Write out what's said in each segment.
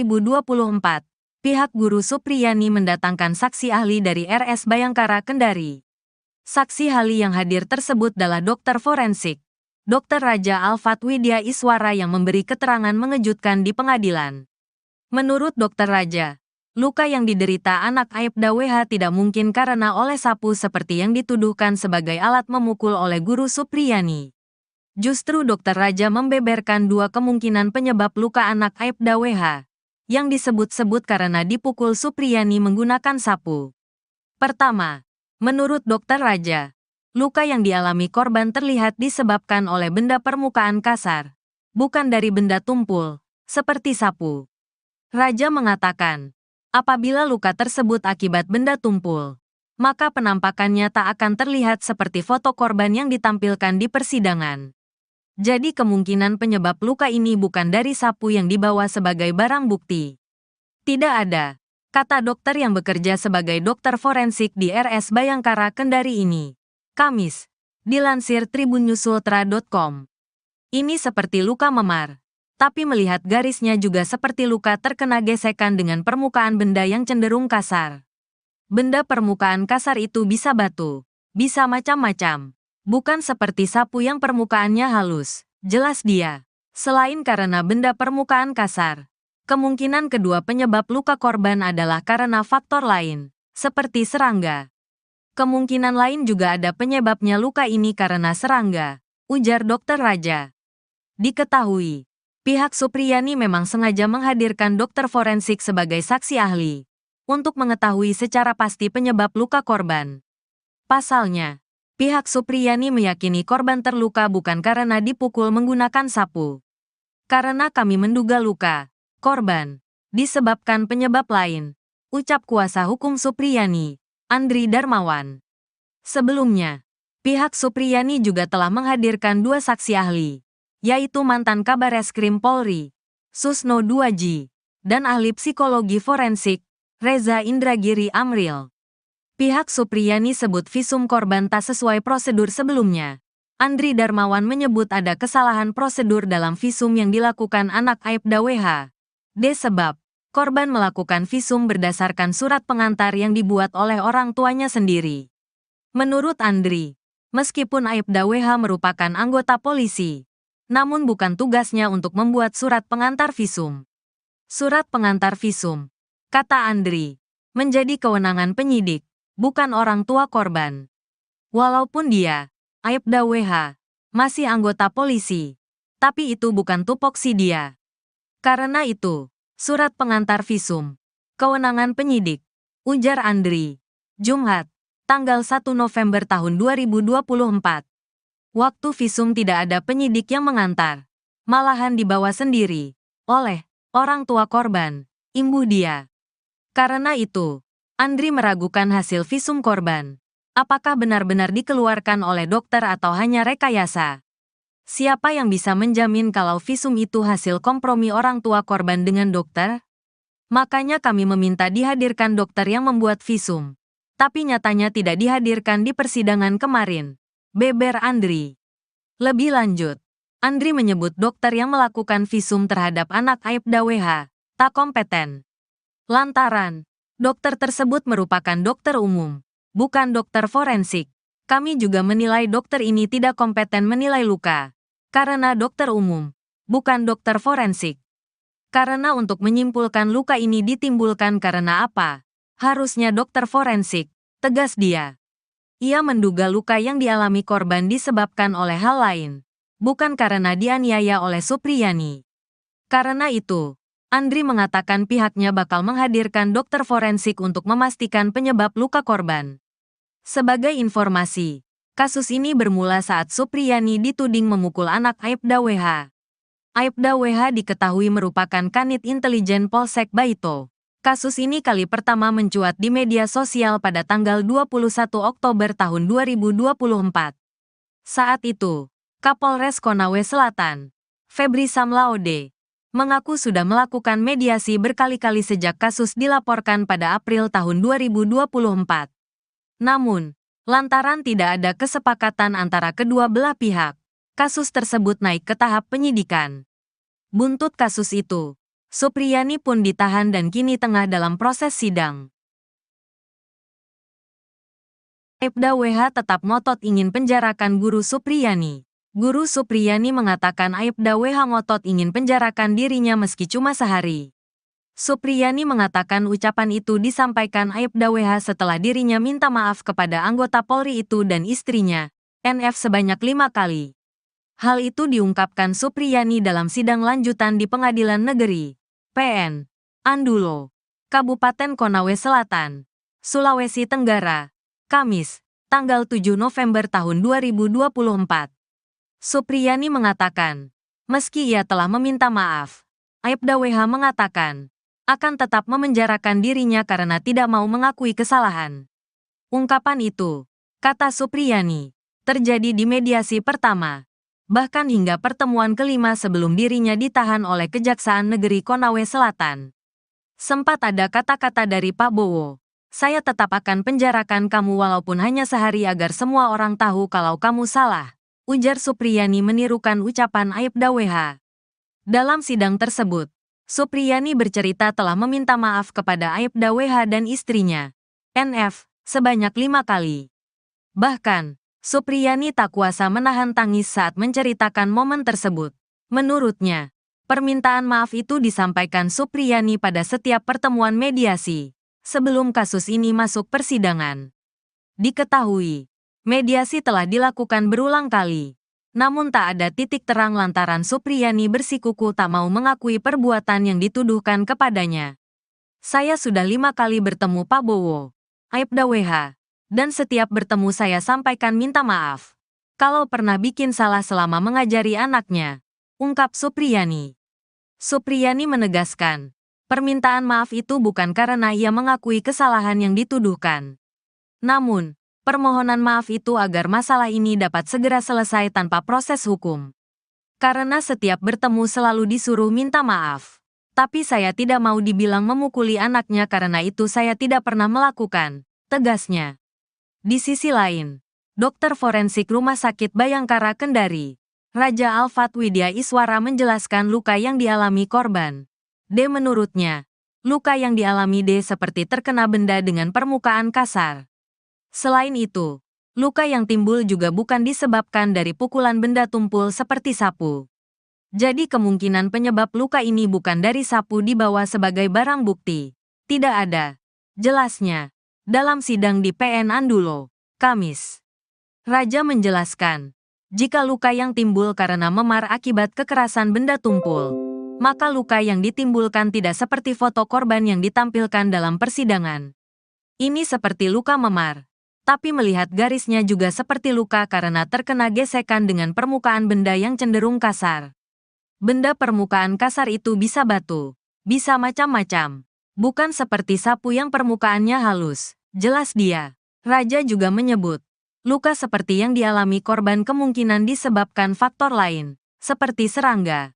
2024, pihak Guru Supriyani mendatangkan saksi ahli dari RS Bayangkara Kendari. Saksi ahli yang hadir tersebut adalah dokter forensik, Dr. Raja Alfat Widya Iswara yang memberi keterangan mengejutkan di pengadilan. Menurut Dr. Raja, luka yang diderita anak Aibda WH tidak mungkin karena oleh sapu seperti yang dituduhkan sebagai alat memukul oleh Guru Supriyani. Justru Dr. Raja membeberkan dua kemungkinan penyebab luka anak Aibda WH, yang disebut-sebut karena dipukul Supriyani menggunakan sapu. Pertama, menurut Dr. Raja, luka yang dialami korban terlihat disebabkan oleh benda permukaan kasar, bukan dari benda tumpul, seperti sapu. Raja mengatakan, apabila luka tersebut akibat benda tumpul, maka penampakannya tak akan terlihat seperti foto korban yang ditampilkan di persidangan. Jadi kemungkinan penyebab luka ini bukan dari sapu yang dibawa sebagai barang bukti. Tidak ada, kata dokter yang bekerja sebagai dokter forensik di RS Bayangkara Kendari ini. Kamis, dilansir tribunnews.ultra.com. Ini seperti luka memar, tapi melihat garisnya juga seperti luka terkena gesekan dengan permukaan benda yang cenderung kasar. Benda permukaan kasar itu bisa batu, bisa macam-macam. Bukan seperti sapu yang permukaannya halus, jelas dia. Selain karena benda permukaan kasar, kemungkinan kedua penyebab luka korban adalah karena faktor lain, seperti serangga. Kemungkinan lain juga ada penyebabnya luka ini karena serangga, ujar Dr. Raja. Diketahui, pihak Supriyani memang sengaja menghadirkan dokter forensik sebagai saksi ahli, untuk mengetahui secara pasti penyebab luka korban. Pasalnya, pihak Supriyani meyakini korban terluka bukan karena dipukul menggunakan sapu. Karena kami menduga luka korban disebabkan penyebab lain, ucap kuasa hukum Supriyani, Andri Darmawan. Sebelumnya, pihak Supriyani juga telah menghadirkan dua saksi ahli, yaitu mantan Kabareskrim Polri, Susno Duaji, dan ahli psikologi forensik, Reza Indragiri Amril. Pihak Supriyani sebut visum korban tak sesuai prosedur sebelumnya. Andri Darmawan menyebut ada kesalahan prosedur dalam visum yang dilakukan anak Aibda WH. Sebab, korban melakukan visum berdasarkan surat pengantar yang dibuat oleh orang tuanya sendiri. Menurut Andri, meskipun Aibda WH merupakan anggota polisi, namun bukan tugasnya untuk membuat surat pengantar visum. Surat pengantar visum, kata Andri, menjadi kewenangan penyidik, bukan orang tua korban. Walaupun dia, Aibda WH, masih anggota polisi, tapi itu bukan tupoksi dia. Karena itu, surat pengantar visum, kewenangan penyidik, ujar Andri. Jumat, tanggal 1 November tahun 2024. Waktu visum tidak ada penyidik yang mengantar, malahan dibawa sendiri, oleh orang tua korban, imbu dia. Karena itu, Andri meragukan hasil visum korban. Apakah benar-benar dikeluarkan oleh dokter atau hanya rekayasa? Siapa yang bisa menjamin kalau visum itu hasil kompromi orang tua korban dengan dokter? Makanya kami meminta dihadirkan dokter yang membuat visum. Tapi nyatanya tidak dihadirkan di persidangan kemarin, beber Andri. Lebih lanjut, Andri menyebut dokter yang melakukan visum terhadap anak Aibda WH tak kompeten. Lantaran dokter tersebut merupakan dokter umum, bukan dokter forensik. Kami juga menilai dokter ini tidak kompeten menilai luka, karena dokter umum, bukan dokter forensik. Karena untuk menyimpulkan luka ini ditimbulkan karena apa, harusnya dokter forensik, tegas dia. Ia menduga luka yang dialami korban disebabkan oleh hal lain, bukan karena dianiaya oleh Supriyani. Karena itu, Andri mengatakan pihaknya bakal menghadirkan dokter forensik untuk memastikan penyebab luka korban. Sebagai informasi, kasus ini bermula saat Supriyani dituding memukul anak Aibda WH. Aibda WH diketahui merupakan kanit intelijen Polsek Baito. Kasus ini kali pertama mencuat di media sosial pada tanggal 21 Oktober tahun 2024. Saat itu, Kapolres Konawe Selatan, Febri Samlaode, mengaku sudah melakukan mediasi berkali-kali sejak kasus dilaporkan pada April tahun 2024. Namun, lantaran tidak ada kesepakatan antara kedua belah pihak, kasus tersebut naik ke tahap penyidikan. Buntut kasus itu, Supriyani pun ditahan dan kini tengah dalam proses sidang. Aibda WH tetap ngotot ingin penjarakan Guru Supriyani. Guru Supriyani mengatakan Aibda WH ngotot ingin penjarakan dirinya meski cuma sehari. Supriyani mengatakan ucapan itu disampaikan Aibda WH setelah dirinya minta maaf kepada anggota Polri itu dan istrinya, NF, sebanyak 5 kali. Hal itu diungkapkan Supriyani dalam sidang lanjutan di Pengadilan Negeri PN Andulo, Kabupaten Konawe Selatan, Sulawesi Tenggara, Kamis, tanggal 7 November tahun 2024. Supriyani mengatakan, meski ia telah meminta maaf, Aibda WH mengatakan akan tetap memenjarakan dirinya karena tidak mau mengakui kesalahan. Ungkapan itu, kata Supriyani, terjadi di mediasi pertama, bahkan hingga pertemuan kelima sebelum dirinya ditahan oleh Kejaksaan Negeri Konawe Selatan. Sempat ada kata-kata dari Pak Bowo, saya tetap akan penjarakan kamu walaupun hanya sehari agar semua orang tahu kalau kamu salah, ujar Supriyani menirukan ucapan Aibda WH. Dalam sidang tersebut, Supriyani bercerita telah meminta maaf kepada Aibda WH dan istrinya, NF, sebanyak 5 kali. Bahkan, Supriyani tak kuasa menahan tangis saat menceritakan momen tersebut. Menurutnya, permintaan maaf itu disampaikan Supriyani pada setiap pertemuan mediasi, sebelum kasus ini masuk persidangan. Diketahui, mediasi telah dilakukan berulang kali, namun tak ada titik terang lantaran Supriyani bersikukuh tak mau mengakui perbuatan yang dituduhkan kepadanya. Saya sudah 5 kali bertemu Pak Bowo, Aibda WH, dan setiap bertemu saya sampaikan minta maaf kalau pernah bikin salah selama mengajari anaknya, ungkap Supriyani. Supriyani menegaskan, permintaan maaf itu bukan karena ia mengakui kesalahan yang dituduhkan. Namun, permohonan maaf itu agar masalah ini dapat segera selesai tanpa proses hukum. Karena setiap bertemu selalu disuruh minta maaf. Tapi saya tidak mau dibilang memukuli anaknya karena itu saya tidak pernah melakukan, tegasnya. Di sisi lain, dokter forensik Rumah Sakit Bayangkara Kendari, Raja Alfat Widya Iswara menjelaskan luka yang dialami korban. D menurutnya, luka yang dialami D seperti terkena benda dengan permukaan kasar. Selain itu, luka yang timbul juga bukan disebabkan dari pukulan benda tumpul seperti sapu. Jadi kemungkinan penyebab luka ini bukan dari sapu dibawa sebagai barang bukti. Tidak ada, jelasnya, dalam sidang di PN Andulo, Kamis. Raja menjelaskan, jika luka yang timbul karena memar akibat kekerasan benda tumpul, maka luka yang ditimbulkan tidak seperti foto korban yang ditampilkan dalam persidangan. Ini seperti luka memar, tapi melihat garisnya juga seperti luka karena terkena gesekan dengan permukaan benda yang cenderung kasar. Benda permukaan kasar itu bisa batu, bisa macam-macam, bukan seperti sapu yang permukaannya halus, jelas dia. Raja juga menyebut, luka seperti yang dialami korban kemungkinan disebabkan faktor lain, seperti serangga.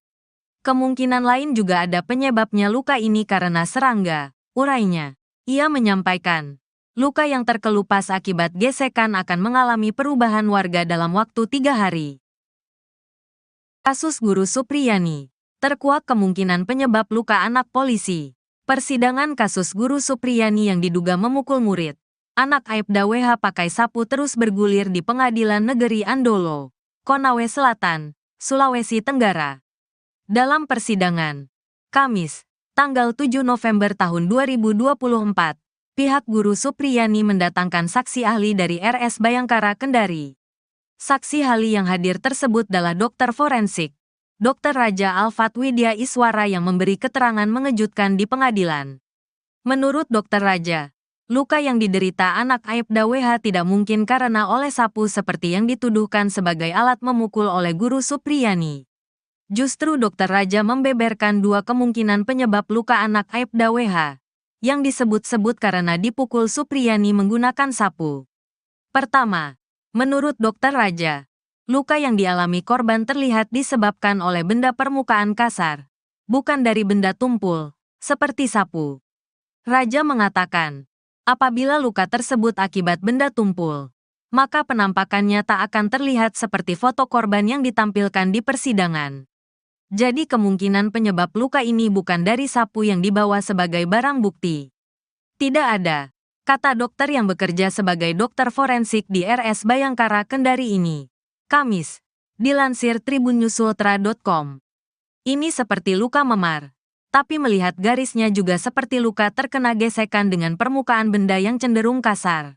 Kemungkinan lain juga ada penyebabnya luka ini karena serangga, urainya. Ia menyampaikan, luka yang terkelupas akibat gesekan akan mengalami perubahan warga dalam waktu 3 hari. Kasus Guru Supriyani, terkuak kemungkinan penyebab luka anak polisi. Persidangan kasus Guru Supriyani yang diduga memukul murid, anak Aibda WH pakai sapu terus bergulir di Pengadilan Negeri Andolo, Konawe Selatan, Sulawesi Tenggara. Dalam persidangan, Kamis, tanggal 7 November tahun 2024, pihak Guru Supriyani mendatangkan saksi ahli dari RS Bayangkara Kendari. Saksi ahli yang hadir tersebut adalah dokter forensik, Dr. Raja Alfat Widya Iswara yang memberi keterangan mengejutkan di pengadilan. Menurut Dr. Raja, luka yang diderita anak Aibda WH tidak mungkin karena oleh sapu seperti yang dituduhkan sebagai alat memukul oleh Guru Supriyani. Justru Dr. Raja membeberkan 2 kemungkinan penyebab luka anak Aibda WH, yang disebut-sebut karena dipukul Supriyani menggunakan sapu. Pertama, menurut Dr. Raja, luka yang dialami korban terlihat disebabkan oleh benda permukaan kasar, bukan dari benda tumpul, seperti sapu. Raja mengatakan, apabila luka tersebut akibat benda tumpul, maka penampakannya tak akan terlihat seperti foto korban yang ditampilkan di persidangan. Jadi kemungkinan penyebab luka ini bukan dari sapu yang dibawa sebagai barang bukti. Tidak ada, kata dokter yang bekerja sebagai dokter forensik di RS Bayangkara Kendari ini. Kamis, dilansir tribunnews.ultra.com. Ini seperti luka memar. Tapi melihat garisnya juga seperti luka terkena gesekan dengan permukaan benda yang cenderung kasar.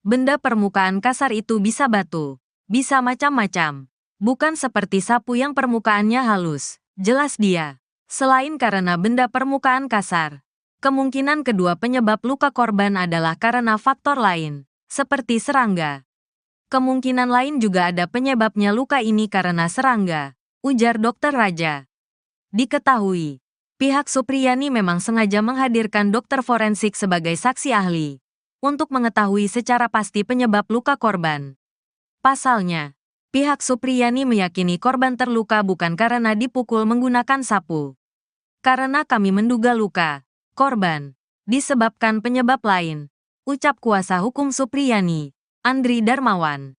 Benda permukaan kasar itu bisa batu, bisa macam-macam. Bukan seperti sapu yang permukaannya halus, jelas dia. Selain karena benda permukaan kasar, kemungkinan kedua penyebab luka korban adalah karena faktor lain, seperti serangga. Kemungkinan lain juga ada penyebabnya luka ini karena serangga, ujar Dokter Raja. Diketahui, pihak Supriyani memang sengaja menghadirkan dokter forensik sebagai saksi ahli untuk mengetahui secara pasti penyebab luka korban. Pasalnya, pihak Supriyani meyakini korban terluka bukan karena dipukul menggunakan sapu. Karena kami menduga luka korban disebabkan penyebab lain, ucap kuasa hukum Supriyani, Andri Darmawan.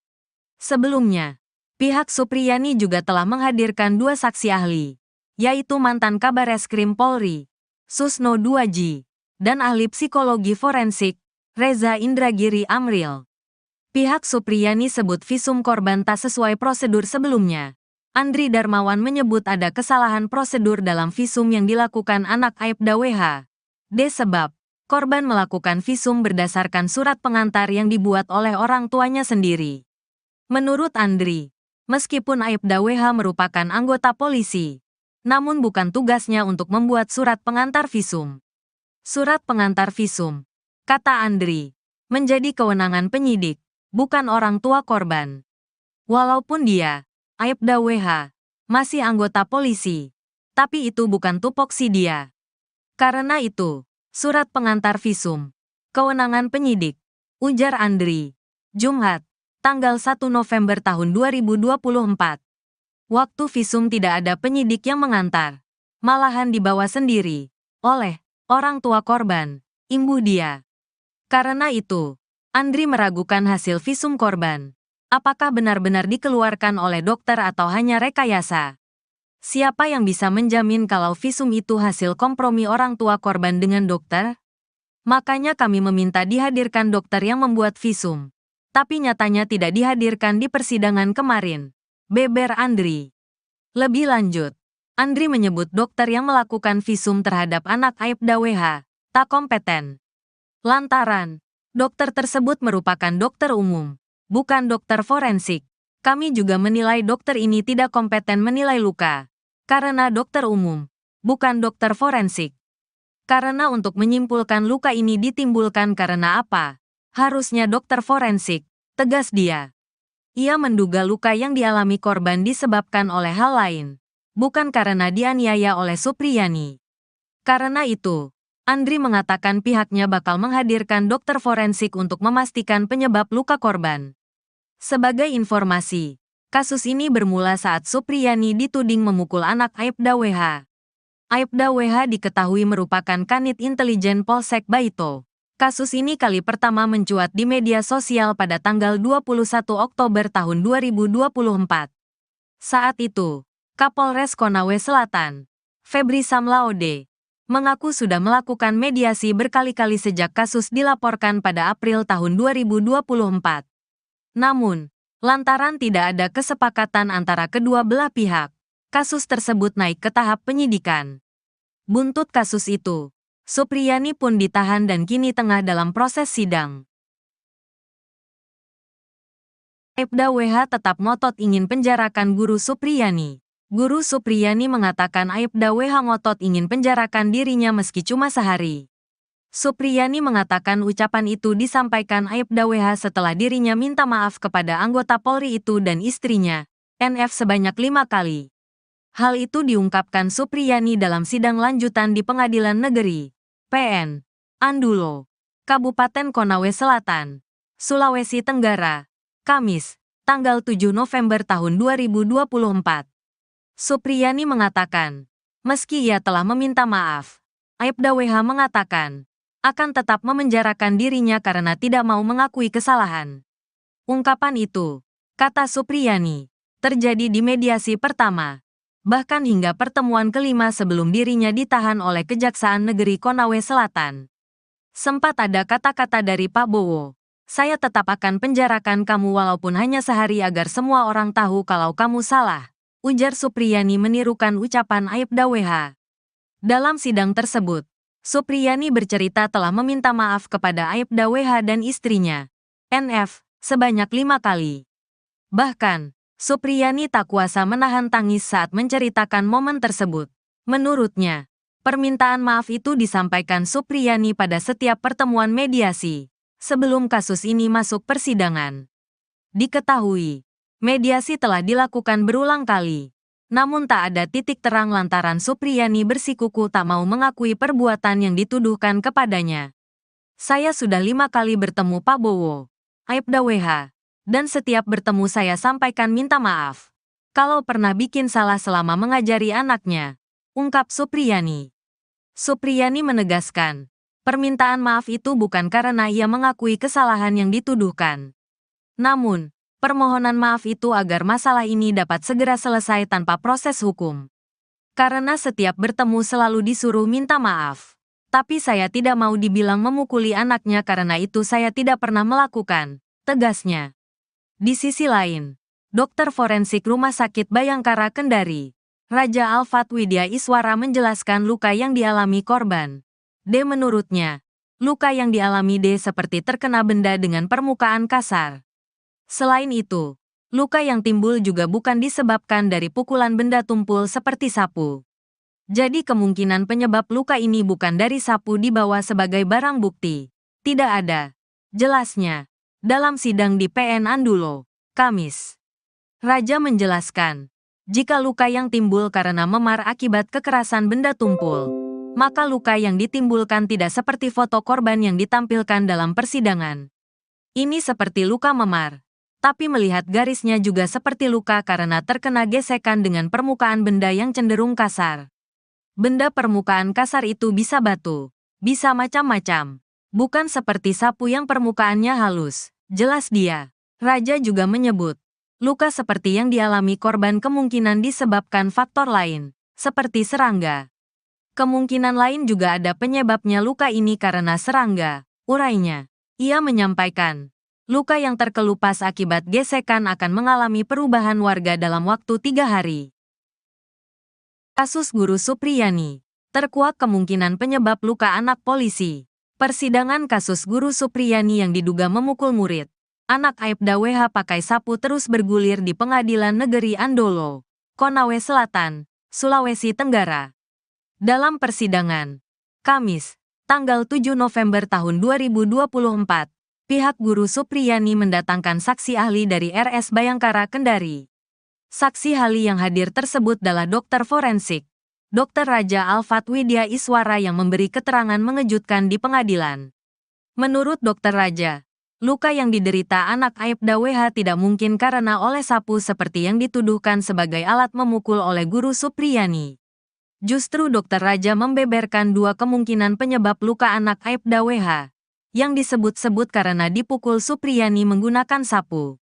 Sebelumnya, pihak Supriyani juga telah menghadirkan dua saksi ahli, yaitu mantan Kabareskrim Polri, Susno Duaji, dan ahli psikologi forensik, Reza Indragiri Amril. Pihak Supriyani sebut visum korban tak sesuai prosedur sebelumnya. Andri Darmawan menyebut ada kesalahan prosedur dalam visum yang dilakukan anak Aibda WH. Sebab, korban melakukan visum berdasarkan surat pengantar yang dibuat oleh orang tuanya sendiri. Menurut Andri, meskipun Aibda WH merupakan anggota polisi, namun bukan tugasnya untuk membuat surat pengantar visum. Surat pengantar visum, kata Andri, menjadi kewenangan penyidik, bukan orang tua korban. Walaupun dia, Aibda WH, masih anggota polisi, tapi itu bukan tupoksi dia. Karena itu, surat pengantar visum, kewenangan penyidik, ujar Andri. Jumat, tanggal 1 November tahun 2024. Waktu visum tidak ada penyidik yang mengantar, malahan dibawa sendiri, oleh orang tua korban, imbu dia. Karena itu, Andri meragukan hasil visum korban. Apakah benar-benar dikeluarkan oleh dokter atau hanya rekayasa? Siapa yang bisa menjamin kalau visum itu hasil kompromi orang tua korban dengan dokter? Makanya kami meminta dihadirkan dokter yang membuat visum. Tapi nyatanya tidak dihadirkan di persidangan kemarin, beber Andri. Lebih lanjut, Andri menyebut dokter yang melakukan visum terhadap anak Aibda WH tak kompeten. Lantaran, dokter tersebut merupakan dokter umum, bukan dokter forensik. Kami juga menilai dokter ini tidak kompeten menilai luka. Karena dokter umum, bukan dokter forensik. Karena untuk menyimpulkan luka ini ditimbulkan karena apa, harusnya dokter forensik, tegas dia. Ia menduga luka yang dialami korban disebabkan oleh hal lain, bukan karena dianiaya oleh Supriyani. Karena itu, Andri mengatakan pihaknya bakal menghadirkan dokter forensik untuk memastikan penyebab luka korban. Sebagai informasi, kasus ini bermula saat Supriyani dituding memukul anak Aibda WH. Aibda WH diketahui merupakan kanit intelijen Polsek Baito. Kasus ini kali pertama mencuat di media sosial pada tanggal 21 Oktober tahun 2024. Saat itu, Kapolres Konawe Selatan, Febri Samlaode, mengaku sudah melakukan mediasi berkali-kali sejak kasus dilaporkan pada April tahun 2024. Namun, lantaran tidak ada kesepakatan antara kedua belah pihak, kasus tersebut naik ke tahap penyidikan. Buntut kasus itu, Supriyani pun ditahan dan kini tengah dalam proses sidang. Aibda WH tetap ngotot ingin penjarakan guru Supriyani. Guru Supriyani mengatakan Aibda WH ngotot ingin penjarakan dirinya meski cuma sehari. Supriyani mengatakan ucapan itu disampaikan Aibda WH setelah dirinya minta maaf kepada anggota Polri itu dan istrinya, NF sebanyak 5 kali. Hal itu diungkapkan Supriyani dalam sidang lanjutan di Pengadilan Negeri, PN, Andulo, Kabupaten Konawe Selatan, Sulawesi Tenggara, Kamis, tanggal 7 November tahun 2024. Supriyani mengatakan, meski ia telah meminta maaf, Aibda WH mengatakan, akan tetap memenjarakan dirinya karena tidak mau mengakui kesalahan. Ungkapan itu, kata Supriyani, terjadi di mediasi pertama. Bahkan hingga pertemuan kelima sebelum dirinya ditahan oleh Kejaksaan Negeri Konawe Selatan. Sempat ada kata-kata dari Pak Bowo, "Saya tetap akan penjarakan kamu walaupun hanya sehari agar semua orang tahu kalau kamu salah," ujar Supriyani menirukan ucapan Aibda WH. Dalam sidang tersebut, Supriyani bercerita telah meminta maaf kepada Aibda WH dan istrinya, NF, sebanyak 5 kali. Bahkan, Supriyani tak kuasa menahan tangis saat menceritakan momen tersebut. Menurutnya, permintaan maaf itu disampaikan Supriyani pada setiap pertemuan mediasi, sebelum kasus ini masuk persidangan. Diketahui, mediasi telah dilakukan berulang kali, namun tak ada titik terang lantaran Supriyani bersikukuh tak mau mengakui perbuatan yang dituduhkan kepadanya. "Saya sudah 5 kali bertemu Pak Bowo, Aibda WH, dan setiap bertemu saya sampaikan minta maaf kalau pernah bikin salah selama mengajari anaknya," ungkap Supriyani. Supriyani menegaskan, permintaan maaf itu bukan karena ia mengakui kesalahan yang dituduhkan. Namun, permohonan maaf itu agar masalah ini dapat segera selesai tanpa proses hukum. "Karena setiap bertemu selalu disuruh minta maaf. Tapi saya tidak mau dibilang memukuli anaknya karena itu saya tidak pernah melakukan," tegasnya. Di sisi lain, dokter forensik Rumah Sakit Bayangkara Kendari, Raja Alfat Widya Iswara menjelaskan luka yang dialami korban. Menurutnya, luka yang dialami seperti terkena benda dengan permukaan kasar. Selain itu, luka yang timbul juga bukan disebabkan dari pukulan benda tumpul seperti sapu. Jadi kemungkinan penyebab luka ini bukan dari sapu dibawa sebagai barang bukti. Tidak ada, jelasnya, dalam sidang di PN Andulo, Kamis. Raja menjelaskan, jika luka yang timbul karena memar akibat kekerasan benda tumpul, maka luka yang ditimbulkan tidak seperti foto korban yang ditampilkan dalam persidangan. Ini seperti luka memar, tapi melihat garisnya juga seperti luka karena terkena gesekan dengan permukaan benda yang cenderung kasar. Benda permukaan kasar itu bisa batu, bisa macam-macam, bukan seperti sapu yang permukaannya halus, jelas dia. Raja juga menyebut, luka seperti yang dialami korban kemungkinan disebabkan faktor lain, seperti serangga. Kemungkinan lain juga ada penyebabnya luka ini karena serangga, urainya. Ia menyampaikan, luka yang terkelupas akibat gesekan akan mengalami perubahan warga dalam waktu 3 hari. Kasus Guru Supriyani, terkuak kemungkinan penyebab luka anak polisi. Persidangan kasus Guru Supriyani yang diduga memukul murid, anak Aibda WH pakai sapu terus bergulir di Pengadilan Negeri Andolo, Konawe Selatan, Sulawesi Tenggara. Dalam persidangan, Kamis, tanggal 7 November tahun 2024, pihak Guru Supriyani mendatangkan saksi ahli dari RS Bayangkara Kendari. Saksi ahli yang hadir tersebut adalah dokter forensik, Dr. Raja Alfat Widya Iswara yang memberi keterangan mengejutkan di pengadilan. Menurut Dr. Raja, luka yang diderita anak Aibda WH tidak mungkin karena oleh sapu seperti yang dituduhkan sebagai alat memukul oleh Guru Supriyani. Justru Dr. Raja membeberkan 2 kemungkinan penyebab luka anak Aibda WH, yang disebut-sebut karena dipukul Supriyani menggunakan sapu.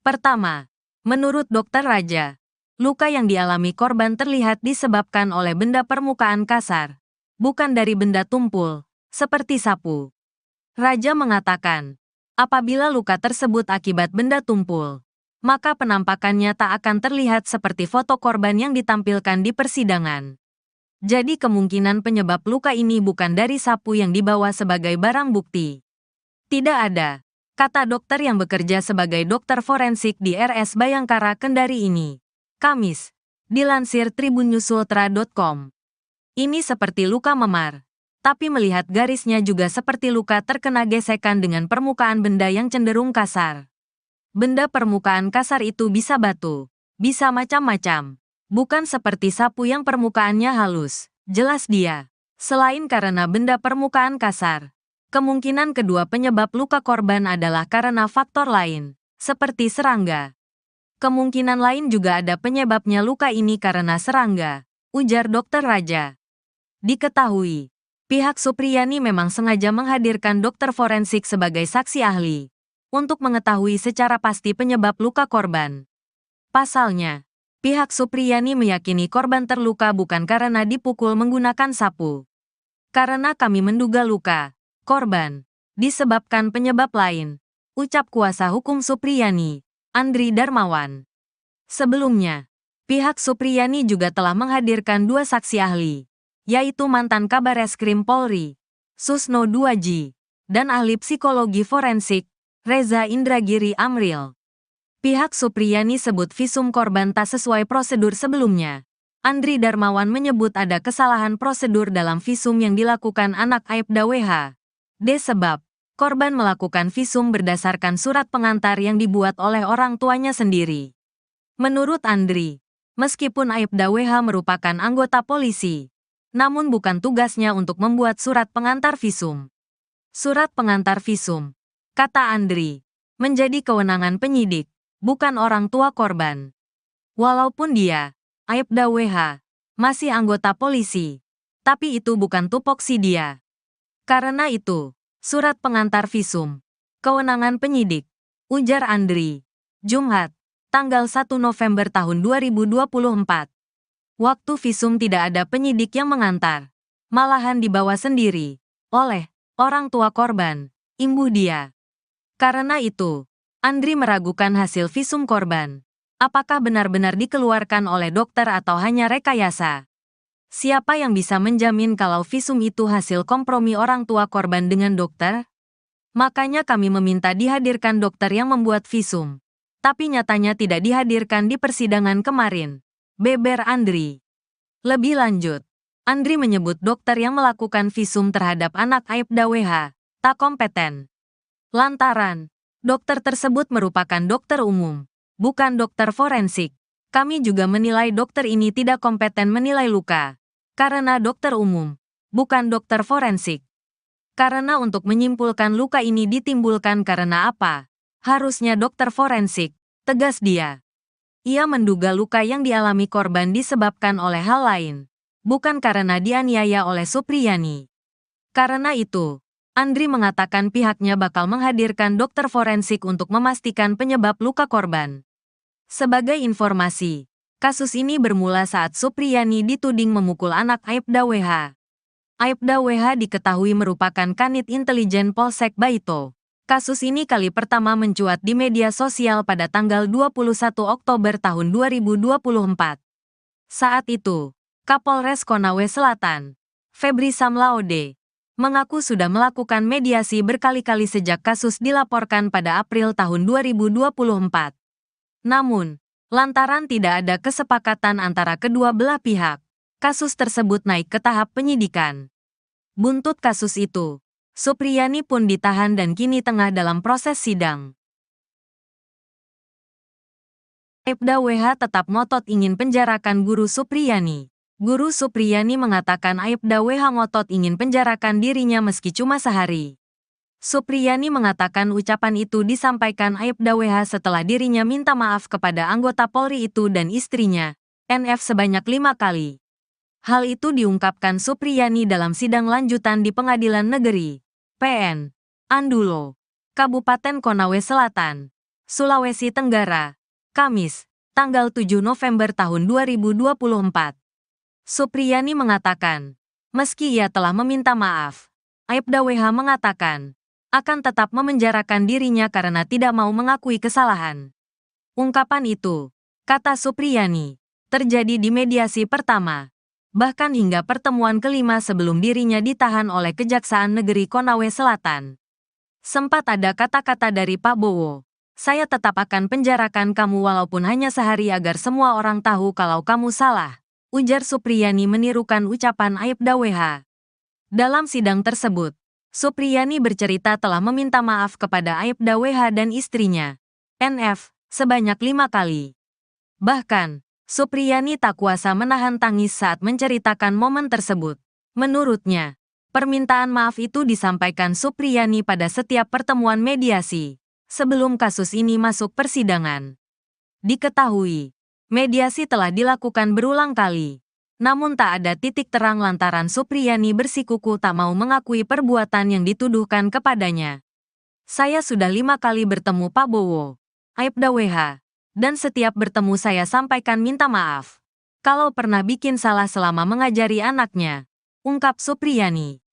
Pertama, menurut Dr. Raja, luka yang dialami korban terlihat disebabkan oleh benda permukaan kasar, bukan dari benda tumpul, seperti sapu. Raja mengatakan, apabila luka tersebut akibat benda tumpul, maka penampakannya tak akan terlihat seperti foto korban yang ditampilkan di persidangan. Jadi kemungkinan penyebab luka ini bukan dari sapu yang dibawa sebagai barang bukti. Tidak ada, kata dokter yang bekerja sebagai dokter forensik di RS Bayangkara Kendari ini. Kamis, dilansir tribunnews.ultra.com. Ini seperti luka memar, tapi melihat garisnya juga seperti luka terkena gesekan dengan permukaan benda yang cenderung kasar. Benda permukaan kasar itu bisa batu, bisa macam-macam, bukan seperti sapu yang permukaannya halus, jelas dia. Selain karena benda permukaan kasar, kemungkinan kedua penyebab luka korban adalah karena faktor lain, seperti serangga. Kemungkinan lain juga ada penyebabnya luka ini karena serangga, ujar Dr. Raja. Diketahui, pihak Supriyani memang sengaja menghadirkan dokter forensik sebagai saksi ahli, untuk mengetahui secara pasti penyebab luka korban. Pasalnya, Pihak Supriyani meyakini korban terluka bukan karena dipukul menggunakan sapu. Karena kami menduga luka korban disebabkan penyebab lain, ucap kuasa hukum Supriyani, Andri Darmawan. Sebelumnya, pihak Supriyani juga telah menghadirkan 2 saksi ahli, yaitu mantan Kabareskrim Polri, Susno Duaji, dan ahli psikologi forensik, Reza Indragiri Amril. Pihak Supriyani sebut visum korban tak sesuai prosedur sebelumnya. Andri Darmawan menyebut ada kesalahan prosedur dalam visum yang dilakukan anak Aibda WH. Sebab korban melakukan visum berdasarkan surat pengantar yang dibuat oleh orang tuanya sendiri. Menurut Andri, meskipun Aibda WH merupakan anggota polisi, namun bukan tugasnya untuk membuat surat pengantar visum. Surat pengantar visum, kata Andri, menjadi kewenangan penyidik, bukan orang tua korban. Walaupun dia, Aibda WH, masih anggota polisi, tapi itu bukan tupoksi dia. Karena itu, surat pengantar visum, kewenangan penyidik, ujar Andri. Jumat, tanggal 1 November tahun 2024. Waktu visum tidak ada penyidik yang mengantar, malahan dibawa sendiri, oleh orang tua korban, imbuh dia. Karena itu, Andri meragukan hasil visum korban. Apakah benar-benar dikeluarkan oleh dokter atau hanya rekayasa? Siapa yang bisa menjamin kalau visum itu hasil kompromi orang tua korban dengan dokter? Makanya kami meminta dihadirkan dokter yang membuat visum. Tapi nyatanya tidak dihadirkan di persidangan kemarin, beber Andri. Lebih lanjut, Andri menyebut dokter yang melakukan visum terhadap anak Aibda WH tak kompeten. Lantaran dokter tersebut merupakan dokter umum, bukan dokter forensik. Kami juga menilai dokter ini tidak kompeten menilai luka, karena dokter umum, bukan dokter forensik. Karena untuk menyimpulkan luka ini ditimbulkan karena apa, harusnya dokter forensik, tegas dia. Ia menduga luka yang dialami korban disebabkan oleh hal lain, bukan karena dianiaya oleh Supriyani. Karena itu, Andri mengatakan pihaknya bakal menghadirkan dokter forensik untuk memastikan penyebab luka korban. Sebagai informasi, kasus ini bermula saat Supriyani dituding memukul anak Aibda WH. Aibda WH diketahui merupakan kanit intelijen Polsek Baito. Kasus ini kali pertama mencuat di media sosial pada tanggal 21 Oktober tahun 2024. Saat itu, Kapolres Konawe Selatan, Febri Samlaode, mengaku sudah melakukan mediasi berkali-kali sejak kasus dilaporkan pada April tahun 2024. Namun, lantaran tidak ada kesepakatan antara kedua belah pihak, kasus tersebut naik ke tahap penyidikan. Buntut kasus itu, Supriyani pun ditahan dan kini tengah dalam proses sidang. Aibda WH tetap ngotot ingin penjarakan guru Supriyani. Guru Supriyani mengatakan Aibda WH ngotot ingin penjarakan dirinya meski cuma sehari. Supriyani mengatakan ucapan itu disampaikan Aibda WH setelah dirinya minta maaf kepada anggota Polri itu dan istrinya, NF sebanyak 5 kali. Hal itu diungkapkan Supriyani dalam sidang lanjutan di Pengadilan Negeri, PN, Andulo, Kabupaten Konawe Selatan, Sulawesi Tenggara, Kamis, tanggal 7 November tahun 2024. Supriyani mengatakan, meski ia telah meminta maaf, Aibda WH mengatakan, akan tetap memenjarakan dirinya karena tidak mau mengakui kesalahan. Ungkapan itu, kata Supriyani, terjadi di mediasi pertama, bahkan hingga pertemuan kelima sebelum dirinya ditahan oleh Kejaksaan Negeri Konawe Selatan. Sempat ada kata-kata dari Pak Bowo, saya tetap akan penjarakan kamu walaupun hanya sehari agar semua orang tahu kalau kamu salah. Ujar Supriyani menirukan ucapan Aibda WH. Dalam sidang tersebut, Supriyani bercerita telah meminta maaf kepada Aibda WH dan istrinya, NF, sebanyak 5 kali. Bahkan, Supriyani tak kuasa menahan tangis saat menceritakan momen tersebut. Menurutnya, permintaan maaf itu disampaikan Supriyani pada setiap pertemuan mediasi, sebelum kasus ini masuk persidangan. Diketahui, mediasi telah dilakukan berulang kali, namun tak ada titik terang lantaran Supriyani bersikukuh tak mau mengakui perbuatan yang dituduhkan kepadanya. Saya sudah 5 kali bertemu Pak Bowo, Aibda WH, Dan setiap bertemu saya sampaikan minta maaf. Kalau pernah bikin salah selama mengajari anaknya, ungkap Supriyani.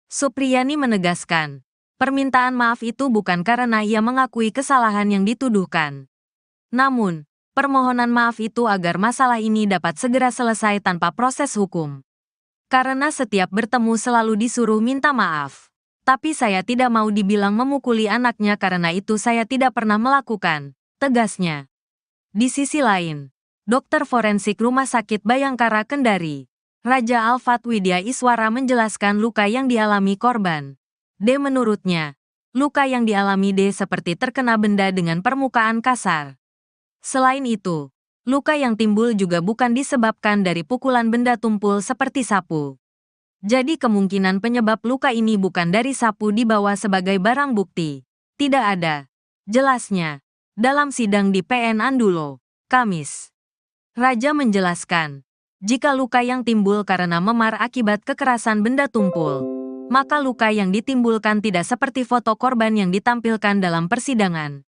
Supriyani menegaskan, permintaan maaf itu bukan karena ia mengakui kesalahan yang dituduhkan. Namun, permohonan maaf itu agar masalah ini dapat segera selesai tanpa proses hukum. Karena setiap bertemu selalu disuruh minta maaf. Tapi saya tidak mau dibilang memukuli anaknya karena itu saya tidak pernah melakukan, tegasnya. Di sisi lain, dokter forensik Rumah Sakit Bayangkara Kendari, Raja Alfat Widya Iswara menjelaskan luka yang dialami korban. D. Menurutnya, luka yang dialami D seperti terkena benda dengan permukaan kasar. Selain itu, luka yang timbul juga bukan disebabkan dari pukulan benda tumpul seperti sapu. Jadi kemungkinan penyebab luka ini bukan dari sapu dibawa sebagai barang bukti. Tidak ada. Jelasnya, dalam sidang di PN Andulo, Kamis. Raja menjelaskan, jika luka yang timbul karena memar akibat kekerasan benda tumpul, maka luka yang ditimbulkan tidak seperti foto korban yang ditampilkan dalam persidangan.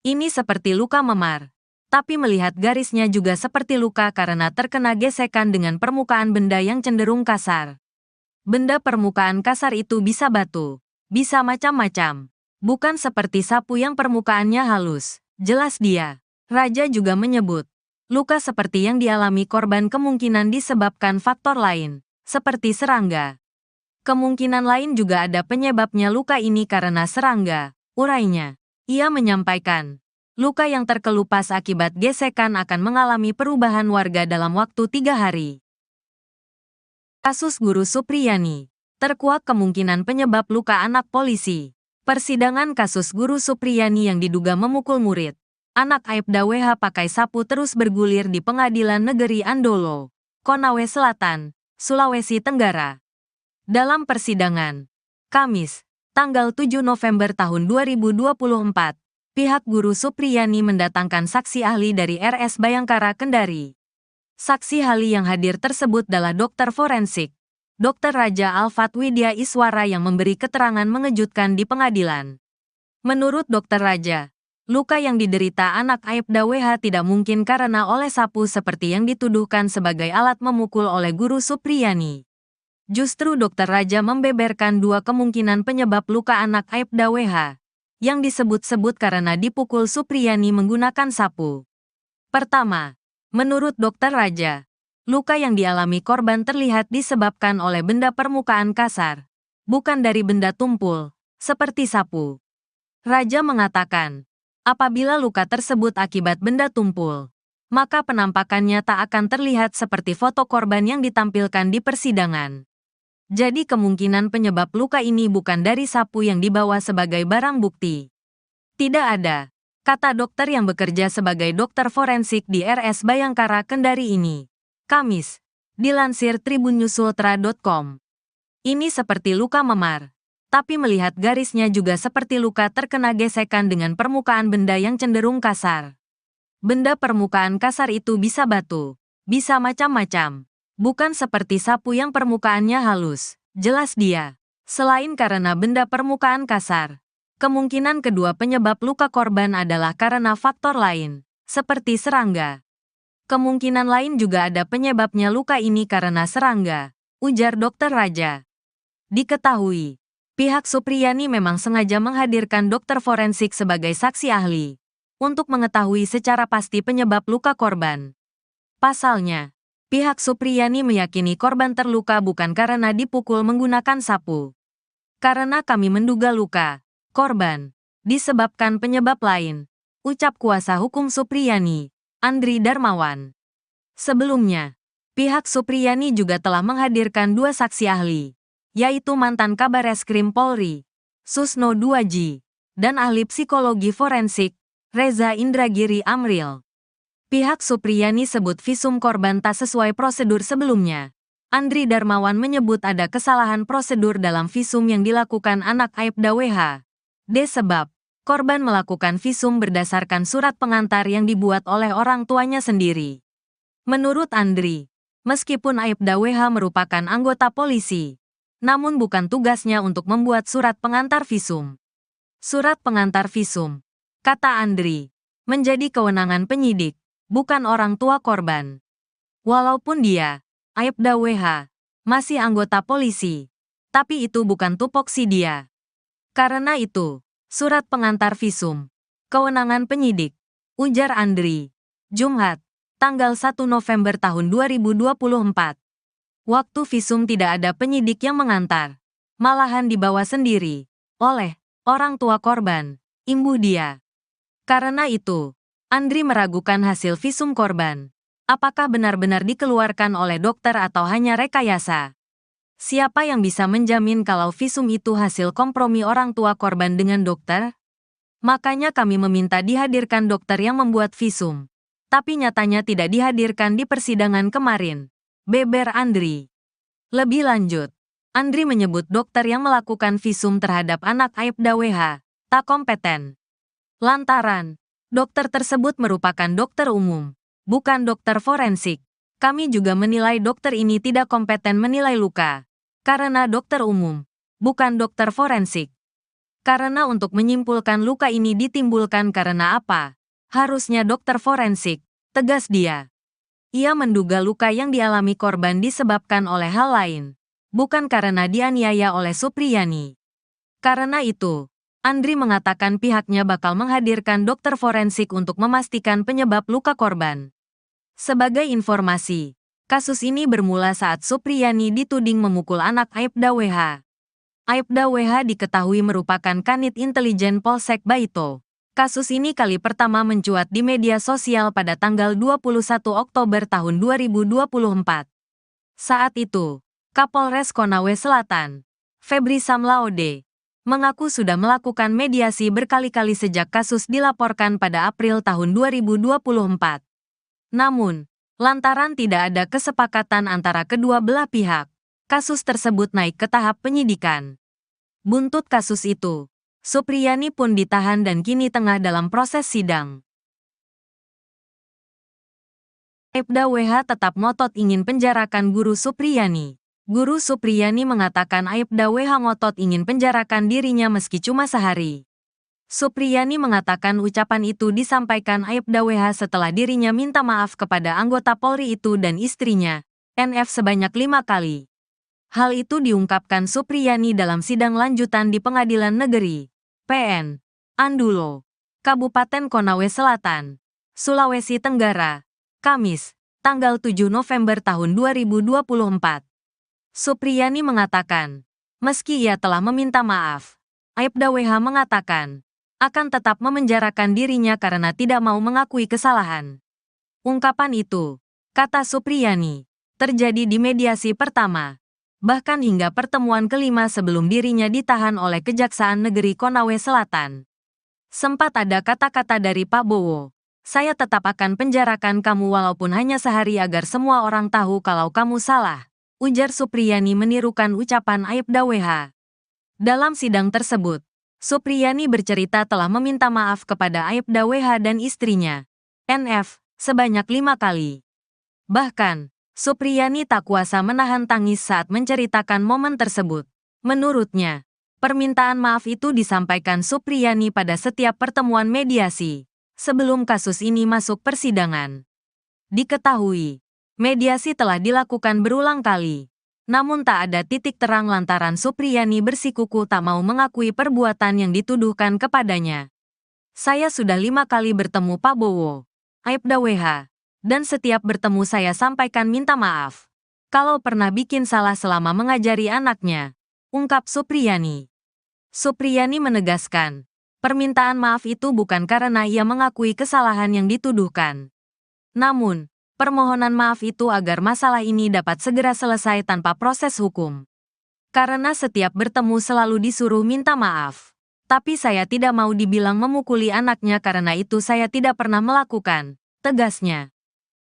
Ini seperti luka memar, tapi melihat garisnya juga seperti luka karena terkena gesekan dengan permukaan benda yang cenderung kasar. Benda permukaan kasar itu bisa batu, bisa macam-macam. Bukan seperti sapu yang permukaannya halus, jelas dia. Raja juga menyebut, luka seperti yang dialami korban kemungkinan disebabkan faktor lain, seperti serangga. Kemungkinan lain juga ada penyebabnya luka ini karena serangga, urainya. Ia menyampaikan, luka yang terkelupas akibat gesekan akan mengalami perubahan warga dalam waktu 3 hari. Kasus Guru Supriyani. Terkuak kemungkinan penyebab luka anak polisi. Persidangan kasus Guru Supriyani yang diduga memukul murid. Anak Aibda WH pakai sapu terus bergulir di Pengadilan Negeri Andolo, Konawe Selatan, Sulawesi Tenggara. Dalam persidangan, Kamis, tanggal 7 November tahun 2024, pihak Guru Supriyani mendatangkan saksi ahli dari RS Bayangkara Kendari. Saksi ahli yang hadir tersebut adalah dokter forensik, Dr. Raja Alfat Widya Iswara yang memberi keterangan mengejutkan di pengadilan. Menurut Dr. Raja, luka yang diderita anak Aibda WH tidak mungkin karena oleh sapu seperti yang dituduhkan sebagai alat memukul oleh Guru Supriyani. Justru Dr. Raja membeberkan 2 kemungkinan penyebab luka anak Aibda WH, yang disebut-sebut karena dipukul Supriyani menggunakan sapu. Pertama, menurut Dr. Raja, luka yang dialami korban terlihat disebabkan oleh benda permukaan kasar, bukan dari benda tumpul, seperti sapu. Raja mengatakan, apabila luka tersebut akibat benda tumpul, maka penampakannya tak akan terlihat seperti foto korban yang ditampilkan di persidangan. Jadi kemungkinan penyebab luka ini bukan dari sapu yang dibawa sebagai barang bukti. Tidak ada, kata dokter yang bekerja sebagai dokter forensik di RS Bayangkara Kendari ini. Kamis, dilansir tribunnews.ultra.com. Ini seperti luka memar, tapi melihat garisnya juga seperti luka terkena gesekan dengan permukaan benda yang cenderung kasar. Benda permukaan kasar itu bisa batu, bisa macam-macam. Bukan seperti sapu yang permukaannya halus, jelas dia. Selain karena benda permukaan kasar, kemungkinan kedua penyebab luka korban adalah karena faktor lain, seperti serangga. Kemungkinan lain juga ada penyebabnya luka ini karena serangga, ujar Dr. Raja. Diketahui, pihak Supriyani memang sengaja menghadirkan dokter forensik sebagai saksi ahli, untuk mengetahui secara pasti penyebab luka korban. Pasalnya, pihak Supriyani meyakini korban terluka bukan karena dipukul menggunakan sapu. Karena kami menduga luka korban disebabkan penyebab lain, ucap kuasa hukum Supriyani, Andri Darmawan. Sebelumnya, pihak Supriyani juga telah menghadirkan 2 saksi ahli, yaitu mantan Kabareskrim Polri, Susno Duaji, dan ahli psikologi forensik, Reza Indragiri Amril. Pihak Supriyani sebut visum korban tak sesuai prosedur sebelumnya. Andri Darmawan menyebut ada kesalahan prosedur dalam visum yang dilakukan anak Aibda WH. D. Sebab, korban melakukan visum berdasarkan surat pengantar yang dibuat oleh orang tuanya sendiri. Menurut Andri, meskipun Aibda WH merupakan anggota polisi, namun bukan tugasnya untuk membuat surat pengantar visum. Surat pengantar visum, kata Andri, menjadi kewenangan penyidik, bukan orang tua korban. Walaupun dia, Aibda WH, masih anggota polisi, tapi itu bukan tupoksi dia. Karena itu, surat pengantar visum, kewenangan penyidik, ujar Andri. Jumat, tanggal 1 November tahun 2024. Waktu visum tidak ada penyidik yang mengantar, malahan dibawa sendiri oleh orang tua korban, imbuh dia. Karena itu, Andri meragukan hasil visum korban. Apakah benar-benar dikeluarkan oleh dokter atau hanya rekayasa? Siapa yang bisa menjamin kalau visum itu hasil kompromi orang tua korban dengan dokter? Makanya kami meminta dihadirkan dokter yang membuat visum. Tapi nyatanya tidak dihadirkan di persidangan kemarin, beber Andri. Lebih lanjut, Andri menyebut dokter yang melakukan visum terhadap anak Aibda WH tak kompeten. Lantaran, dokter tersebut merupakan dokter umum, bukan dokter forensik. Kami juga menilai dokter ini tidak kompeten menilai luka. Karena dokter umum, bukan dokter forensik. Karena untuk menyimpulkan luka ini ditimbulkan karena apa, harusnya dokter forensik, tegas dia. Ia menduga luka yang dialami korban disebabkan oleh hal lain, bukan karena dianiaya oleh Supriyani. Karena itu, Andri mengatakan pihaknya bakal menghadirkan dokter forensik untuk memastikan penyebab luka korban. Sebagai informasi, kasus ini bermula saat Supriyani dituding memukul anak Aibda WH. Aibda WH diketahui merupakan kanit intelijen Polsek Baito. Kasus ini kali pertama mencuat di media sosial pada tanggal 21 Oktober tahun 2024. Saat itu, Kapolres Konawe Selatan, Febri Samlaode, mengaku sudah melakukan mediasi berkali-kali sejak kasus dilaporkan pada April tahun 2024. Namun, lantaran tidak ada kesepakatan antara kedua belah pihak, kasus tersebut naik ke tahap penyidikan. Buntut kasus itu, Supriyani pun ditahan dan kini tengah dalam proses sidang. Aibda WH tetap ngotot ingin penjarakan guru Supriyani. Guru Supriyani mengatakan Aibda WH ngotot ingin penjarakan dirinya meski cuma sehari. Supriyani mengatakan ucapan itu disampaikan Aibda WH setelah dirinya minta maaf kepada anggota Polri itu dan istrinya, NF sebanyak 5 kali. Hal itu diungkapkan Supriyani dalam sidang lanjutan di Pengadilan Negeri PN Andulo, Kabupaten Konawe Selatan, Sulawesi Tenggara, Kamis, tanggal 7 November tahun 2024. Supriyani mengatakan, meski ia telah meminta maaf, Aibda WH mengatakan, akan tetap memenjarakan dirinya karena tidak mau mengakui kesalahan. Ungkapan itu, kata Supriyani, terjadi di mediasi pertama, bahkan hingga pertemuan kelima sebelum dirinya ditahan oleh Kejaksaan Negeri Konawe Selatan. Sempat ada kata-kata dari Pak Bowo, saya tetap akan penjarakan kamu walaupun hanya sehari agar semua orang tahu kalau kamu salah, ujar Supriyani menirukan ucapan Aibda WH. Dalam sidang tersebut, Supriyani bercerita telah meminta maaf kepada Aibda WH dan istrinya, NF, sebanyak 5 kali. Bahkan, Supriyani tak kuasa menahan tangis saat menceritakan momen tersebut. Menurutnya, permintaan maaf itu disampaikan Supriyani pada setiap pertemuan mediasi, sebelum kasus ini masuk persidangan. Diketahui, mediasi telah dilakukan berulang kali, namun tak ada titik terang lantaran Supriyani bersikukuh tak mau mengakui perbuatan yang dituduhkan kepadanya. Saya sudah 5 kali bertemu Pak Bowo, Aibda WH, dan setiap bertemu saya sampaikan minta maaf. Kalau pernah bikin salah selama mengajari anaknya, ungkap Supriyani. Supriyani menegaskan, permintaan maaf itu bukan karena ia mengakui kesalahan yang dituduhkan. Namun, permohonan maaf itu agar masalah ini dapat segera selesai tanpa proses hukum. Karena setiap bertemu selalu disuruh minta maaf. Tapi saya tidak mau dibilang memukuli anaknya karena itu saya tidak pernah melakukan, tegasnya.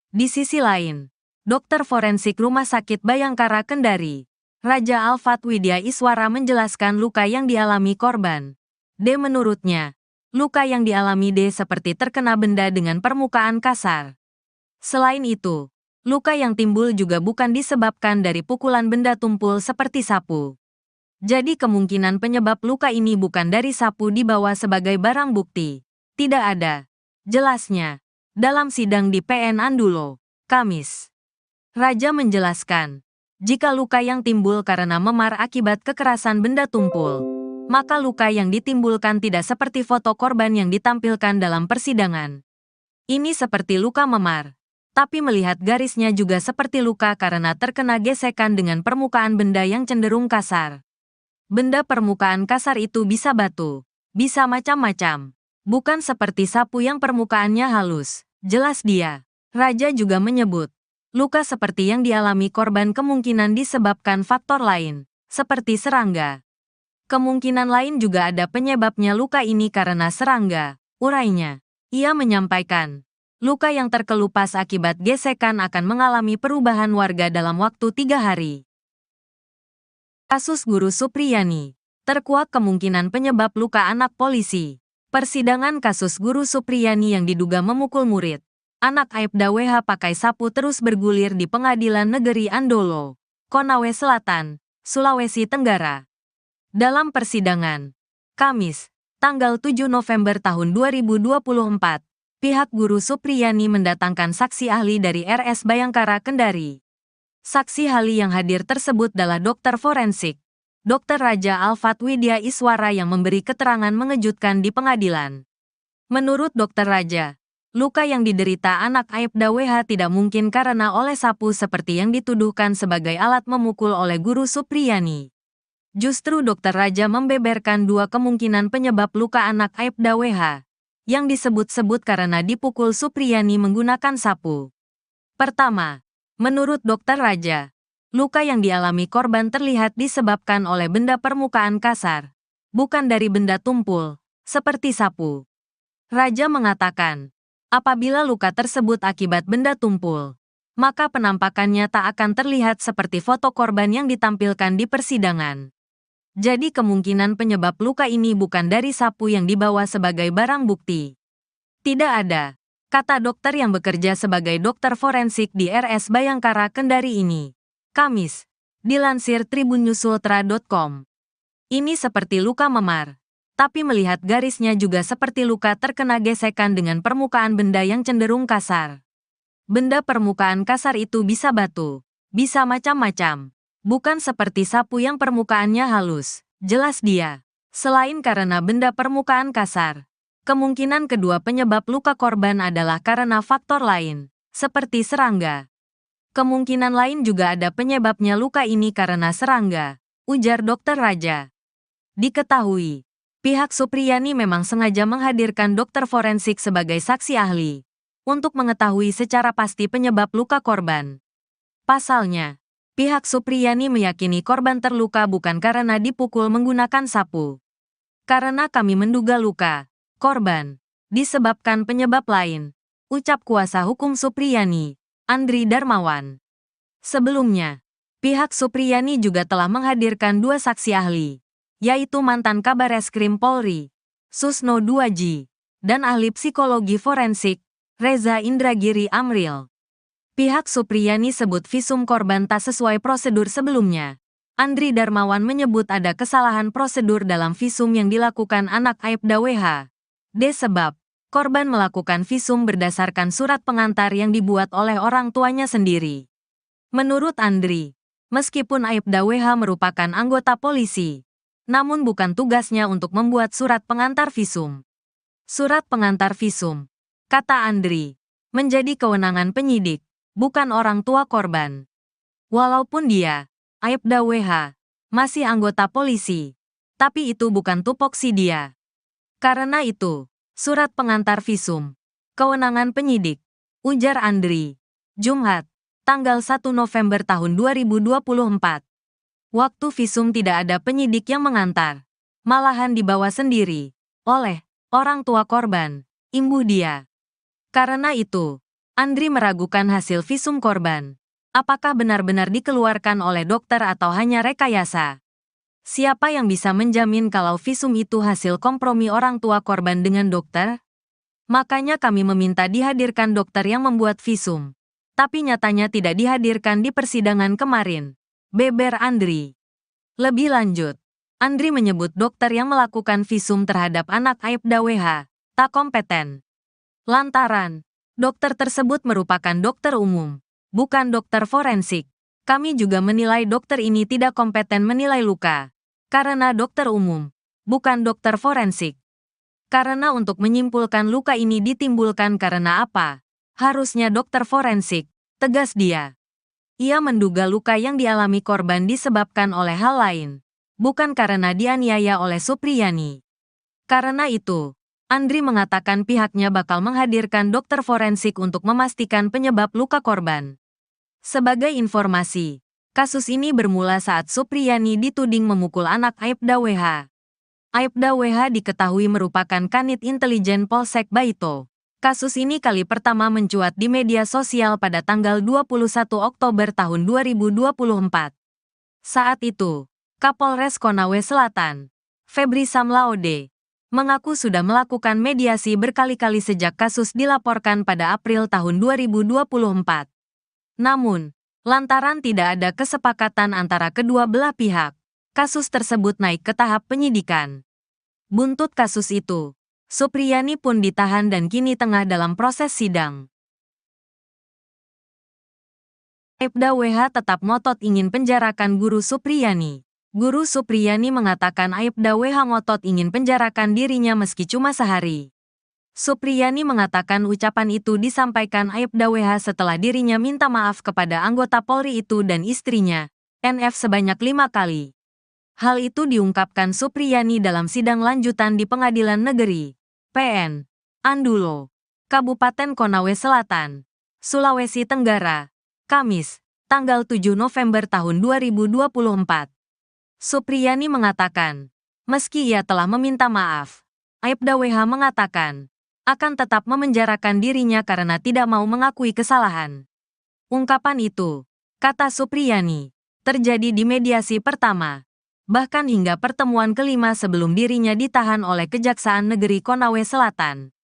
Di sisi lain, dokter forensik Rumah Sakit Bayangkara Kendari, Raja Alfat Widya Iswara menjelaskan luka yang dialami korban. D menurutnya, luka yang dialami D seperti terkena benda dengan permukaan kasar. Selain itu, luka yang timbul juga bukan disebabkan dari pukulan benda tumpul seperti sapu. Jadi kemungkinan penyebab luka ini bukan dari sapu dibawa sebagai barang bukti. Tidak ada. Jelasnya, dalam sidang di PN Andulo, Kamis, Raja menjelaskan, jika luka yang timbul karena memar akibat kekerasan benda tumpul, maka luka yang ditimbulkan tidak seperti foto korban yang ditampilkan dalam persidangan. Ini seperti luka memar, tapi melihat garisnya juga seperti luka karena terkena gesekan dengan permukaan benda yang cenderung kasar. Benda permukaan kasar itu bisa batu, bisa macam-macam, bukan seperti sapu yang permukaannya halus, jelas dia. Raja juga menyebut, luka seperti yang dialami korban kemungkinan disebabkan faktor lain, seperti serangga. Kemungkinan lain juga ada penyebabnya luka ini karena serangga, urainya. Ia menyampaikan, luka yang terkelupas akibat gesekan akan mengalami perubahan warga dalam waktu 3 hari. Kasus Guru Supriyani, terkuak kemungkinan penyebab luka anak polisi. Persidangan kasus Guru Supriyani yang diduga memukul murid, anak Aibda WH pakai sapu terus bergulir di Pengadilan Negeri Andolo, Konawe Selatan, Sulawesi Tenggara. Dalam persidangan, Kamis, tanggal 7 November tahun 2024, pihak Guru Supriyani mendatangkan saksi ahli dari RS Bayangkara Kendari. Saksi ahli yang hadir tersebut adalah dokter forensik, Dr. Raja Alfat Widya Iswara yang memberi keterangan mengejutkan di pengadilan. Menurut Dr. Raja, luka yang diderita anak Aibda WH tidak mungkin karena oleh sapu seperti yang dituduhkan sebagai alat memukul oleh Guru Supriyani. Justru Dr. Raja membeberkan 2 kemungkinan penyebab luka anak Aibda WH, yang disebut-sebut karena dipukul Supriyani menggunakan sapu. Pertama, menurut Dr. Raja, luka yang dialami korban terlihat disebabkan oleh benda permukaan kasar, bukan dari benda tumpul, seperti sapu. Raja mengatakan, apabila luka tersebut akibat benda tumpul, maka penampakannya tak akan terlihat seperti foto korban yang ditampilkan di persidangan. Jadi kemungkinan penyebab luka ini bukan dari sapu yang dibawa sebagai barang bukti. Tidak ada, kata dokter yang bekerja sebagai dokter forensik di RS Bayangkara Kendari ini. Kamis, dilansir tribunnews.ultra.com. Ini seperti luka memar, tapi melihat garisnya juga seperti luka terkena gesekan dengan permukaan benda yang cenderung kasar. Benda permukaan kasar itu bisa batu, bisa macam-macam, bukan seperti sapu yang permukaannya halus, jelas dia. Selain karena benda permukaan kasar, kemungkinan kedua penyebab luka korban adalah karena faktor lain, seperti serangga. Kemungkinan lain juga ada penyebabnya luka ini karena serangga, ujar Dr. Raja. Diketahui, pihak Supriyani memang sengaja menghadirkan dokter forensik sebagai saksi ahli, untuk mengetahui secara pasti penyebab luka korban. Pasalnya, pihak Supriyani meyakini korban terluka bukan karena dipukul menggunakan sapu. Karena kami menduga luka korban disebabkan penyebab lain, ucap kuasa hukum Supriyani, Andri Darmawan. Sebelumnya, pihak Supriyani juga telah menghadirkan 2 saksi ahli, yaitu mantan Kabareskrim Polri, Susno Duaji, dan ahli psikologi forensik, Reza Indragiri Amril. Pihak Supriyani sebut visum korban tak sesuai prosedur sebelumnya. Andri Darmawan menyebut ada kesalahan prosedur dalam visum yang dilakukan anak Aibda WH. Sebab, korban melakukan visum berdasarkan surat pengantar yang dibuat oleh orang tuanya sendiri. Menurut Andri, meskipun Aibda WH merupakan anggota polisi, namun bukan tugasnya untuk membuat surat pengantar visum. Surat pengantar visum, kata Andri, menjadi kewenangan penyidik, bukan orang tua korban. Walaupun dia, Aibda WH, masih anggota polisi, tapi itu bukan tupoksi dia. Karena itu, surat pengantar visum, kewenangan penyidik, ujar Andri. Jumat, tanggal 1 November tahun 2024. Waktu visum tidak ada penyidik yang mengantar, malahan dibawa sendiri, oleh orang tua korban, imbuh dia. Karena itu, Andri meragukan hasil visum korban. Apakah benar-benar dikeluarkan oleh dokter atau hanya rekayasa? Siapa yang bisa menjamin kalau visum itu hasil kompromi orang tua korban dengan dokter? Makanya kami meminta dihadirkan dokter yang membuat visum. Tapi nyatanya tidak dihadirkan di persidangan kemarin, beber Andri. Lebih lanjut, Andri menyebut dokter yang melakukan visum terhadap anak Aibda WH tak kompeten. Lantaran, dokter tersebut merupakan dokter umum, bukan dokter forensik. Kami juga menilai dokter ini tidak kompeten menilai luka. Karena dokter umum, bukan dokter forensik. Karena untuk menyimpulkan luka ini ditimbulkan karena apa? Harusnya dokter forensik, tegas dia. Ia menduga luka yang dialami korban disebabkan oleh hal lain, bukan karena dianiaya oleh Supriyani. Karena itu, Andri mengatakan pihaknya bakal menghadirkan dokter forensik untuk memastikan penyebab luka korban. Sebagai informasi, kasus ini bermula saat Supriyani dituding memukul anak Aibda WH. Aibda WH diketahui merupakan kanit intelijen Polsek Baito. Kasus ini kali pertama mencuat di media sosial pada tanggal 21 Oktober tahun 2024. Saat itu, Kapolres Konawe Selatan, Febri Samlaode, mengaku sudah melakukan mediasi berkali-kali sejak kasus dilaporkan pada April tahun 2024. Namun, lantaran tidak ada kesepakatan antara kedua belah pihak, kasus tersebut naik ke tahap penyidikan. Buntut kasus itu, Supriyani pun ditahan dan kini tengah dalam proses sidang. Aibda WH tetap ngotot ingin penjarakan guru Supriyani. Guru Supriyani mengatakan Aibda WH ngotot ingin penjarakan dirinya meski cuma sehari. Supriyani mengatakan ucapan itu disampaikan Aibda WH setelah dirinya minta maaf kepada anggota Polri itu dan istrinya, NF sebanyak 5 kali. Hal itu diungkapkan Supriyani dalam sidang lanjutan di Pengadilan Negeri, PN, Andulo, Kabupaten Konawe Selatan, Sulawesi Tenggara, Kamis, tanggal 7 November tahun 2024. Supriyani mengatakan, meski ia telah meminta maaf, Aibda WH mengatakan, akan tetap memenjarakan dirinya karena tidak mau mengakui kesalahan. Ungkapan itu, kata Supriyani, terjadi di mediasi pertama, bahkan hingga pertemuan kelima sebelum dirinya ditahan oleh Kejaksaan Negeri Konawe Selatan.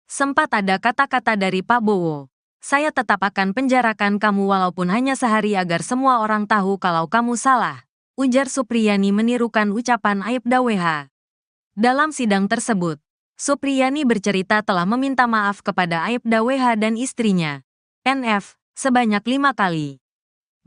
Sempat ada kata-kata dari Pak Bowo, saya tetap akan penjarakan kamu walaupun hanya sehari agar semua orang tahu kalau kamu salah. Ujar Supriyani menirukan ucapan Aibda WH. Dalam sidang tersebut, Supriyani bercerita telah meminta maaf kepada Aibda WH dan istrinya, NF, sebanyak 5 kali.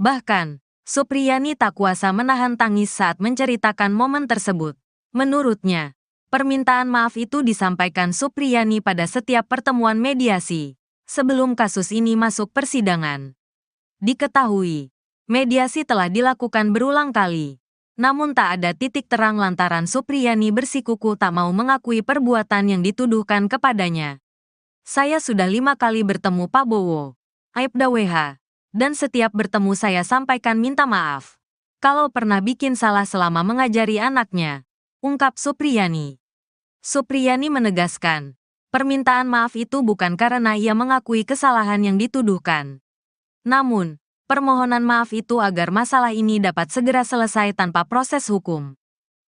Bahkan, Supriyani tak kuasa menahan tangis saat menceritakan momen tersebut. Menurutnya, permintaan maaf itu disampaikan Supriyani pada setiap pertemuan mediasi, sebelum kasus ini masuk persidangan. Diketahui, mediasi telah dilakukan berulang kali, namun tak ada titik terang lantaran Supriyani bersikukuh tak mau mengakui perbuatan yang dituduhkan kepadanya. Saya sudah 5 kali bertemu Pak Bowo, Aibda WH, dan setiap bertemu saya sampaikan minta maaf. Kalau pernah bikin salah selama mengajari anaknya, ungkap Supriyani. Supriyani menegaskan, permintaan maaf itu bukan karena ia mengakui kesalahan yang dituduhkan. Namun, permohonan maaf itu agar masalah ini dapat segera selesai tanpa proses hukum.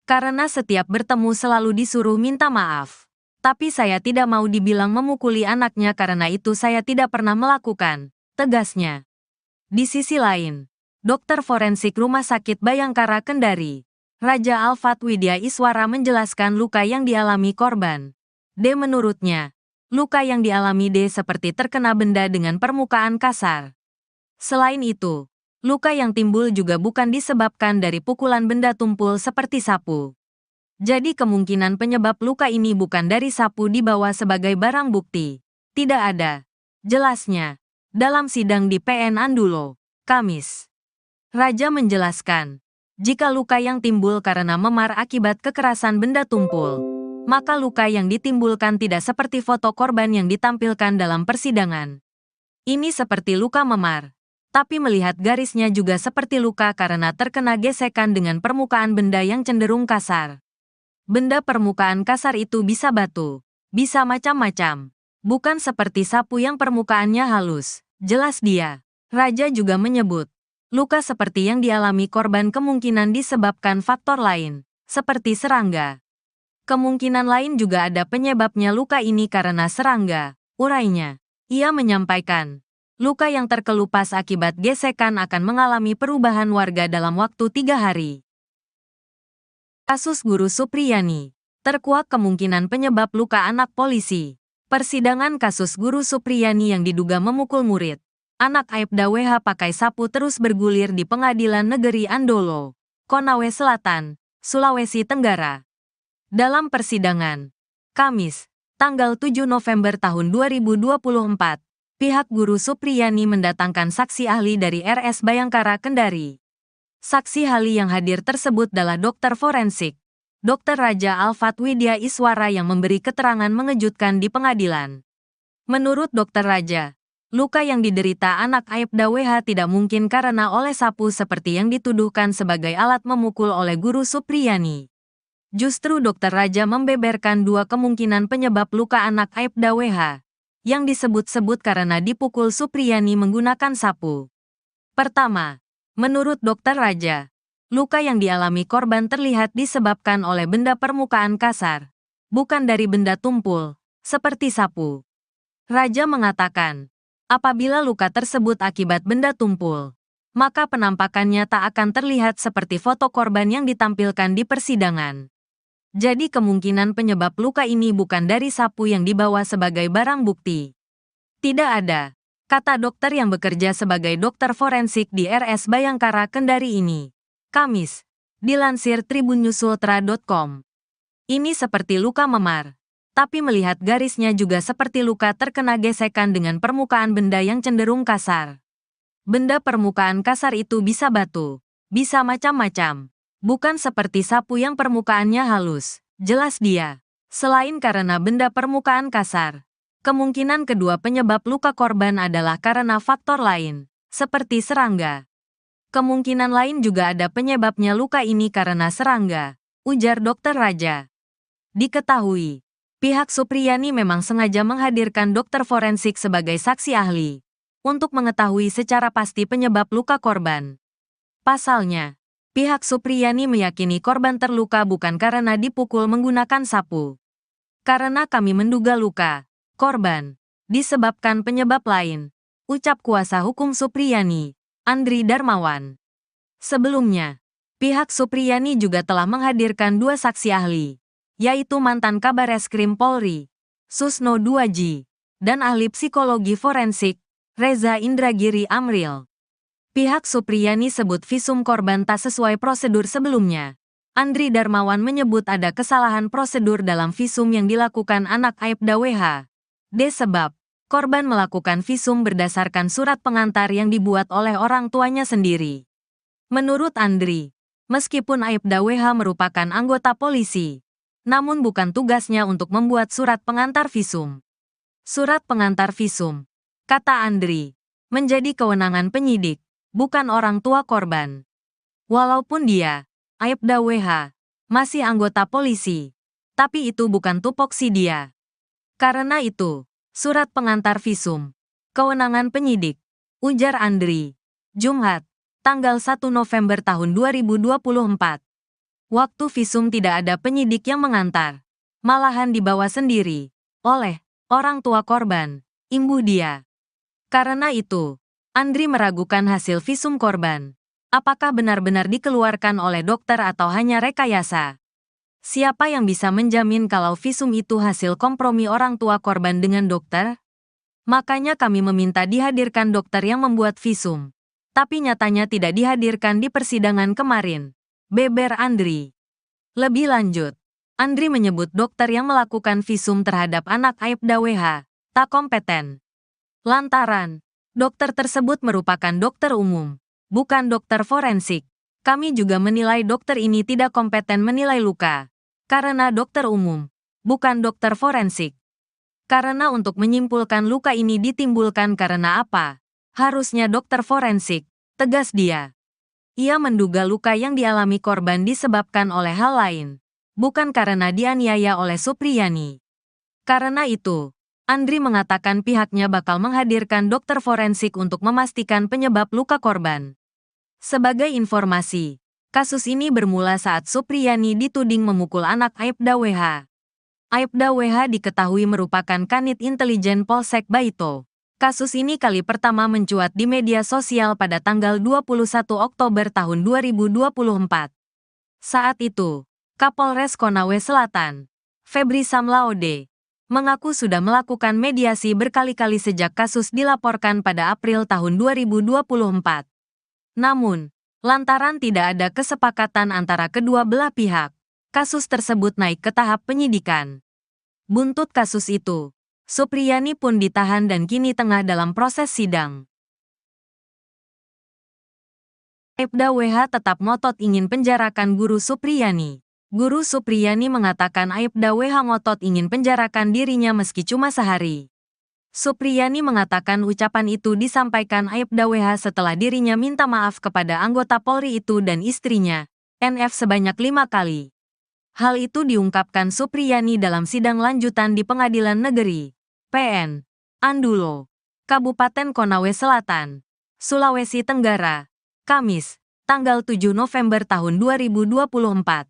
Karena setiap bertemu selalu disuruh minta maaf. Tapi saya tidak mau dibilang memukuli anaknya karena itu saya tidak pernah melakukan, tegasnya. Di sisi lain, dokter forensik Rumah Sakit Bayangkara Kendari, Raja Alfat Widya Iswara menjelaskan luka yang dialami korban. D menurutnya, luka yang dialami D seperti terkena benda dengan permukaan kasar. Selain itu, luka yang timbul juga bukan disebabkan dari pukulan benda tumpul seperti sapu. Jadi kemungkinan penyebab luka ini bukan dari sapu dibawa sebagai barang bukti. Tidak ada, jelasnya, dalam sidang di PN Andulo, Kamis. Raja menjelaskan, jika luka yang timbul karena memar akibat kekerasan benda tumpul, maka luka yang ditimbulkan tidak seperti foto korban yang ditampilkan dalam persidangan. Ini seperti luka memar. Tapi melihat garisnya juga seperti luka karena terkena gesekan dengan permukaan benda yang cenderung kasar. Benda permukaan kasar itu bisa batu, bisa macam-macam. Bukan seperti sapu yang permukaannya halus, jelas dia. Raja juga menyebut, luka seperti yang dialami korban kemungkinan disebabkan faktor lain, seperti serangga. Kemungkinan lain juga ada penyebabnya luka ini karena serangga, urainya. Ia menyampaikan, luka yang terkelupas akibat gesekan akan mengalami perubahan warga dalam waktu 3 hari. Kasus Guru Supriyani, terkuak kemungkinan penyebab luka anak polisi. Persidangan kasus guru Supriyani yang diduga memukul murid. Anak Aibda WH pakai sapu terus bergulir di Pengadilan Negeri Andolo, Konawe Selatan, Sulawesi Tenggara. Dalam persidangan, Kamis, tanggal 7 November tahun 2024, pihak guru Supriyani mendatangkan saksi ahli dari RS Bayangkara Kendari. Saksi ahli yang hadir tersebut adalah dokter forensik, Dr. Raja Alfat Widya Iswara yang memberi keterangan mengejutkan di pengadilan. Menurut Dr. Raja, luka yang diderita anak Aibda WH tidak mungkin karena oleh sapu seperti yang dituduhkan sebagai alat memukul oleh guru Supriyani. Justru Dr. Raja membeberkan dua kemungkinan penyebab luka anak Aibda WH, yang disebut-sebut karena dipukul Supriyani menggunakan sapu. Pertama, menurut Dr. Raja, luka yang dialami korban terlihat disebabkan oleh benda permukaan kasar, bukan dari benda tumpul, seperti sapu. Raja mengatakan, apabila luka tersebut akibat benda tumpul, maka penampakannya tak akan terlihat seperti foto korban yang ditampilkan di persidangan. Jadi kemungkinan penyebab luka ini bukan dari sapu yang dibawa sebagai barang bukti. Tidak ada, kata dokter yang bekerja sebagai dokter forensik di RS Bayangkara Kendari ini. Kamis, dilansir tribunnews.ultra.com. Ini seperti luka memar, tapi melihat garisnya juga seperti luka terkena gesekan dengan permukaan benda yang cenderung kasar. Benda permukaan kasar itu bisa batu, bisa macam-macam. Bukan seperti sapu yang permukaannya halus, jelas dia. Selain karena benda permukaan kasar, kemungkinan kedua penyebab luka korban adalah karena faktor lain, seperti serangga. Kemungkinan lain juga ada penyebabnya luka ini karena serangga, ujar Dr. Raja. Diketahui, pihak Supriyani memang sengaja menghadirkan dokter forensik sebagai saksi ahli untuk mengetahui secara pasti penyebab luka korban. Pasalnya, pihak Supriyani meyakini korban terluka bukan karena dipukul menggunakan sapu. Karena kami menduga luka korban disebabkan penyebab lain, ucap kuasa hukum Supriyani, Andri Darmawan. Sebelumnya, pihak Supriyani juga telah menghadirkan dua saksi ahli, yaitu mantan Kabareskrim Polri, Susno Duaji, dan ahli psikologi forensik, Reza Indragiri Amril. Pihak Supriyani sebut visum korban tak sesuai prosedur sebelumnya. Andri Darmawan menyebut ada kesalahan prosedur dalam visum yang dilakukan anak Aibda WH. Sebab korban melakukan visum berdasarkan surat pengantar yang dibuat oleh orang tuanya sendiri. Menurut Andri, meskipun Aibda WH merupakan anggota polisi, namun bukan tugasnya untuk membuat surat pengantar visum. Surat pengantar visum, kata Andri, menjadi kewenangan penyidik, bukan orang tua korban. Walaupun dia, Aibda WH, masih anggota polisi, tapi itu bukan tupoksi dia. Karena itu, surat pengantar visum, kewenangan penyidik, ujar Andri. Jumat, tanggal 1 November tahun 2024. Waktu visum tidak ada penyidik yang mengantar, malahan dibawa sendiri, oleh orang tua korban, imbuh dia. Karena itu, Andri meragukan hasil visum korban. Apakah benar-benar dikeluarkan oleh dokter atau hanya rekayasa? Siapa yang bisa menjamin kalau visum itu hasil kompromi orang tua korban dengan dokter? Makanya kami meminta dihadirkan dokter yang membuat visum. Tapi nyatanya tidak dihadirkan di persidangan kemarin, beber Andri. Lebih lanjut, Andri menyebut dokter yang melakukan visum terhadap anak Aibda WH tak kompeten. Lantaran, dokter tersebut merupakan dokter umum, bukan dokter forensik. Kami juga menilai dokter ini tidak kompeten menilai luka. Karena dokter umum, bukan dokter forensik. Karena untuk menyimpulkan luka ini ditimbulkan karena apa, harusnya dokter forensik, tegas dia. Ia menduga luka yang dialami korban disebabkan oleh hal lain, bukan karena dianiaya oleh Supriyani. Karena itu, Andri mengatakan pihaknya bakal menghadirkan dokter forensik untuk memastikan penyebab luka korban. Sebagai informasi, kasus ini bermula saat Supriyani dituding memukul anak Aibda WH. Aibda WH diketahui merupakan kanit intelijen Polsek Baito. Kasus ini kali pertama mencuat di media sosial pada tanggal 21 Oktober tahun 2024. Saat itu, Kapolres Konawe Selatan, Febri Samlaode, mengaku sudah melakukan mediasi berkali-kali sejak kasus dilaporkan pada April tahun 2024. Namun, lantaran tidak ada kesepakatan antara kedua belah pihak, kasus tersebut naik ke tahap penyidikan. Buntut kasus itu, Supriyani pun ditahan dan kini tengah dalam proses sidang. Aibda WH tetap ngotot ingin penjarakan Guru Supriyani. Guru Supriyani mengatakan Aibda WH ngotot ingin penjarakan dirinya meski cuma sehari. Supriyani mengatakan ucapan itu disampaikan Aibda WH setelah dirinya minta maaf kepada anggota Polri itu dan istrinya, NF sebanyak 5 kali. Hal itu diungkapkan Supriyani dalam sidang lanjutan di Pengadilan Negeri PN Andulo, Kabupaten Konawe Selatan, Sulawesi Tenggara, Kamis, tanggal 7 November tahun 2024.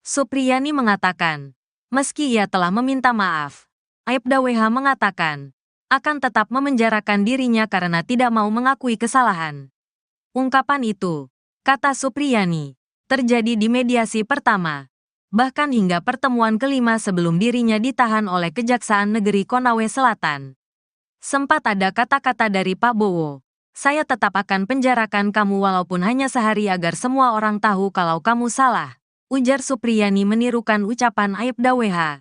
Supriyani mengatakan, meski ia telah meminta maaf, Aibda WH mengatakan akan tetap memenjarakan dirinya karena tidak mau mengakui kesalahan. Ungkapan itu, kata Supriyani, terjadi di mediasi pertama, bahkan hingga pertemuan kelima sebelum dirinya ditahan oleh Kejaksaan Negeri Konawe Selatan. Sempat ada kata-kata dari Pak Bowo, saya tetap akan penjarakan kamu walaupun hanya sehari agar semua orang tahu kalau kamu salah, ujar Supriyani menirukan ucapan Aibda WH.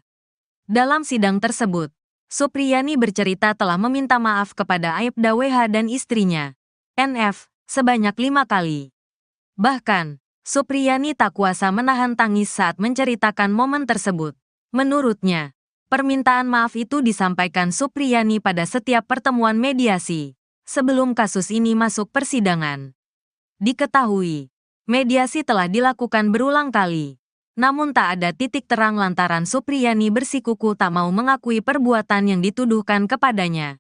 Dalam sidang tersebut, Supriyani bercerita telah meminta maaf kepada Aibda WH dan istrinya, NF, sebanyak 5 kali. Bahkan, Supriyani tak kuasa menahan tangis saat menceritakan momen tersebut. Menurutnya, permintaan maaf itu disampaikan Supriyani pada setiap pertemuan mediasi, sebelum kasus ini masuk persidangan. Diketahui, mediasi telah dilakukan berulang kali. Namun tak ada titik terang lantaran Supriyani bersikuku tak mau mengakui perbuatan yang dituduhkan kepadanya.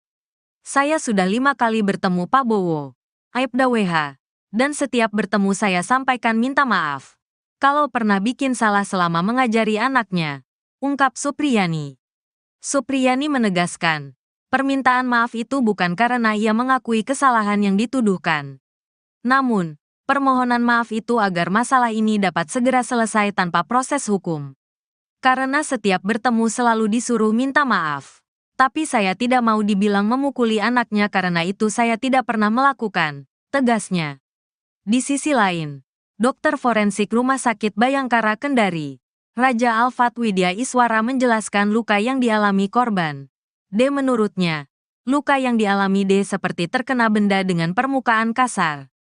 Saya sudah 5 kali bertemu Pak Bowo, Aibda WH, dan setiap bertemu saya sampaikan minta maaf. Kalau pernah bikin salah selama mengajari anaknya, ungkap Supriyani. Supriyani menegaskan, permintaan maaf itu bukan karena ia mengakui kesalahan yang dituduhkan. Namun, permohonan maaf itu agar masalah ini dapat segera selesai tanpa proses hukum. Karena setiap bertemu selalu disuruh minta maaf. Tapi saya tidak mau dibilang memukuli anaknya karena itu saya tidak pernah melakukan, tegasnya. Di sisi lain, dokter forensik Rumah Sakit Bayangkara Kendari, Raja Alfat Widya Iswara menjelaskan luka yang dialami korban. D menurutnya, luka yang dialami D seperti terkena benda dengan permukaan kasar.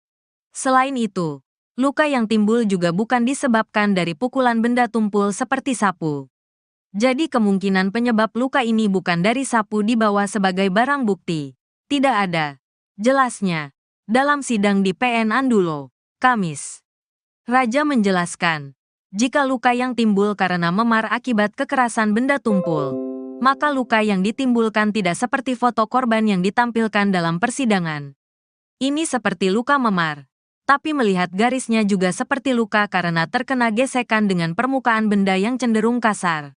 Selain itu, luka yang timbul juga bukan disebabkan dari pukulan benda tumpul seperti sapu. Jadi kemungkinan penyebab luka ini bukan dari sapu dibawa sebagai barang bukti. Tidak ada, jelasnya, dalam sidang di PN Andulo, Kamis. Raja menjelaskan, jika luka yang timbul karena memar akibat kekerasan benda tumpul, maka luka yang ditimbulkan tidak seperti foto korban yang ditampilkan dalam persidangan. Ini seperti luka memar. Tapi melihat garisnya juga seperti luka karena terkena gesekan dengan permukaan benda yang cenderung kasar.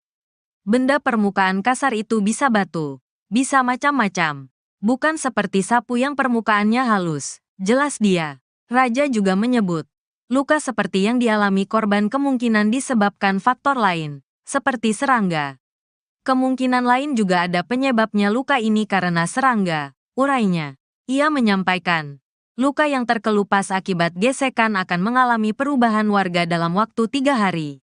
Benda permukaan kasar itu bisa batu, bisa macam-macam. Bukan seperti sapu yang permukaannya halus, jelas dia. Raja juga menyebut, luka seperti yang dialami korban kemungkinan disebabkan faktor lain, seperti serangga. Kemungkinan lain juga ada penyebabnya luka ini karena serangga, urainya. Ia menyampaikan, luka yang terkelupas akibat gesekan akan mengalami perubahan warga dalam waktu 3 hari.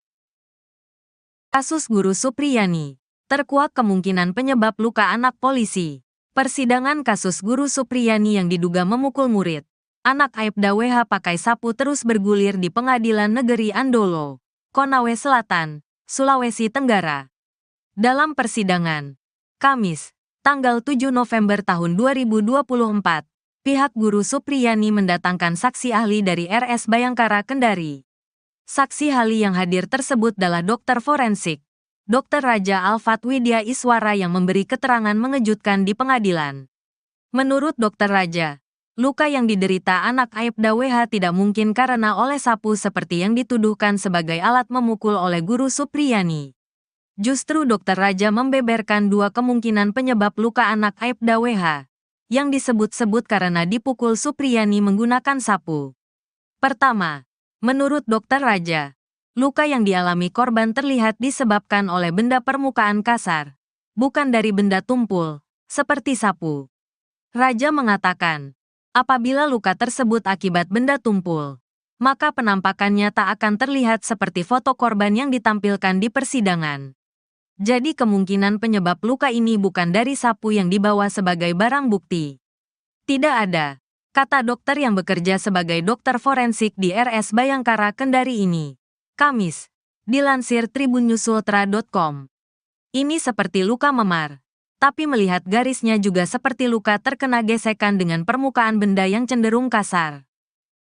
Kasus Guru Supriyani. Terkuak kemungkinan penyebab luka anak polisi. Persidangan kasus Guru Supriyani yang diduga memukul murid. Anak Aibda WH pakai sapu terus bergulir di Pengadilan Negeri Andolo, Konawe Selatan, Sulawesi Tenggara. Dalam persidangan, Kamis, tanggal 7 November tahun 2024, pihak Guru Supriyani mendatangkan saksi ahli dari RS Bayangkara Kendari. Saksi ahli yang hadir tersebut adalah dokter forensik, Dr. Raja Alfat Widya Iswara yang memberi keterangan mengejutkan di pengadilan. Menurut Dr. Raja, luka yang diderita anak Aibda WH tidak mungkin karena oleh sapu seperti yang dituduhkan sebagai alat memukul oleh Guru Supriyani. Justru Dr. Raja membeberkan 2 kemungkinan penyebab luka anak Aibda WH, yang disebut-sebut karena dipukul Supriyani menggunakan sapu. Pertama, menurut Dr. Raja, luka yang dialami korban terlihat disebabkan oleh benda permukaan kasar, bukan dari benda tumpul, seperti sapu. Raja mengatakan, apabila luka tersebut akibat benda tumpul, maka penampakannya tak akan terlihat seperti foto korban yang ditampilkan di persidangan. Jadi kemungkinan penyebab luka ini bukan dari sapu yang dibawa sebagai barang bukti. Tidak ada, kata dokter yang bekerja sebagai dokter forensik di RS Bayangkara Kendari ini. Kamis, dilansir tribunnews.ultra.com. Ini seperti luka memar, tapi melihat garisnya juga seperti luka terkena gesekan dengan permukaan benda yang cenderung kasar.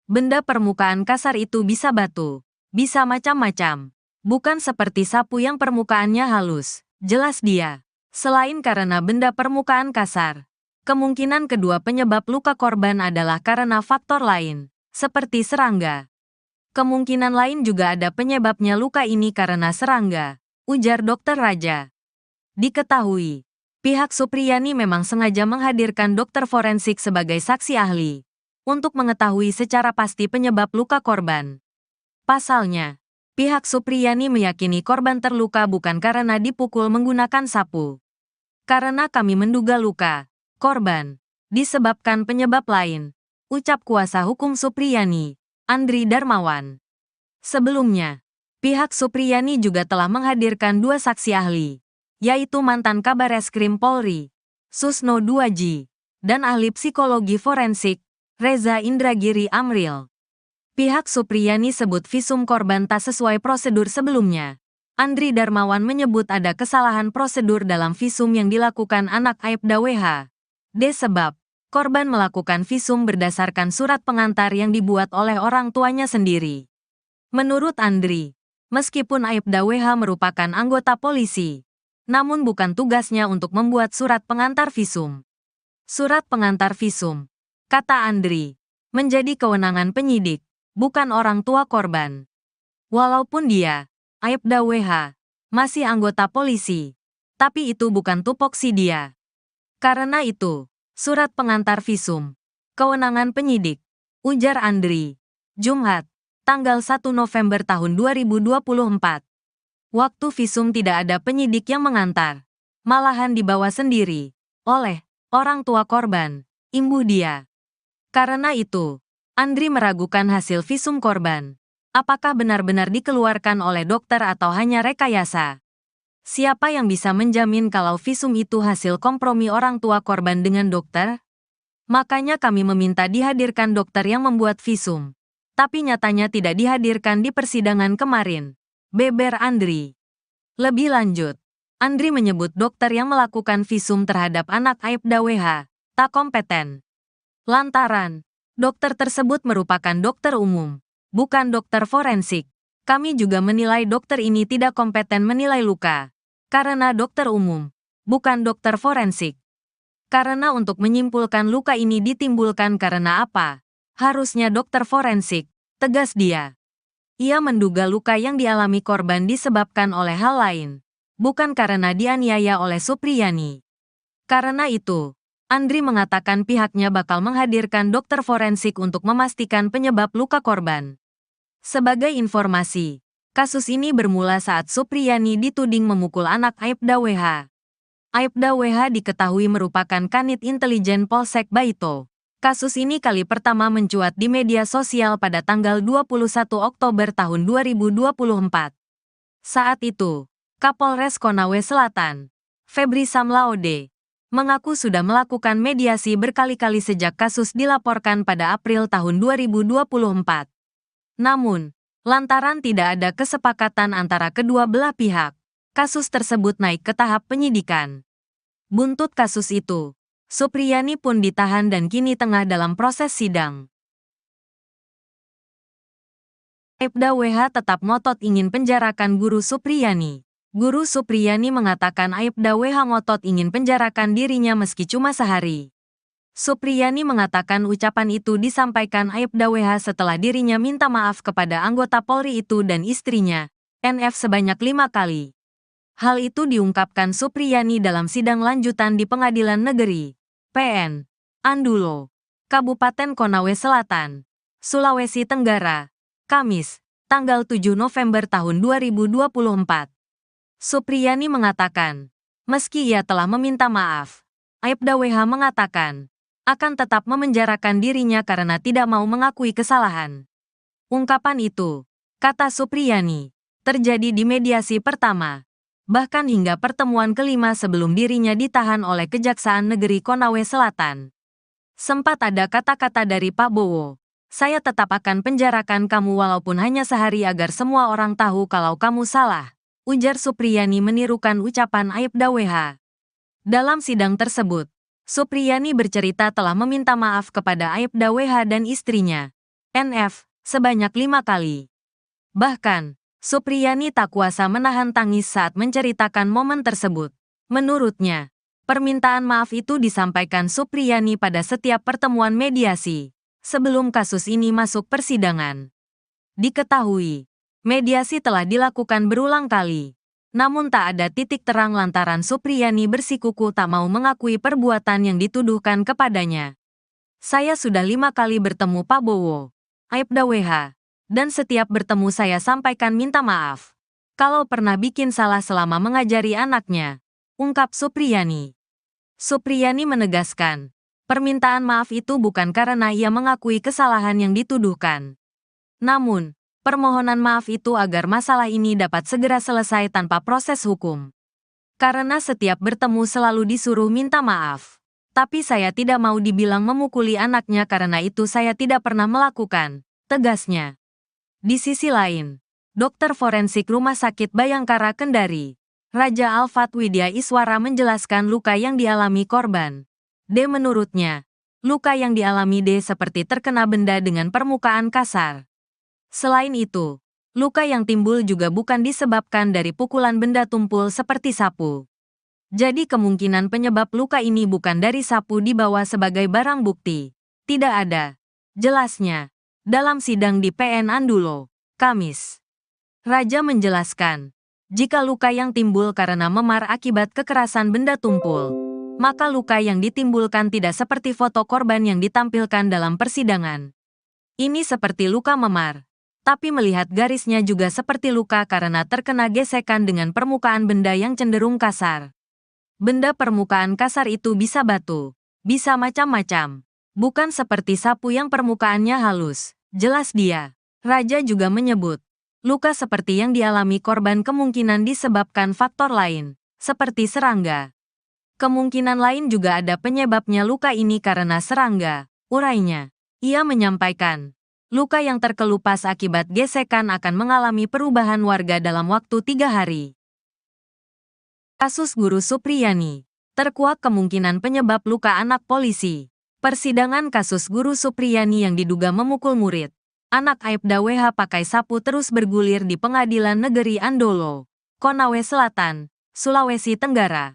Benda permukaan kasar itu bisa batu, bisa macam-macam. Bukan seperti sapu yang permukaannya halus, jelas dia. Selain karena benda permukaan kasar, kemungkinan kedua penyebab luka korban adalah karena faktor lain, seperti serangga. Kemungkinan lain juga ada penyebabnya luka ini karena serangga, ujar Dokter Raja. Diketahui, pihak Supriyani memang sengaja menghadirkan dokter forensik sebagai saksi ahli, untuk mengetahui secara pasti penyebab luka korban. Pasalnya, pihak Supriyani meyakini korban terluka bukan karena dipukul menggunakan sapu. Karena kami menduga luka korban disebabkan penyebab lain, ucap kuasa hukum Supriyani, Andri Darmawan. Sebelumnya, pihak Supriyani juga telah menghadirkan dua saksi ahli, yaitu mantan Kabareskrim Polri, Susno Duaji, dan ahli psikologi forensik, Reza Indragiri Amril. Pihak Supriyani sebut visum korban tak sesuai prosedur sebelumnya. Andri Darmawan menyebut ada kesalahan prosedur dalam visum yang dilakukan anak Aibda WH. Sebab, korban melakukan visum berdasarkan surat pengantar yang dibuat oleh orang tuanya sendiri. Menurut Andri, meskipun Aibda WH merupakan anggota polisi, namun bukan tugasnya untuk membuat surat pengantar visum. Surat pengantar visum, kata Andri, menjadi kewenangan penyidik, bukan orang tua korban. Walaupun dia, Aibda WH, masih anggota polisi, tapi itu bukan tupoksi dia. Karena itu, surat pengantar visum, kewenangan penyidik, ujar Andri. Jumat, tanggal 1 November tahun 2024. Waktu visum tidak ada penyidik yang mengantar, malahan dibawa sendiri, oleh orang tua korban, imbuh dia. Karena itu, Andri meragukan hasil visum korban. Apakah benar-benar dikeluarkan oleh dokter atau hanya rekayasa? Siapa yang bisa menjamin kalau visum itu hasil kompromi orang tua korban dengan dokter? Makanya kami meminta dihadirkan dokter yang membuat visum. Tapi nyatanya tidak dihadirkan di persidangan kemarin, beber Andri. Lebih lanjut, Andri menyebut dokter yang melakukan visum terhadap anak Aibda WH tak kompeten. Lantaran, dokter tersebut merupakan dokter umum, bukan dokter forensik. Kami juga menilai dokter ini tidak kompeten menilai luka, karena dokter umum, bukan dokter forensik. Karena untuk menyimpulkan luka ini ditimbulkan karena apa, harusnya dokter forensik, tegas dia. Ia menduga luka yang dialami korban disebabkan oleh hal lain, bukan karena dianiaya oleh Supriyani. Karena itu, Andri mengatakan pihaknya bakal menghadirkan dokter forensik untuk memastikan penyebab luka korban. Sebagai informasi, kasus ini bermula saat Supriyani dituding memukul anak Aibda WH. Aibda WH diketahui merupakan kanit intelijen Polsek Baito. Kasus ini kali pertama mencuat di media sosial pada tanggal 21 Oktober tahun 2024. Saat itu, Kapolres Konawe Selatan, Febri Samlaode, mengaku sudah melakukan mediasi berkali-kali sejak kasus dilaporkan pada April tahun 2024. Namun, lantaran tidak ada kesepakatan antara kedua belah pihak, kasus tersebut naik ke tahap penyidikan. Buntut kasus itu, Supriyani pun ditahan dan kini tengah dalam proses sidang. Aibda WH tetap ngotot ingin penjarakan guru Supriyani. Guru Supriyani mengatakan Aibda WH ngotot ingin penjarakan dirinya meski cuma sehari. Supriyani mengatakan ucapan itu disampaikan Aibda WH setelah dirinya minta maaf kepada anggota Polri itu dan istrinya, NF sebanyak 5 kali. Hal itu diungkapkan Supriyani dalam sidang lanjutan di Pengadilan Negeri, PN, Andulo, Kabupaten Konawe Selatan, Sulawesi Tenggara, Kamis, tanggal 7 November tahun 2024. Supriyani mengatakan, Meski ia telah meminta maaf, Aibda WH mengatakan akan tetap memenjarakan dirinya karena tidak mau mengakui kesalahan. Ungkapan itu, kata Supriyani, terjadi di mediasi pertama, bahkan hingga pertemuan kelima sebelum dirinya ditahan oleh Kejaksaan Negeri Konawe Selatan. Sempat ada kata-kata dari Pak Bowo, "Saya tetap akan penjarakan kamu walaupun hanya sehari agar semua orang tahu kalau kamu salah," ujar Supriyani menirukan ucapan Aibda WH. Dalam sidang tersebut, Supriyani bercerita telah meminta maaf kepada Aibda WH dan istrinya, NF, sebanyak 5 kali. Bahkan, Supriyani tak kuasa menahan tangis saat menceritakan momen tersebut. Menurutnya, permintaan maaf itu disampaikan Supriyani pada setiap pertemuan mediasi, sebelum kasus ini masuk persidangan. Diketahui, mediasi telah dilakukan berulang kali. Namun tak ada titik terang lantaran Supriyani bersikukuh tak mau mengakui perbuatan yang dituduhkan kepadanya. "Saya sudah 5 kali bertemu Pak Bowo, Aibda WH, dan setiap bertemu saya sampaikan minta maaf kalau pernah bikin salah selama mengajari anaknya," ungkap Supriyani. Supriyani menegaskan, permintaan maaf itu bukan karena ia mengakui kesalahan yang dituduhkan. Namun, permohonan maaf itu agar masalah ini dapat segera selesai tanpa proses hukum. "Karena setiap bertemu selalu disuruh minta maaf. Tapi saya tidak mau dibilang memukuli anaknya karena itu saya tidak pernah melakukan," tegasnya. Di sisi lain, dokter forensik Rumah Sakit Bayangkara Kendari, Raja Alfat Widya Iswara menjelaskan luka yang dialami korban. Menurutnya, luka yang dialami seperti terkena benda dengan permukaan kasar. Selain itu, luka yang timbul juga bukan disebabkan dari pukulan benda tumpul seperti sapu. Jadi kemungkinan penyebab luka ini bukan dari sapu dibawa sebagai barang bukti. Tidak ada, jelasnya, dalam sidang di PN Andulo, Kamis. Raja menjelaskan, jika luka yang timbul karena memar akibat kekerasan benda tumpul, maka luka yang ditimbulkan tidak seperti foto korban yang ditampilkan dalam persidangan. Ini seperti luka memar. Tapi melihat garisnya juga seperti luka karena terkena gesekan dengan permukaan benda yang cenderung kasar. Benda permukaan kasar itu bisa batu, bisa macam-macam. Bukan seperti sapu yang permukaannya halus, jelas dia. Raja juga menyebut, luka seperti yang dialami korban kemungkinan disebabkan faktor lain, seperti serangga. Kemungkinan lain juga ada penyebabnya luka ini karena serangga, urainya. Ia menyampaikan, luka yang terkelupas akibat gesekan akan mengalami perubahan warga dalam waktu 3 hari. Kasus Guru Supriyani. Terkuak kemungkinan penyebab luka anak polisi. Persidangan kasus Guru Supriyani yang diduga memukul murid, anak Aibda WH pakai sapu terus bergulir di Pengadilan Negeri Andolo, Konawe Selatan, Sulawesi Tenggara.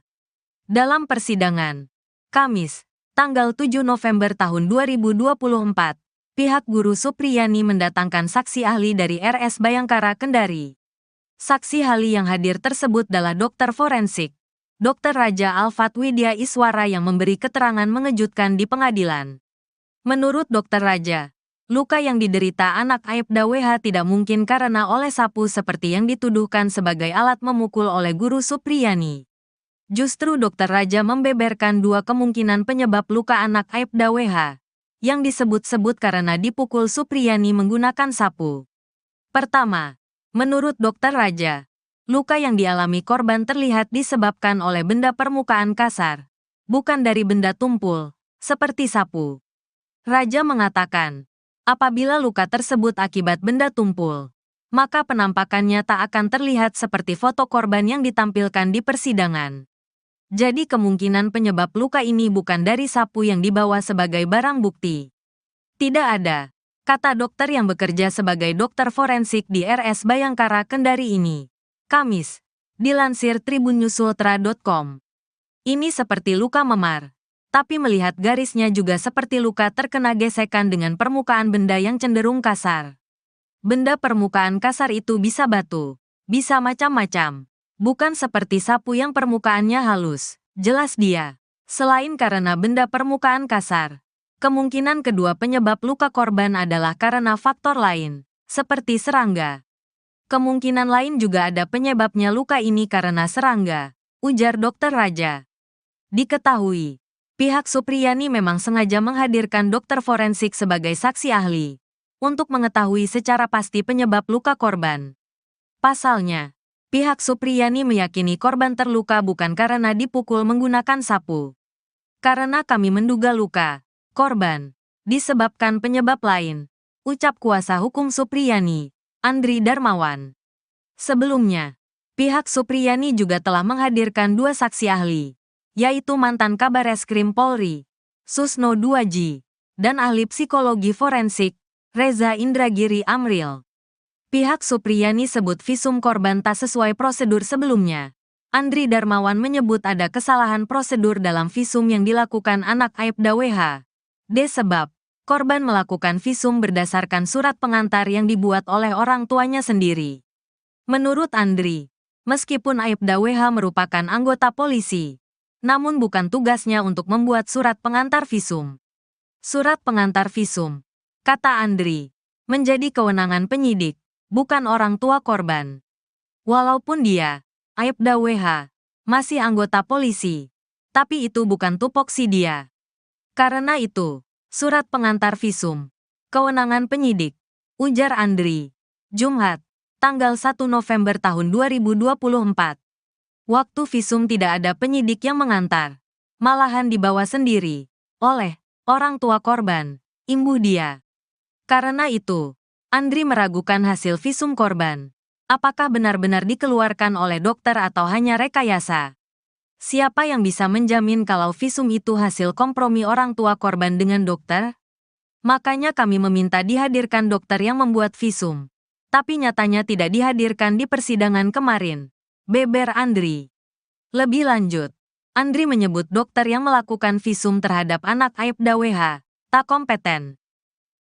Dalam persidangan, Kamis, tanggal 7 November tahun 2024, pihak Guru Supriyani mendatangkan saksi ahli dari RS Bayangkara Kendari. Saksi ahli yang hadir tersebut adalah dokter forensik, Dr. Raja Alfat Widya Iswara yang memberi keterangan mengejutkan di pengadilan. Menurut Dr. Raja, luka yang diderita anak Aibda WH tidak mungkin karena oleh sapu seperti yang dituduhkan sebagai alat memukul oleh Guru Supriyani. Justru Dr. Raja membeberkan 2 kemungkinan penyebab luka anak Aibda WH, yang disebut-sebut karena dipukul Supriyani menggunakan sapu. Pertama, menurut Dr. Raja, luka yang dialami korban terlihat disebabkan oleh benda permukaan kasar, bukan dari benda tumpul, seperti sapu. Raja mengatakan, apabila luka tersebut akibat benda tumpul, maka penampakannya tak akan terlihat seperti foto korban yang ditampilkan di persidangan. Jadi kemungkinan penyebab luka ini bukan dari sapu yang dibawa sebagai barang bukti. Tidak ada, kata dokter yang bekerja sebagai dokter forensik di RS Bayangkara Kendari ini. Kamis, dilansir tribunnyusultra.com. Ini seperti luka memar, tapi melihat garisnya juga seperti luka terkena gesekan dengan permukaan benda yang cenderung kasar. Benda permukaan kasar itu bisa batu, bisa macam-macam. Bukan seperti sapu yang permukaannya halus, jelas dia. Selain karena benda permukaan kasar, kemungkinan kedua penyebab luka korban adalah karena faktor lain, seperti serangga. Kemungkinan lain juga ada penyebabnya luka ini karena serangga, ujar Dokter Raja. Diketahui, pihak Supriyani memang sengaja menghadirkan dokter forensik sebagai saksi ahli untuk mengetahui secara pasti penyebab luka korban. Pasalnya, pihak Supriyani meyakini korban terluka bukan karena dipukul menggunakan sapu. Karena kami menduga luka korban disebabkan penyebab lain, ucap kuasa hukum Supriyani, Andri Darmawan. Sebelumnya, pihak Supriyani juga telah menghadirkan 2 saksi ahli, yaitu mantan Kabareskrim Polri, Susno Duaji, dan ahli psikologi forensik, Reza Indragiri Amril. Pihak Supriyani sebut visum korban tak sesuai prosedur sebelumnya. Andri Darmawan menyebut ada kesalahan prosedur dalam visum yang dilakukan anak Aibda WH. Sebab korban melakukan visum berdasarkan surat pengantar yang dibuat oleh orang tuanya sendiri. Menurut Andri, meskipun Aibda WH merupakan anggota polisi, namun bukan tugasnya untuk membuat surat pengantar visum. Surat pengantar visum, kata Andri, menjadi kewenangan penyidik, bukan orang tua korban. Walaupun dia, Aibda WH, masih anggota polisi, tapi itu bukan tupoksi dia. Karena itu, surat pengantar visum, kewenangan penyidik, ujar Andri. Jumat, tanggal 1 November tahun 2024. Waktu visum tidak ada penyidik yang mengantar, malahan dibawa sendiri oleh orang tua korban, imbuh dia. Karena itu, Andri meragukan hasil visum korban. Apakah benar-benar dikeluarkan oleh dokter atau hanya rekayasa? Siapa yang bisa menjamin kalau visum itu hasil kompromi orang tua korban dengan dokter? Makanya kami meminta dihadirkan dokter yang membuat visum. Tapi nyatanya tidak dihadirkan di persidangan kemarin, beber Andri. Lebih lanjut, Andri menyebut dokter yang melakukan visum terhadap anak Aibda WH tak kompeten.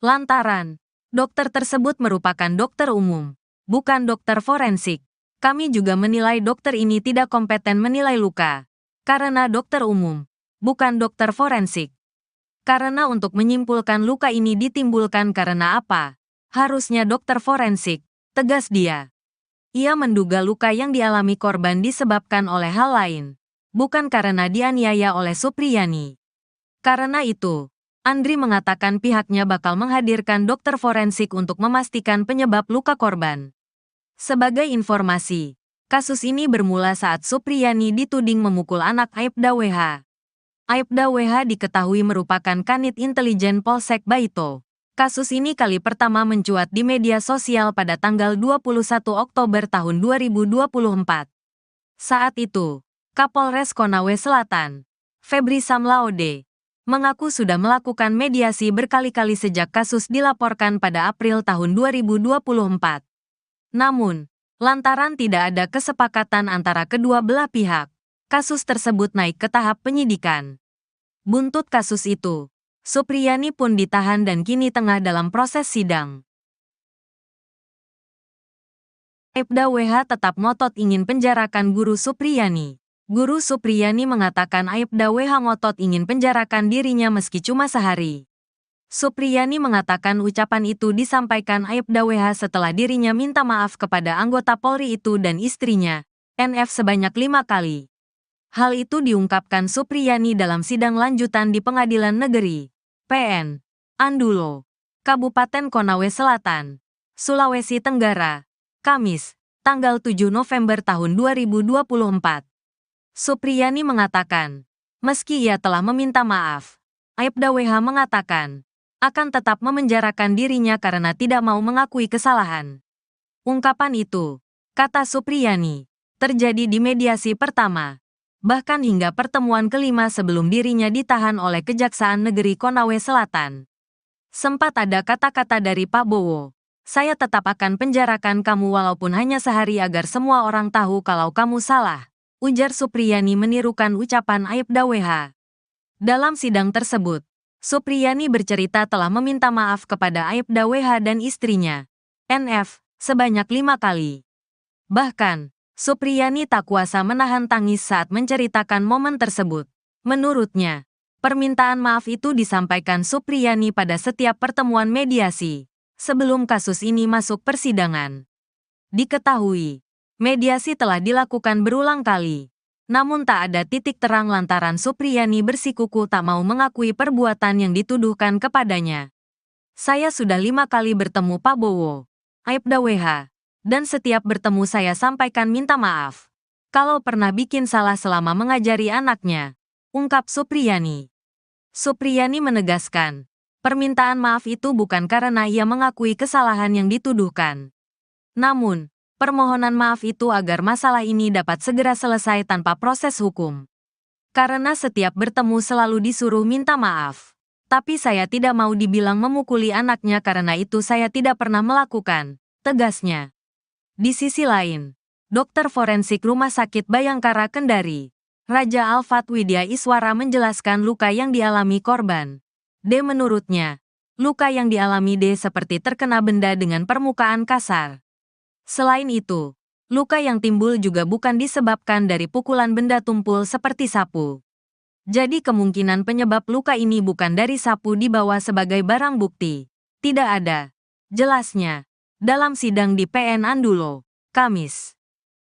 Lantaran, dokter tersebut merupakan dokter umum, bukan dokter forensik. Kami juga menilai dokter ini tidak kompeten menilai luka. Karena dokter umum, bukan dokter forensik. Karena untuk menyimpulkan luka ini ditimbulkan karena apa, harusnya dokter forensik, tegas dia. Ia menduga luka yang dialami korban disebabkan oleh hal lain, bukan karena dianiaya oleh Supriyani. Karena itu, Andri mengatakan pihaknya bakal menghadirkan dokter forensik untuk memastikan penyebab luka korban. Sebagai informasi, kasus ini bermula saat Supriyani dituding memukul anak Aibda WH. Aibda WH diketahui merupakan kanit intelijen Polsek Baito. Kasus ini kali pertama mencuat di media sosial pada tanggal 21 Oktober tahun 2024. Saat itu, Kapolres Konawe Selatan, Febri Samlaode, mengaku sudah melakukan mediasi berkali-kali sejak kasus dilaporkan pada April tahun 2024. Namun, lantaran tidak ada kesepakatan antara kedua belah pihak, kasus tersebut naik ke tahap penyidikan. Buntut kasus itu, Supriyani pun ditahan dan kini tengah dalam proses sidang. Aibda WH tetap ngotot ingin penjarakan guru Supriyani. Guru Supriyani mengatakan Aibda WH ngotot ingin penjarakan dirinya meski cuma sehari. Supriyani mengatakan ucapan itu disampaikan Aibda WH setelah dirinya minta maaf kepada anggota Polri itu dan istrinya, NF sebanyak 5 kali. Hal itu diungkapkan Supriyani dalam sidang lanjutan di Pengadilan Negeri, PN, Andulo, Kabupaten Konawe Selatan, Sulawesi Tenggara, Kamis, tanggal 7 November tahun 2024. Supriyani mengatakan, meski ia telah meminta maaf, Aibda WH mengatakan, akan tetap memenjarakan dirinya karena tidak mau mengakui kesalahan. Ungkapan itu, kata Supriyani, terjadi di mediasi pertama, bahkan hingga pertemuan kelima sebelum dirinya ditahan oleh Kejaksaan Negeri Konawe Selatan. Sempat ada kata-kata dari Pak Bowo, saya tetap akan penjarakan kamu walaupun hanya sehari agar semua orang tahu kalau kamu salah, ujar Supriyani menirukan ucapan Aibda WH. Dalam sidang tersebut, Supriyani bercerita telah meminta maaf kepada Aibda WH dan istrinya, NF, sebanyak 5 kali. Bahkan, Supriyani tak kuasa menahan tangis saat menceritakan momen tersebut. Menurutnya, permintaan maaf itu disampaikan Supriyani pada setiap pertemuan mediasi, sebelum kasus ini masuk persidangan. Diketahui, mediasi telah dilakukan berulang kali, Namun tak ada titik terang lantaran Supriyani bersikukuh tak mau mengakui perbuatan yang dituduhkan kepadanya. Saya sudah 5 kali bertemu Pak Bowo, Aibda WH, dan setiap bertemu saya sampaikan minta maaf. Kalau pernah bikin salah selama mengajari anaknya, ungkap Supriyani. Supriyani menegaskan, permintaan maaf itu bukan karena ia mengakui kesalahan yang dituduhkan. Namun, permohonan maaf itu agar masalah ini dapat segera selesai tanpa proses hukum. Karena setiap bertemu selalu disuruh minta maaf. Tapi saya tidak mau dibilang memukuli anaknya karena itu saya tidak pernah melakukan, tegasnya. Di sisi lain, dokter forensik Rumah Sakit Bayangkara Kendari, Raja Alfat Widya Iswara menjelaskan luka yang dialami korban. D menurutnya, luka yang dialami D seperti terkena benda dengan permukaan kasar. Selain itu, luka yang timbul juga bukan disebabkan dari pukulan benda tumpul seperti sapu. Jadi kemungkinan penyebab luka ini bukan dari sapu dibawa sebagai barang bukti. Tidak ada. Jelasnya, dalam sidang di PN Andulo, Kamis.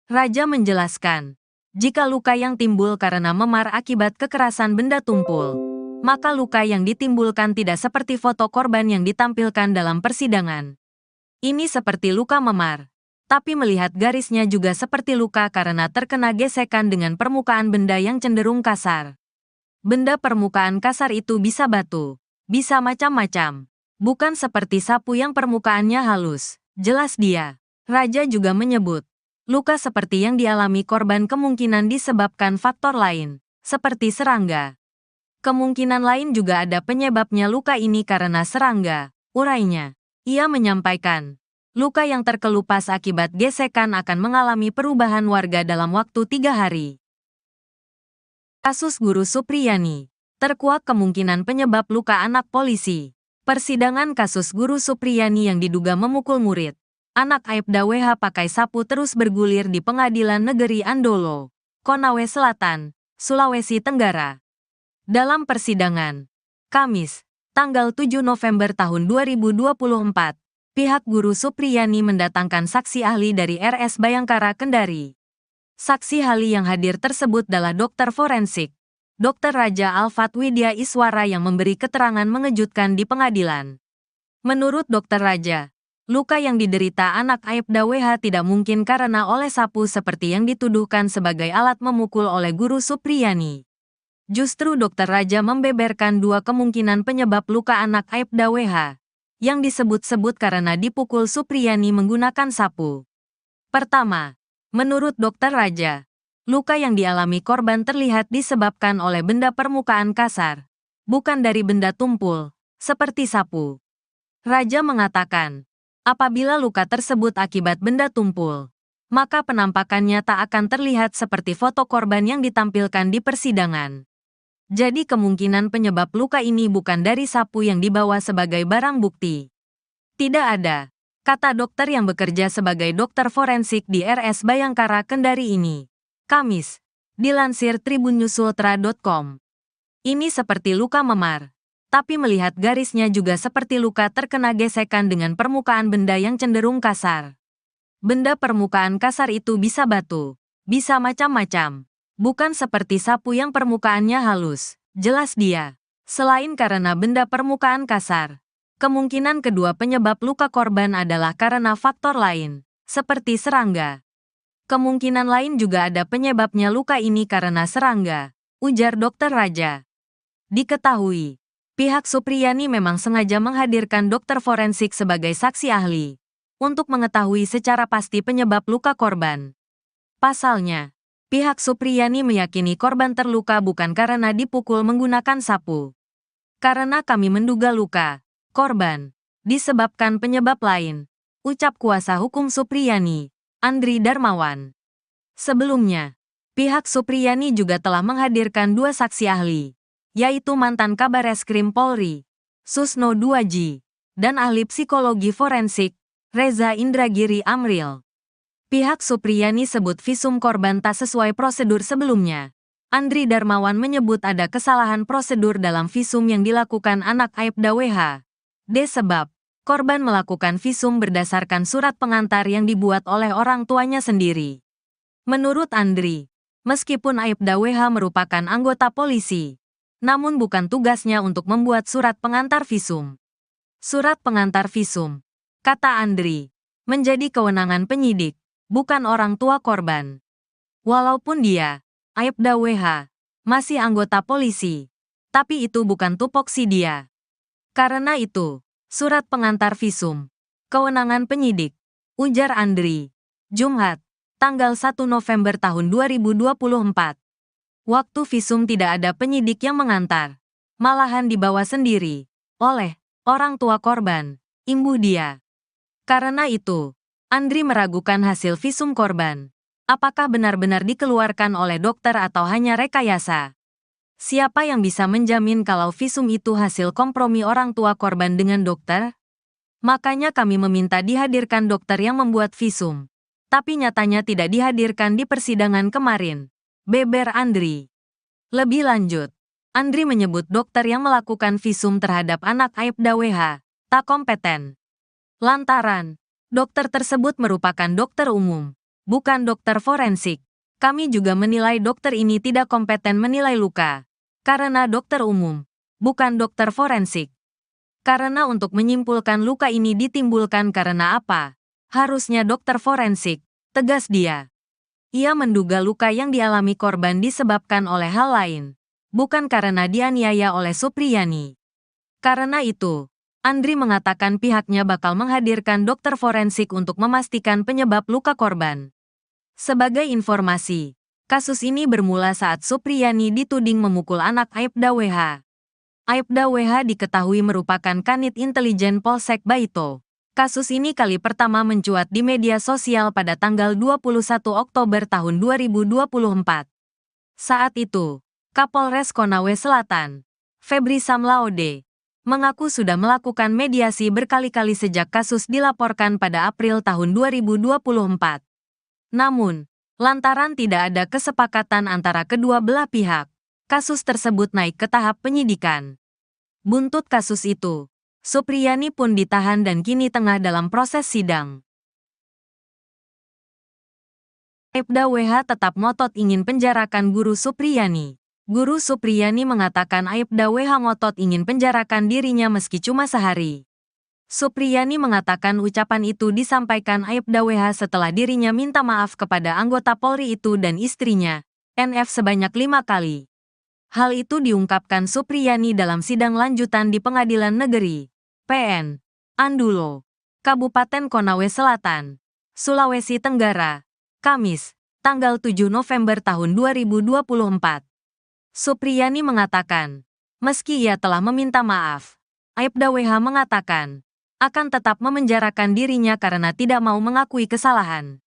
Raja menjelaskan, jika luka yang timbul karena memar akibat kekerasan benda tumpul, maka luka yang ditimbulkan tidak seperti foto korban yang ditampilkan dalam persidangan. Ini seperti luka memar. Tapi melihat garisnya juga seperti luka karena terkena gesekan dengan permukaan benda yang cenderung kasar. Benda permukaan kasar itu bisa batu, bisa macam-macam. Bukan seperti sapu yang permukaannya halus, jelas dia. Raja juga menyebut, luka seperti yang dialami korban kemungkinan disebabkan faktor lain, seperti serangga. Kemungkinan lain juga ada penyebabnya luka ini karena serangga, urainya. Ia menyampaikan, luka yang terkelupas akibat gesekan akan mengalami perubahan warga dalam waktu 3 hari. Kasus Guru Supriyani. Terkuak kemungkinan penyebab luka anak polisi. Persidangan kasus Guru Supriyani yang diduga memukul murid. Anak Aibda WH pakai sapu terus bergulir di Pengadilan Negeri Andolo, Konawe Selatan, Sulawesi Tenggara. Dalam persidangan, Kamis, tanggal 7 November tahun 2024, pihak Guru Supriyani mendatangkan saksi ahli dari RS Bayangkara Kendari. Saksi ahli yang hadir tersebut adalah dokter forensik, Dr. Raja Alfat Widya Iswara yang memberi keterangan mengejutkan di pengadilan. Menurut Dr. Raja, luka yang diderita anak Aibda WH tidak mungkin karena oleh sapu seperti yang dituduhkan sebagai alat memukul oleh Guru Supriyani. Justru Dr. Raja membeberkan 2 kemungkinan penyebab luka anak Aibda WH, yang disebut-sebut karena dipukul Supriyani menggunakan sapu. Pertama, menurut Dr. Raja, luka yang dialami korban terlihat disebabkan oleh benda permukaan kasar, bukan dari benda tumpul, seperti sapu. Raja mengatakan, apabila luka tersebut akibat benda tumpul, maka penampakannya tak akan terlihat seperti foto korban yang ditampilkan di persidangan. Jadi kemungkinan penyebab luka ini bukan dari sapu yang dibawa sebagai barang bukti. Tidak ada, kata dokter yang bekerja sebagai dokter forensik di RS Bayangkara Kendari ini. Kamis, dilansir tribunnews.ultra.com. Ini seperti luka memar, tapi melihat garisnya juga seperti luka terkena gesekan dengan permukaan benda yang cenderung kasar. Benda permukaan kasar itu bisa batu, bisa macam-macam. Bukan seperti sapu yang permukaannya halus, jelas dia. Selain karena benda permukaan kasar, kemungkinan kedua penyebab luka korban adalah karena faktor lain, seperti serangga. Kemungkinan lain juga ada penyebabnya luka ini karena serangga, ujar Dr. Raja. Diketahui, pihak Supriyani memang sengaja menghadirkan dokter forensik sebagai saksi ahli, untuk mengetahui secara pasti penyebab luka korban. Pasalnya, pihak Supriyani meyakini korban terluka bukan karena dipukul menggunakan sapu. Karena kami menduga luka korban disebabkan penyebab lain, ucap kuasa hukum Supriyani, Andri Darmawan. Sebelumnya, pihak Supriyani juga telah menghadirkan 2 saksi ahli, yaitu mantan Kabareskrim Polri, Susno Duaji, dan ahli psikologi forensik, Reza Indragiri Amril. Pihak Supriyani sebut visum korban tak sesuai prosedur sebelumnya. Andri Darmawan menyebut ada kesalahan prosedur dalam visum yang dilakukan anak Aibda WH. D sebab, korban melakukan visum berdasarkan surat pengantar yang dibuat oleh orang tuanya sendiri. Menurut Andri, Meskipun Aibda WH merupakan anggota polisi, namun bukan tugasnya untuk membuat surat pengantar visum. Surat pengantar visum, kata Andri, menjadi kewenangan penyidik, bukan orang tua korban. Walaupun dia, Aibda WH, masih anggota polisi, tapi itu bukan tupoksi dia. Karena itu, surat pengantar visum, kewenangan penyidik, ujar Andri. Jumat, tanggal 1 November tahun 2024. Waktu visum tidak ada penyidik yang mengantar, malahan dibawa sendiri oleh orang tua korban, imbuh dia. Karena itu, Andri meragukan hasil visum korban. Apakah benar-benar dikeluarkan oleh dokter atau hanya rekayasa? Siapa yang bisa menjamin kalau visum itu hasil kompromi orang tua korban dengan dokter? Makanya kami meminta dihadirkan dokter yang membuat visum. Tapi nyatanya tidak dihadirkan di persidangan kemarin, beber Andri. Lebih lanjut, Andri menyebut dokter yang melakukan visum terhadap anak Aibda WH tak kompeten. Lantaran, dokter tersebut merupakan dokter umum, bukan dokter forensik. Kami juga menilai dokter ini tidak kompeten menilai luka. Karena dokter umum, bukan dokter forensik. Karena untuk menyimpulkan luka ini ditimbulkan karena apa, harusnya dokter forensik, tegas dia. Ia menduga luka yang dialami korban disebabkan oleh hal lain, bukan karena dianiaya oleh Supriyani. Karena itu, Andri mengatakan pihaknya bakal menghadirkan dokter forensik untuk memastikan penyebab luka korban. Sebagai informasi, kasus ini bermula saat Supriyani dituding memukul anak Aibda WH. Aibda WH diketahui merupakan kanit intelijen Polsek Baito. Kasus ini kali pertama mencuat di media sosial pada tanggal 21 Oktober tahun 2024. Saat itu, Kapolres Konawe Selatan, Febri Samlaode, mengaku sudah melakukan mediasi berkali-kali sejak kasus dilaporkan pada April tahun 2024. Namun, lantaran tidak ada kesepakatan antara kedua belah pihak, kasus tersebut naik ke tahap penyidikan. Buntut kasus itu, Supriyani pun ditahan dan kini tengah dalam proses sidang. Aibda WH tetap ngotot ingin penjarakan Guru Supriyani. Guru Supriyani mengatakan Aibda WH ngotot ingin penjarakan dirinya meski cuma sehari. Supriyani mengatakan ucapan itu disampaikan Aibda WH setelah dirinya minta maaf kepada anggota Polri itu dan istrinya, NF sebanyak 5 kali. Hal itu diungkapkan Supriyani dalam sidang lanjutan di Pengadilan Negeri, PN, Andulo, Kabupaten Konawe Selatan, Sulawesi Tenggara, Kamis, tanggal 7 November tahun 2024. Supriyani mengatakan, meski ia telah meminta maaf, Aibda WH mengatakan, akan tetap memenjarakan dirinya karena tidak mau mengakui kesalahan.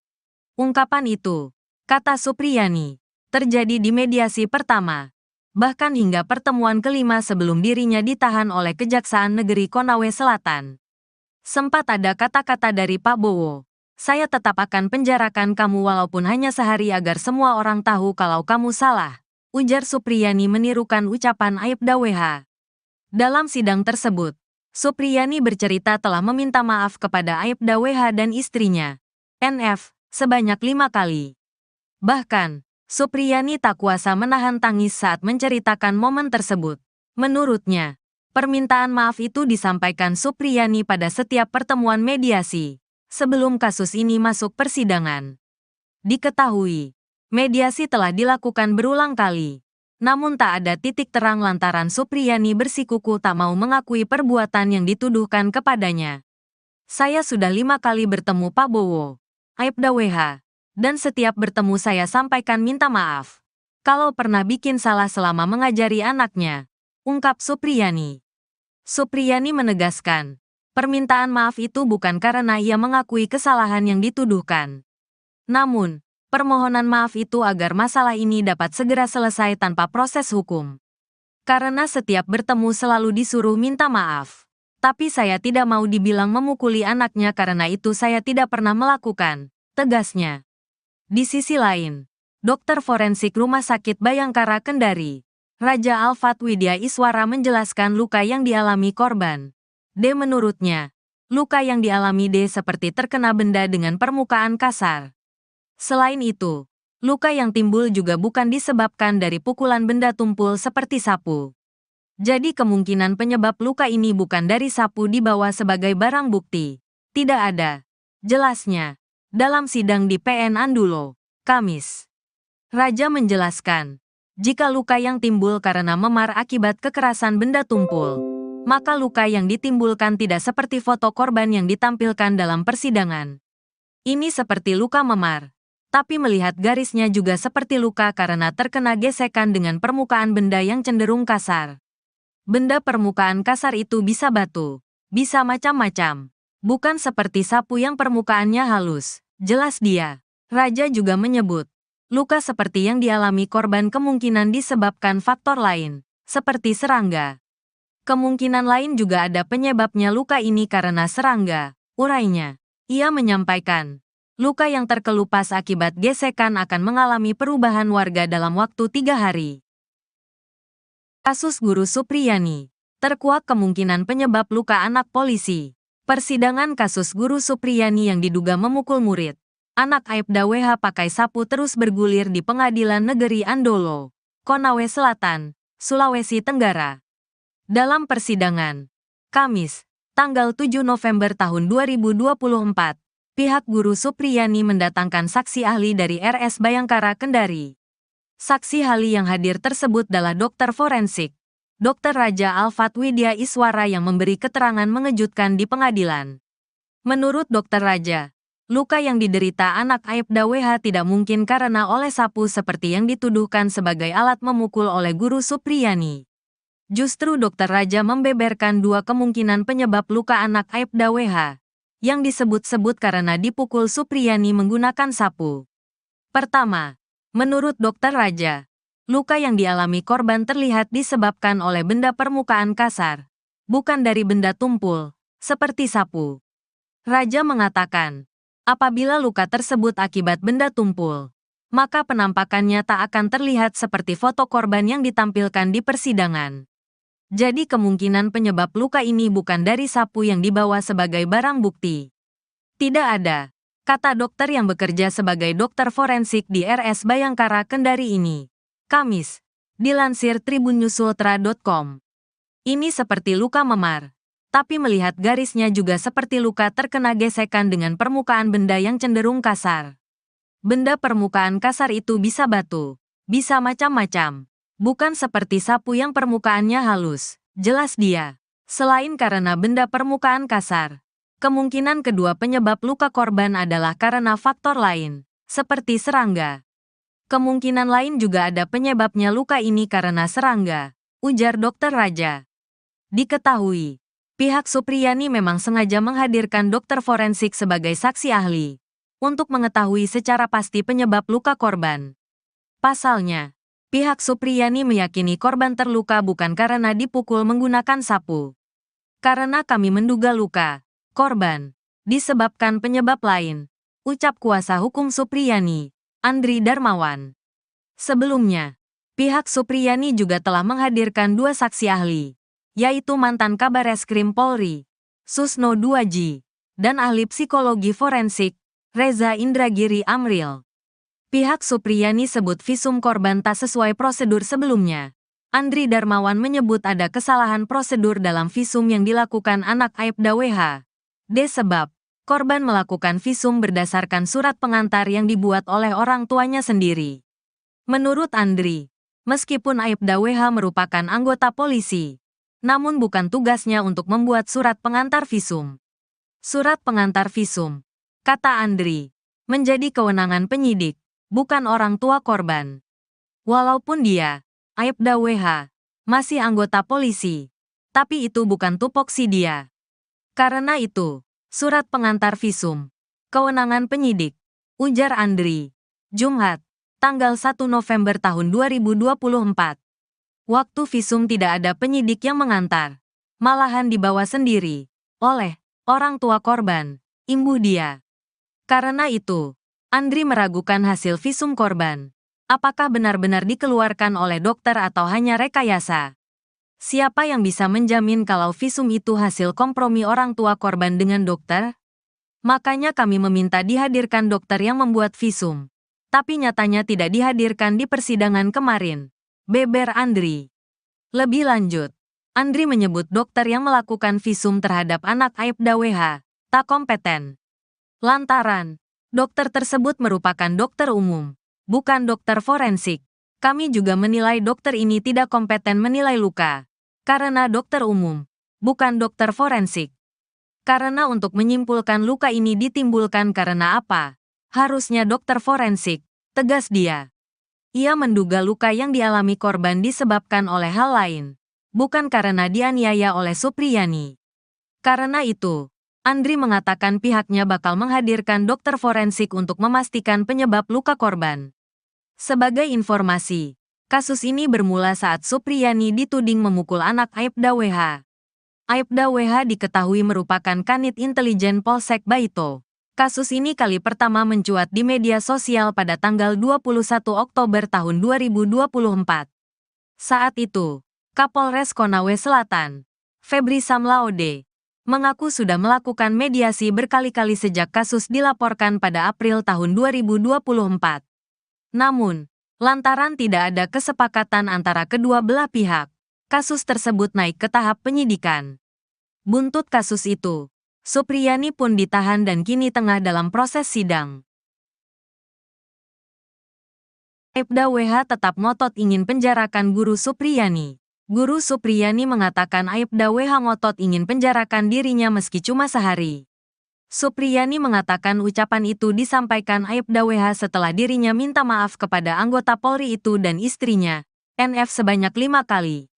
Ungkapan itu, kata Supriyani, terjadi di mediasi pertama, bahkan hingga pertemuan kelima sebelum dirinya ditahan oleh Kejaksaan Negeri Konawe Selatan. Sempat ada kata-kata dari Pak Bowo, saya tetap akan penjarakan kamu walaupun hanya sehari agar semua orang tahu kalau kamu salah, ujar Supriyani menirukan ucapan Aibda WH. Dalam sidang tersebut, Supriyani bercerita telah meminta maaf kepada Aibda WH dan istrinya, NF, sebanyak 5 kali. Bahkan, Supriyani tak kuasa menahan tangis saat menceritakan momen tersebut. Menurutnya, permintaan maaf itu disampaikan Supriyani pada setiap pertemuan mediasi, sebelum kasus ini masuk persidangan. Diketahui, mediasi telah dilakukan berulang kali. Namun tak ada titik terang lantaran Supriyani bersikukuh tak mau mengakui perbuatan yang dituduhkan kepadanya. Saya sudah 5 kali bertemu Pak Bowo, Aibda WH, dan setiap bertemu saya sampaikan minta maaf. Kalau pernah bikin salah selama mengajari anaknya, ungkap Supriyani. Supriyani menegaskan, permintaan maaf itu bukan karena ia mengakui kesalahan yang dituduhkan. Namun, permohonan maaf itu agar masalah ini dapat segera selesai tanpa proses hukum. Karena setiap bertemu selalu disuruh minta maaf. Tapi saya tidak mau dibilang memukuli anaknya karena itu saya tidak pernah melakukan, tegasnya. Di sisi lain, dokter forensik Rumah Sakit Bayangkara Kendari, Raja Alfat Widya Iswara menjelaskan luka yang dialami korban. D menurutnya, luka yang dialami D seperti terkena benda dengan permukaan kasar. Selain itu, Luka yang timbul juga bukan disebabkan dari pukulan benda tumpul seperti sapu. Jadi kemungkinan penyebab luka ini bukan dari sapu dibawa sebagai barang bukti. Tidak ada. Jelasnya, dalam sidang di PN Andulo, Kamis. Raja menjelaskan, jika luka yang timbul karena memar akibat kekerasan benda tumpul, maka luka yang ditimbulkan tidak seperti foto korban yang ditampilkan dalam persidangan. Ini seperti luka memar. Tapi melihat garisnya juga seperti luka karena terkena gesekan dengan permukaan benda yang cenderung kasar. Benda permukaan kasar itu bisa batu, bisa macam-macam. Bukan seperti sapu yang permukaannya halus, jelas dia. Raja juga menyebut, luka seperti yang dialami korban kemungkinan disebabkan faktor lain, seperti serangga. Kemungkinan lain juga ada penyebabnya luka ini karena serangga, urainya. Ia menyampaikan, luka yang terkelupas akibat gesekan akan mengalami perubahan warga dalam waktu 3 hari. Kasus Guru Supriyani. Terkuak kemungkinan penyebab luka anak polisi. Persidangan kasus Guru Supriyani yang diduga memukul murid. Anak Aibda WH pakai sapu terus bergulir di Pengadilan Negeri Andolo, Konawe Selatan, Sulawesi Tenggara. Dalam persidangan, Kamis, tanggal 7 November tahun 2024, pihak Guru Supriyani mendatangkan saksi ahli dari RS Bayangkara Kendari. Saksi ahli yang hadir tersebut adalah dokter forensik, Dr. Raja Alfat Widya Iswara yang memberi keterangan mengejutkan di pengadilan. Menurut Dr. Raja, luka yang diderita anak Aibda WH tidak mungkin karena oleh sapu seperti yang dituduhkan sebagai alat memukul oleh Guru Supriyani. Justru Dr. Raja membeberkan dua kemungkinan penyebab luka anak Aibda WH, yang disebut-sebut karena dipukul Supriyani menggunakan sapu. Pertama, menurut Dr. Raja, luka yang dialami korban terlihat disebabkan oleh benda permukaan kasar, bukan dari benda tumpul, seperti sapu. Raja mengatakan, apabila luka tersebut akibat benda tumpul, maka penampakannya tak akan terlihat seperti foto korban yang ditampilkan di persidangan. Jadi kemungkinan penyebab luka ini bukan dari sapu yang dibawa sebagai barang bukti. Tidak ada, kata dokter yang bekerja sebagai dokter forensik di RS Bayangkara Kendari ini. Kamis, dilansir tribunnews.ultra.com. Ini seperti luka memar, tapi melihat garisnya juga seperti luka terkena gesekan dengan permukaan benda yang cenderung kasar. Benda permukaan kasar itu bisa batu, bisa macam-macam. Bukan seperti sapu yang permukaannya halus, jelas dia. Selain karena benda permukaan kasar, kemungkinan kedua penyebab luka korban adalah karena faktor lain, seperti serangga. Kemungkinan lain juga ada penyebabnya luka ini karena serangga, ujar Dr. Raja. Diketahui, pihak Supriyani memang sengaja menghadirkan dokter forensik sebagai saksi ahli, untuk mengetahui secara pasti penyebab luka korban. Pasalnya, pihak Supriyani meyakini korban terluka bukan karena dipukul menggunakan sapu. Karena kami menduga luka korban disebabkan penyebab lain, ucap kuasa hukum Supriyani, Andri Darmawan. Sebelumnya, pihak Supriyani juga telah menghadirkan dua saksi ahli, yaitu mantan Kabareskrim Polri, Susno Duaji, dan ahli psikologi forensik, Reza Indragiri Amril. Pihak Supriyani sebut visum korban tak sesuai prosedur sebelumnya. Andri Darmawan menyebut ada kesalahan prosedur dalam visum yang dilakukan anak Aibda WH. Sebab, korban melakukan visum berdasarkan surat pengantar yang dibuat oleh orang tuanya sendiri. Menurut Andri, meskipun Aibda WH merupakan anggota polisi, namun bukan tugasnya untuk membuat surat pengantar visum. Surat pengantar visum, kata Andri, menjadi kewenangan penyidik, bukan orang tua korban. Walaupun dia, Aibda WH, masih anggota polisi, tapi itu bukan tupoksi dia. Karena itu, surat pengantar visum, kewenangan penyidik, ujar Andri. Jumat, tanggal 1 November tahun 2024. Waktu visum tidak ada penyidik yang mengantar, malahan dibawa sendiri, oleh orang tua korban, imbuh dia. Karena itu, Andri meragukan hasil visum korban. Apakah benar-benar dikeluarkan oleh dokter atau hanya rekayasa? Siapa yang bisa menjamin kalau visum itu hasil kompromi orang tua korban dengan dokter? Makanya kami meminta dihadirkan dokter yang membuat visum. tapi nyatanya tidak dihadirkan di persidangan kemarin, beber Andri. Lebih lanjut, Andri menyebut dokter yang melakukan visum terhadap anak Aibda WH tak kompeten. Lantaran, dokter tersebut merupakan dokter umum, bukan dokter forensik. Kami juga menilai dokter ini tidak kompeten menilai luka, karena dokter umum, bukan dokter forensik. Karena untuk menyimpulkan luka ini ditimbulkan karena apa, harusnya dokter forensik, tegas dia. Ia menduga luka yang dialami korban disebabkan oleh hal lain, bukan karena dianiaya oleh Supriyani. Karena itu, Andri mengatakan pihaknya bakal menghadirkan dokter forensik untuk memastikan penyebab luka korban. Sebagai informasi, kasus ini bermula saat Supriyani dituding memukul anak Aibda WH. Aibda WH diketahui merupakan kanit intelijen Polsek Baito. Kasus ini kali pertama mencuat di media sosial pada tanggal 21 Oktober tahun 2024. Saat itu, Kapolres Konawe Selatan, Febri Samlaode, mengaku sudah melakukan mediasi berkali-kali sejak kasus dilaporkan pada April tahun 2024. Namun, lantaran tidak ada kesepakatan antara kedua belah pihak, kasus tersebut naik ke tahap penyidikan. Buntut kasus itu, Supriyani pun ditahan dan kini tengah dalam proses sidang. Aibda WH tetap ngotot ingin penjarakan guru Supriyani. Guru Supriyani mengatakan Aibda WH ngotot ingin penjarakan dirinya meski cuma sehari. Supriyani mengatakan ucapan itu disampaikan Aibda WH setelah dirinya minta maaf kepada anggota Polri itu dan istrinya, NF sebanyak 5 kali.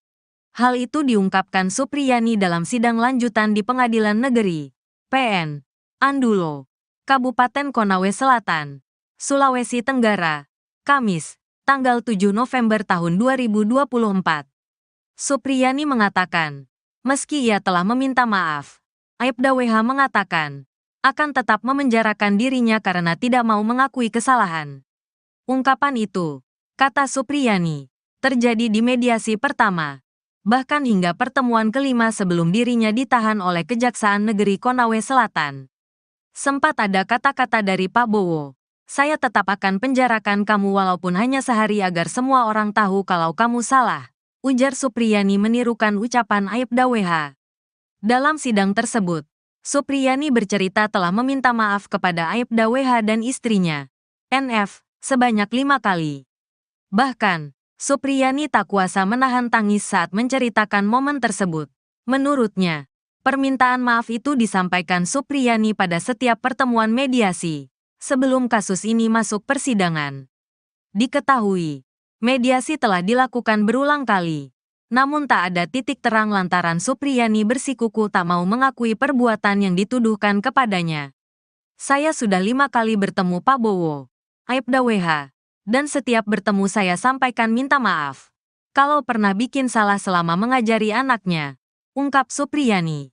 Hal itu diungkapkan Supriyani dalam sidang lanjutan di Pengadilan Negeri PN Andulo, Kabupaten Konawe Selatan, Sulawesi Tenggara, Kamis, tanggal 7 November tahun 2024. Supriyani mengatakan, meski ia telah meminta maaf, Aibda WH mengatakan akan tetap memenjarakan dirinya karena tidak mau mengakui kesalahan. Ungkapan itu, kata Supriyani, terjadi di mediasi pertama, bahkan hingga pertemuan kelima sebelum dirinya ditahan oleh Kejaksaan Negeri Konawe Selatan. Sempat ada kata-kata dari Pak Bowo, saya tetap akan penjarakan kamu walaupun hanya sehari agar semua orang tahu kalau kamu salah, ujar Supriyani menirukan ucapan Aibda WH. Dalam sidang tersebut, Supriyani bercerita telah meminta maaf kepada Aibda WH dan istrinya, NF, sebanyak 5 kali. Bahkan, Supriyani tak kuasa menahan tangis saat menceritakan momen tersebut. Menurutnya, permintaan maaf itu disampaikan Supriyani pada setiap pertemuan mediasi, sebelum kasus ini masuk persidangan. Diketahui, mediasi telah dilakukan berulang kali. Namun tak ada titik terang lantaran Supriyani bersikuku tak mau mengakui perbuatan yang dituduhkan kepadanya. Saya sudah 5 kali bertemu Pak Bowo, Aibda WH, dan setiap bertemu saya sampaikan minta maaf. Kalau pernah bikin salah selama mengajari anaknya, ungkap Supriyani.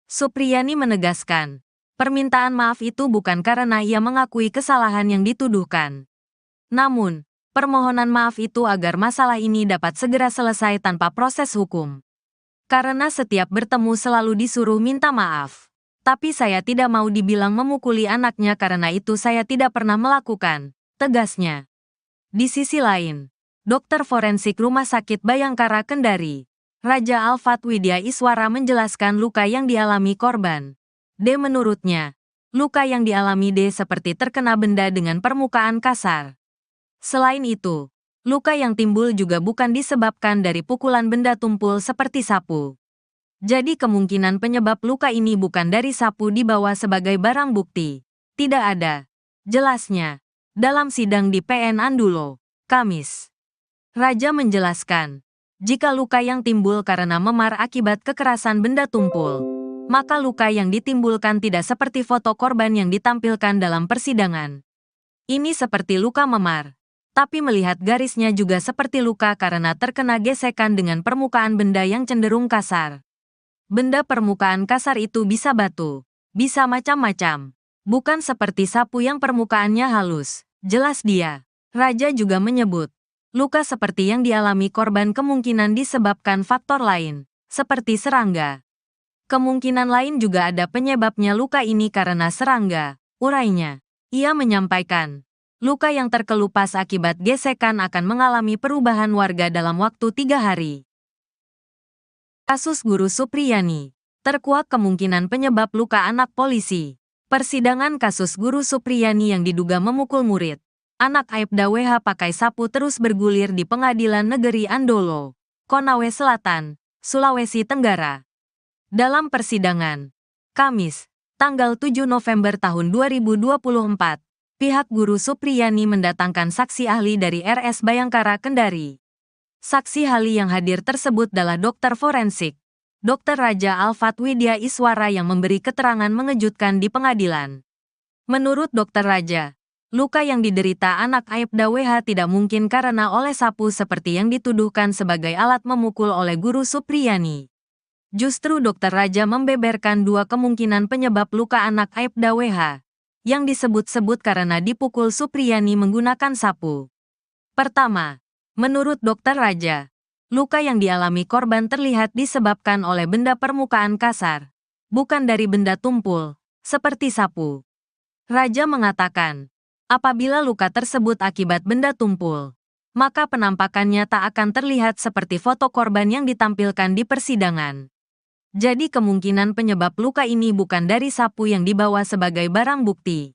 Supriyani menegaskan, permintaan maaf itu bukan karena ia mengakui kesalahan yang dituduhkan. Namun, permohonan maaf itu agar masalah ini dapat segera selesai tanpa proses hukum. Karena setiap bertemu selalu disuruh minta maaf. Tapi saya tidak mau dibilang memukuli anaknya karena itu saya tidak pernah melakukan, tegasnya. Di sisi lain, dokter forensik Rumah Sakit Bayangkara Kendari, Raja Alfat Widya Iswara menjelaskan luka yang dialami korban. D menurutnya, luka yang dialami D seperti terkena benda dengan permukaan kasar. Selain itu, luka yang timbul juga bukan disebabkan dari pukulan benda tumpul seperti sapu. Jadi kemungkinan penyebab luka ini bukan dari sapu dibawa sebagai barang bukti. Tidak ada. Jelasnya, dalam sidang di PN Andulo, Kamis. Raja menjelaskan, jika luka yang timbul karena memar akibat kekerasan benda tumpul, maka luka yang ditimbulkan tidak seperti foto korban yang ditampilkan dalam persidangan. Ini seperti luka memar. Tapi melihat garisnya juga seperti luka karena terkena gesekan dengan permukaan benda yang cenderung kasar. Benda permukaan kasar itu bisa batu, bisa macam-macam. Bukan seperti sapu yang permukaannya halus, jelas dia. Raja juga menyebut, luka seperti yang dialami korban kemungkinan disebabkan faktor lain, seperti serangga. Kemungkinan lain juga ada penyebabnya luka ini karena serangga, urainya. Ia menyampaikan, Luka yang terkelupas akibat gesekan akan mengalami perubahan warga dalam waktu 3 hari. Kasus Guru Supriyani. Terkuak kemungkinan penyebab luka anak polisi. Persidangan kasus Guru Supriyani yang diduga memukul murid. Anak Aibda WH pakai sapu terus bergulir di Pengadilan Negeri Andolo, Konawe Selatan, Sulawesi Tenggara. Dalam persidangan, Kamis, tanggal 7 November tahun 2024, pihak Guru Supriyani mendatangkan saksi ahli dari RS Bayangkara Kendari. Saksi ahli yang hadir tersebut adalah dokter forensik, Dr. Raja Alfat Widya Iswara yang memberi keterangan mengejutkan di pengadilan. Menurut Dr. Raja, luka yang diderita anak Aibda WH tidak mungkin karena oleh sapu seperti yang dituduhkan sebagai alat memukul oleh Guru Supriyani. Justru Dr. Raja membeberkan dua kemungkinan penyebab luka anak Aibda WH, yang disebut-sebut karena dipukul Supriyani menggunakan sapu. Pertama, menurut Dr. Raja, luka yang dialami korban terlihat disebabkan oleh benda permukaan kasar, bukan dari benda tumpul, seperti sapu. Raja mengatakan, apabila luka tersebut akibat benda tumpul, maka penampakannya tak akan terlihat seperti foto korban yang ditampilkan di persidangan. Jadi kemungkinan penyebab luka ini bukan dari sapu yang dibawa sebagai barang bukti.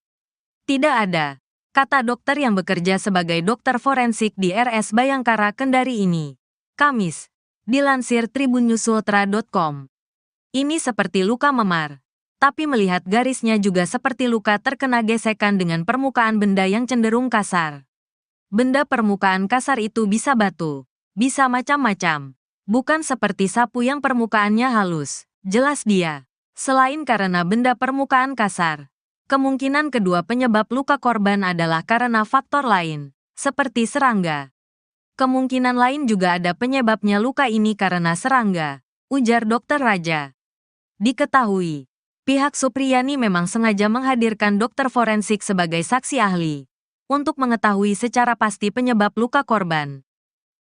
Tidak ada, kata dokter yang bekerja sebagai dokter forensik di RS Bayangkara Kendari ini. Kamis, dilansir tribunnews.ultra.com. Ini seperti luka memar, tapi melihat garisnya juga seperti luka terkena gesekan dengan permukaan benda yang cenderung kasar. Benda permukaan kasar itu bisa batu, bisa macam-macam. Bukan seperti sapu yang permukaannya halus, jelas dia. Selain karena benda permukaan kasar, kemungkinan kedua penyebab luka korban adalah karena faktor lain, seperti serangga. Kemungkinan lain juga ada penyebabnya luka ini karena serangga, ujar Dr. Raja. Diketahui, pihak Supriyani memang sengaja menghadirkan dokter forensik sebagai saksi ahli, untuk mengetahui secara pasti penyebab luka korban.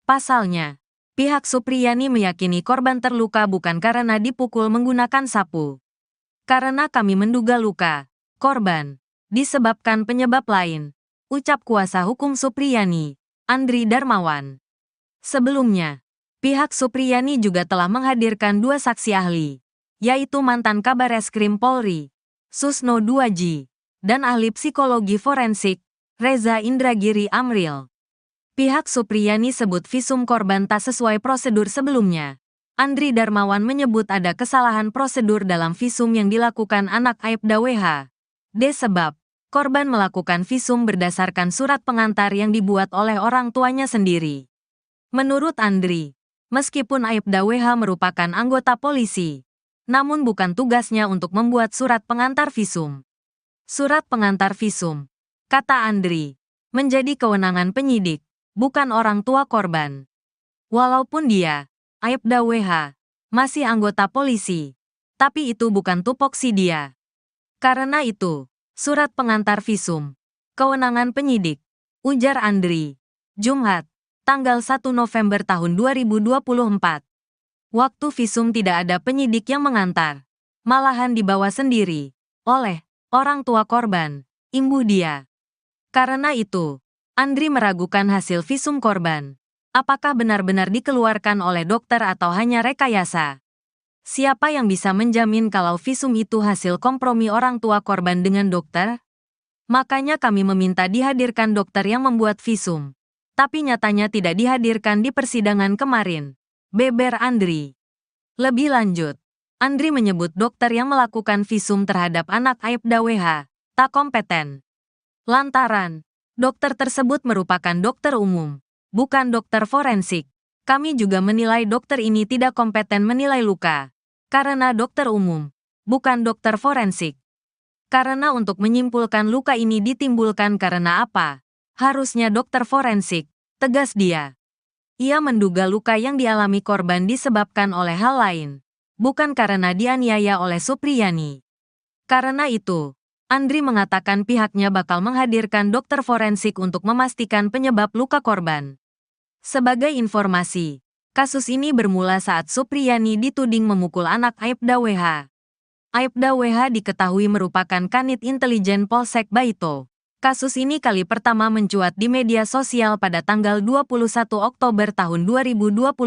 Pasalnya, pihak Supriyani meyakini korban terluka bukan karena dipukul menggunakan sapu. Karena kami menduga luka korban disebabkan penyebab lain, ucap kuasa hukum Supriyani, Andri Darmawan. Sebelumnya, pihak Supriyani juga telah menghadirkan dua saksi ahli, yaitu mantan Kabareskrim Polri, Susno Duaji, dan ahli psikologi forensik, Reza Indragiri Amril. Pihak Supriyani sebut visum korban tak sesuai prosedur sebelumnya. Andri Darmawan menyebut ada kesalahan prosedur dalam visum yang dilakukan anak Aibda WH. Sebab, korban melakukan visum berdasarkan surat pengantar yang dibuat oleh orang tuanya sendiri. Menurut Andri, meskipun Aibda WH merupakan anggota polisi, namun bukan tugasnya untuk membuat surat pengantar visum. Surat pengantar visum, kata Andri, menjadi kewenangan penyidik, bukan orang tua korban. Walaupun dia, Aibda WH, masih anggota polisi, tapi itu bukan tupoksi dia. Karena itu, surat pengantar visum, kewenangan penyidik, ujar Andri. Jumat, tanggal 1 November tahun 2024. Waktu visum tidak ada penyidik yang mengantar, malahan dibawa sendiri, oleh orang tua korban, imbu dia. Karena itu, Andri meragukan hasil visum korban. Apakah benar-benar dikeluarkan oleh dokter atau hanya rekayasa? Siapa yang bisa menjamin kalau visum itu hasil kompromi orang tua korban dengan dokter? Makanya kami meminta dihadirkan dokter yang membuat visum. Tapi nyatanya tidak dihadirkan di persidangan kemarin, beber Andri. Lebih lanjut, Andri menyebut dokter yang melakukan visum terhadap anak Aibda WH tak kompeten. Lantaran dokter tersebut merupakan dokter umum, bukan dokter forensik. Kami juga menilai dokter ini tidak kompeten menilai luka, karena dokter umum, bukan dokter forensik. Karena untuk menyimpulkan luka ini ditimbulkan karena apa, harusnya dokter forensik, tegas dia. Ia menduga luka yang dialami korban disebabkan oleh hal lain, bukan karena dianiaya oleh Supriyani. Karena itu, Andri mengatakan pihaknya bakal menghadirkan dokter forensik untuk memastikan penyebab luka korban. Sebagai informasi, kasus ini bermula saat Supriyani dituding memukul anak Aibda WH. Aibda WH diketahui merupakan kanit intelijen Polsek Baito, Kasus ini kali pertama mencuat di media sosial pada tanggal 21 Oktober tahun 2024.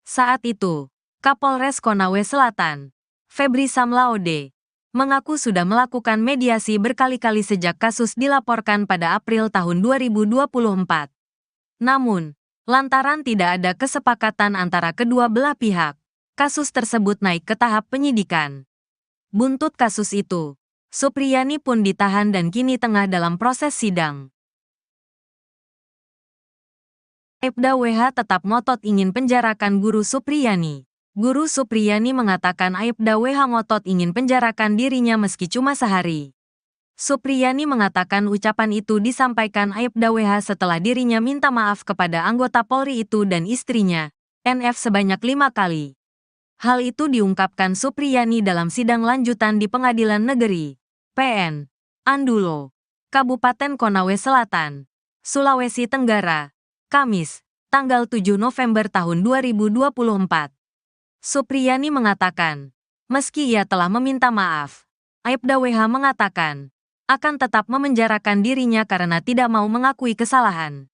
Saat itu, Kapolres Konawe Selatan, Febri Samlaode, mengaku sudah melakukan mediasi berkali-kali sejak kasus dilaporkan pada April tahun 2024. Namun, lantaran tidak ada kesepakatan antara kedua belah pihak, kasus tersebut naik ke tahap penyidikan. Buntut kasus itu, Supriyani pun ditahan dan kini tengah dalam proses sidang. Aibda WH tetap ngotot ingin penjarakan Guru Supriyani. Guru Supriyani mengatakan Aibda WH ngotot ingin penjarakan dirinya meski cuma sehari. Supriyani mengatakan ucapan itu disampaikan Aibda WH setelah dirinya minta maaf kepada anggota Polri itu dan istrinya, NF sebanyak 5 kali. Hal itu diungkapkan Supriyani dalam sidang lanjutan di Pengadilan Negeri PN Andulo, Kabupaten Konawe Selatan, Sulawesi Tenggara, Kamis, tanggal 7 November tahun 2024. Supriyani mengatakan, meski ia telah meminta maaf, Aibda WH mengatakan akan tetap memenjarakan dirinya karena tidak mau mengakui kesalahan.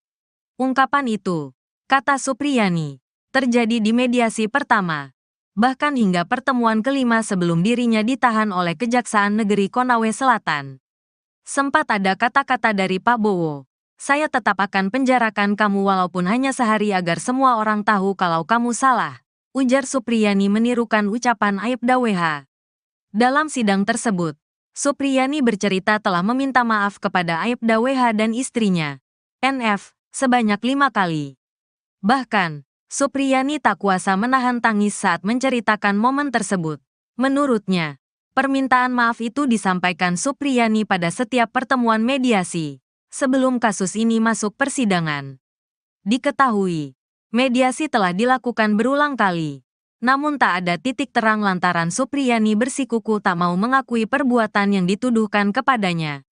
Ungkapan itu, kata Supriyani, terjadi di mediasi pertama, bahkan hingga pertemuan kelima sebelum dirinya ditahan oleh Kejaksaan Negeri Konawe Selatan. Sempat ada kata-kata dari Pak Bowo, saya tetap akan penjarakan kamu walaupun hanya sehari agar semua orang tahu kalau kamu salah, ujar Supriyani menirukan ucapan Aibda WH. Dalam sidang tersebut, Supriyani bercerita telah meminta maaf kepada Aibda WH dan istrinya, NF, sebanyak 5 kali. Bahkan, Supriyani tak kuasa menahan tangis saat menceritakan momen tersebut. Menurutnya, permintaan maaf itu disampaikan Supriyani pada setiap pertemuan mediasi, sebelum kasus ini masuk persidangan. Diketahui, mediasi telah dilakukan berulang kali, namun tak ada titik terang lantaran Supriyani bersikuku tak mau mengakui perbuatan yang dituduhkan kepadanya.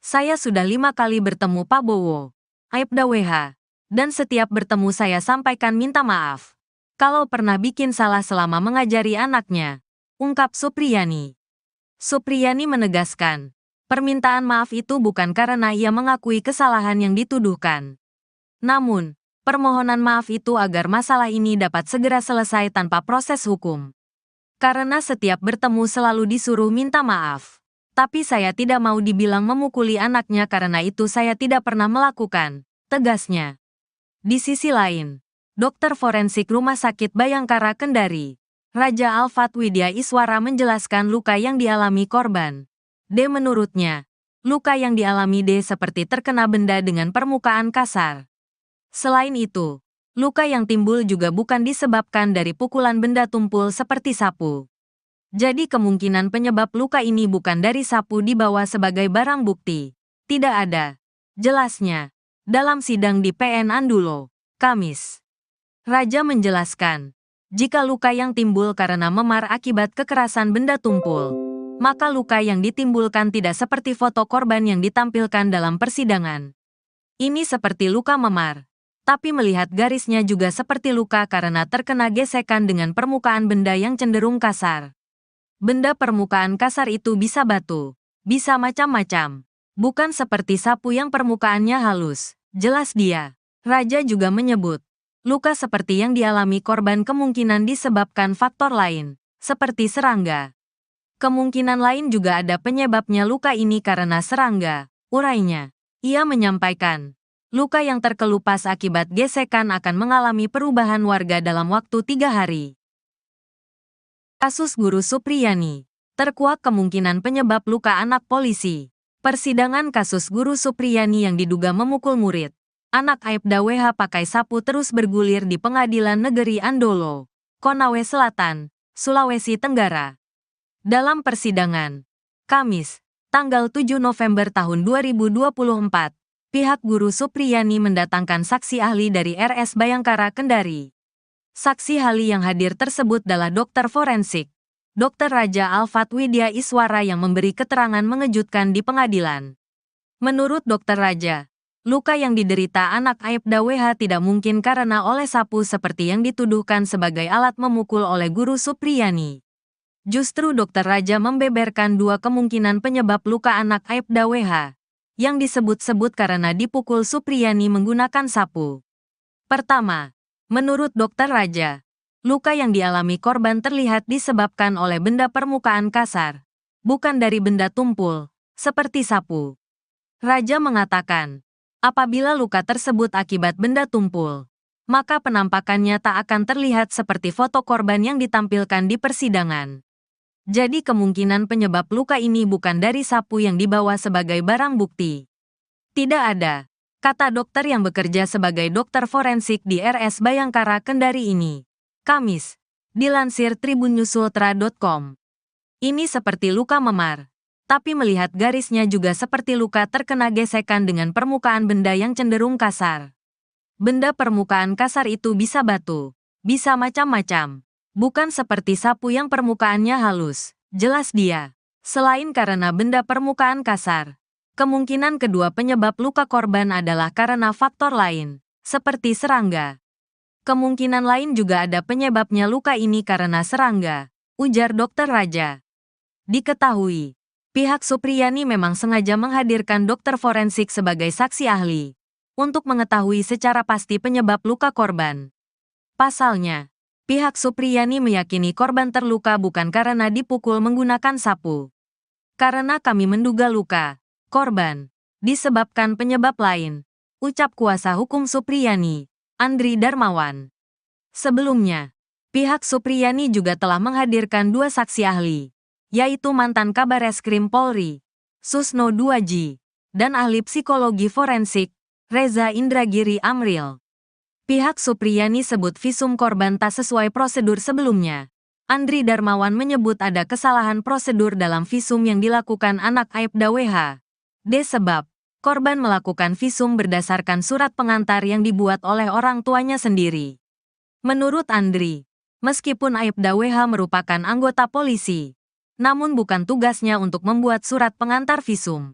Saya sudah 5 kali bertemu Pak Bowo, Aibda WH, dan setiap bertemu saya sampaikan minta maaf kalau pernah bikin salah selama mengajari anaknya, ungkap Supriyani. Supriyani menegaskan, permintaan maaf itu bukan karena ia mengakui kesalahan yang dituduhkan. Namun, permohonan maaf itu agar masalah ini dapat segera selesai tanpa proses hukum. Karena setiap bertemu selalu disuruh minta maaf. Tapi saya tidak mau dibilang memukuli anaknya karena itu saya tidak pernah melakukan, tegasnya. Di sisi lain, dokter forensik Rumah Sakit Bayangkara Kendari, Raja Alfat Widya Iswara menjelaskan luka yang dialami korban. D menurutnya, luka yang dialami D seperti terkena benda dengan permukaan kasar. Selain itu, luka yang timbul juga bukan disebabkan dari pukulan benda tumpul seperti sapu. Jadi kemungkinan penyebab luka ini bukan dari sapu dibawa sebagai barang bukti. Tidak ada, jelasnya, dalam sidang di PN Andulo, Kamis. Raja menjelaskan, jika luka yang timbul karena memar akibat kekerasan benda tumpul, maka luka yang ditimbulkan tidak seperti foto korban yang ditampilkan dalam persidangan. Ini seperti luka memar, tapi melihat garisnya juga seperti luka karena terkena gesekan dengan permukaan benda yang cenderung kasar. Benda permukaan kasar itu bisa batu, bisa macam-macam, bukan seperti sapu yang permukaannya halus, jelas dia. Raja juga menyebut, luka seperti yang dialami korban kemungkinan disebabkan faktor lain, seperti serangga. Kemungkinan lain juga ada penyebabnya luka ini karena serangga, urainya. Ia menyampaikan, luka yang terkelupas akibat gesekan akan mengalami perubahan warga dalam waktu 3 hari. Kasus Guru Supriyani, terkuak kemungkinan penyebab luka anak polisi. Persidangan kasus Guru Supriyani yang diduga memukul murid, anak Aibda WH pakai sapu terus bergulir di Pengadilan Negeri Andolo, Konawe Selatan, Sulawesi Tenggara. Dalam persidangan, Kamis, tanggal 7 November tahun 2024, pihak Guru Supriyani mendatangkan saksi ahli dari RS Bayangkara Kendari. Saksi ahli yang hadir tersebut adalah dokter forensik, Dr. Raja Alfat Widya Iswara yang memberi keterangan mengejutkan di pengadilan. Menurut Dr. Raja, luka yang diderita anak Aibda WH tidak mungkin karena oleh sapu seperti yang dituduhkan sebagai alat memukul oleh Guru Supriyani. Justru Dr. Raja membeberkan 2 kemungkinan penyebab luka anak Aibda WH. yang disebut-sebut karena dipukul Supriyani menggunakan sapu. Pertama, menurut Dokter Raja, luka yang dialami korban terlihat disebabkan oleh benda permukaan kasar, bukan dari benda tumpul, seperti sapu. Raja mengatakan, apabila luka tersebut akibat benda tumpul, maka penampakannya tak akan terlihat seperti foto korban yang ditampilkan di persidangan. Jadi kemungkinan penyebab luka ini bukan dari sapu yang dibawa sebagai barang bukti. Tidak ada, kata dokter yang bekerja sebagai dokter forensik di RS Bayangkara Kendari ini. Kamis, dilansir tribunnews.ultra.com. Ini seperti luka memar. Tapi melihat garisnya juga seperti luka terkena gesekan dengan permukaan benda yang cenderung kasar. Benda permukaan kasar itu bisa batu, bisa macam-macam. Bukan seperti sapu yang permukaannya halus, jelas dia. Selain karena benda permukaan kasar, kemungkinan kedua penyebab luka korban adalah karena faktor lain, seperti serangga. Kemungkinan lain juga ada penyebabnya luka ini karena serangga, ujar Dokter Raja. Diketahui, pihak Supriyani memang sengaja menghadirkan dokter forensik sebagai saksi ahli untuk mengetahui secara pasti penyebab luka korban. Pasalnya, pihak Supriyani meyakini korban terluka bukan karena dipukul menggunakan sapu. Karena kami menduga luka korban disebabkan penyebab lain, ucap kuasa hukum Supriyani, Andri Darmawan. Sebelumnya, pihak Supriyani juga telah menghadirkan dua saksi ahli, yaitu mantan Kabareskrim Polri, Susno Duaji, dan ahli psikologi forensik, Reza Indragiri Amril. Pihak Supriyani sebut visum korban tak sesuai prosedur sebelumnya. Andri Darmawan menyebut ada kesalahan prosedur dalam visum yang dilakukan anak Aibda WH. Sebab, korban melakukan visum berdasarkan surat pengantar yang dibuat oleh orang tuanya sendiri. Menurut Andri, meskipun Aibda WH merupakan anggota polisi, namun bukan tugasnya untuk membuat surat pengantar visum.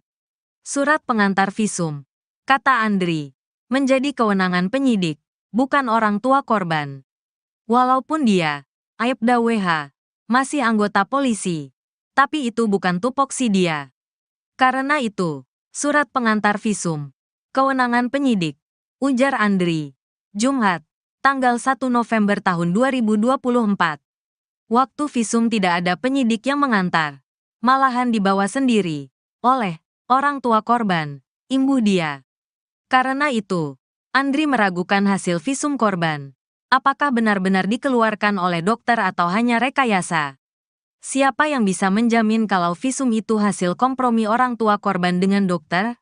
Surat pengantar visum, kata Andri, menjadi kewenangan penyidik, bukan orang tua korban. Walaupun dia, Aibda WH, masih anggota polisi, tapi itu bukan tupoksi dia. Karena itu, surat pengantar visum, kewenangan penyidik, ujar Andri. Jumat, tanggal 1 November tahun 2024. Waktu visum tidak ada penyidik yang mengantar. Malahan dibawa sendiri oleh orang tua korban, imbu dia. Karena itu, Andri meragukan hasil visum korban. Apakah benar-benar dikeluarkan oleh dokter atau hanya rekayasa? Siapa yang bisa menjamin kalau visum itu hasil kompromi orang tua korban dengan dokter?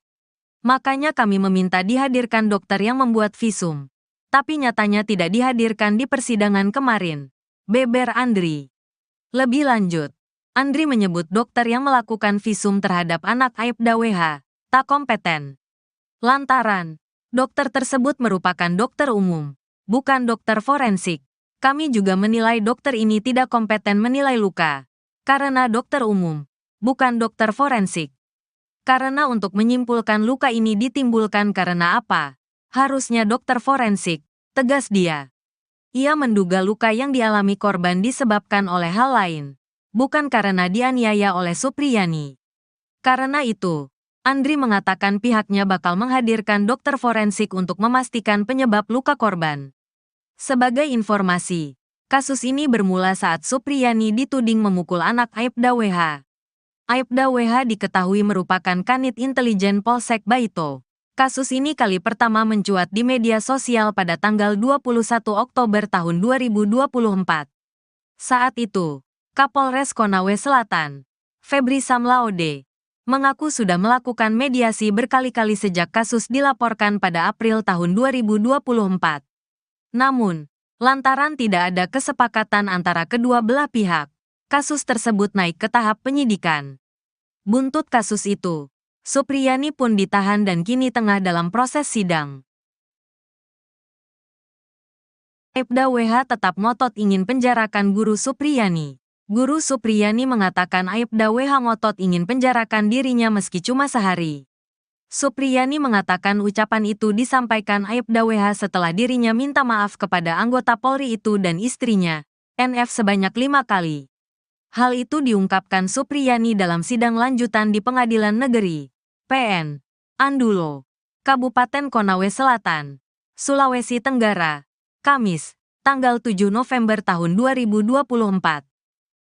Makanya kami meminta dihadirkan dokter yang membuat visum. Tapi nyatanya tidak dihadirkan di persidangan kemarin, beber Andri. Lebih lanjut, Andri menyebut dokter yang melakukan visum terhadap anak Aibda WH tak kompeten. Lantaran, dokter tersebut merupakan dokter umum, bukan dokter forensik. Kami juga menilai dokter ini tidak kompeten menilai luka, karena dokter umum, bukan dokter forensik. Karena untuk menyimpulkan luka ini ditimbulkan karena apa, harusnya dokter forensik, tegas dia. Ia menduga luka yang dialami korban disebabkan oleh hal lain, bukan karena dianiaya oleh Supriyani. Karena itu, Andri mengatakan pihaknya bakal menghadirkan dokter forensik untuk memastikan penyebab luka korban. Sebagai informasi, kasus ini bermula saat Supriyani dituding memukul anak Aibda WH. Aibda WH diketahui merupakan kanit intelijen Polsek Baito. Kasus ini kali pertama mencuat di media sosial pada tanggal 21 Oktober tahun 2024. Saat itu, Kapolres Konawe Selatan, Febri Samlaode, mengaku sudah melakukan mediasi berkali-kali sejak kasus dilaporkan pada April tahun 2024. Namun, lantaran tidak ada kesepakatan antara kedua belah pihak, kasus tersebut naik ke tahap penyidikan. Buntut kasus itu, Supriyani pun ditahan dan kini tengah dalam proses sidang. Aibda WH tetap ngotot ingin penjarakan guru Supriyani. Guru Supriyani mengatakan Aibda WH ngotot ingin penjarakan dirinya meski cuma sehari. Supriyani mengatakan ucapan itu disampaikan Aibda WH setelah dirinya minta maaf kepada anggota Polri itu dan istrinya, NF sebanyak 5 kali. Hal itu diungkapkan Supriyani dalam sidang lanjutan di Pengadilan Negeri PN Andulo, Kabupaten Konawe Selatan, Sulawesi Tenggara, Kamis, tanggal 7 November tahun 2024.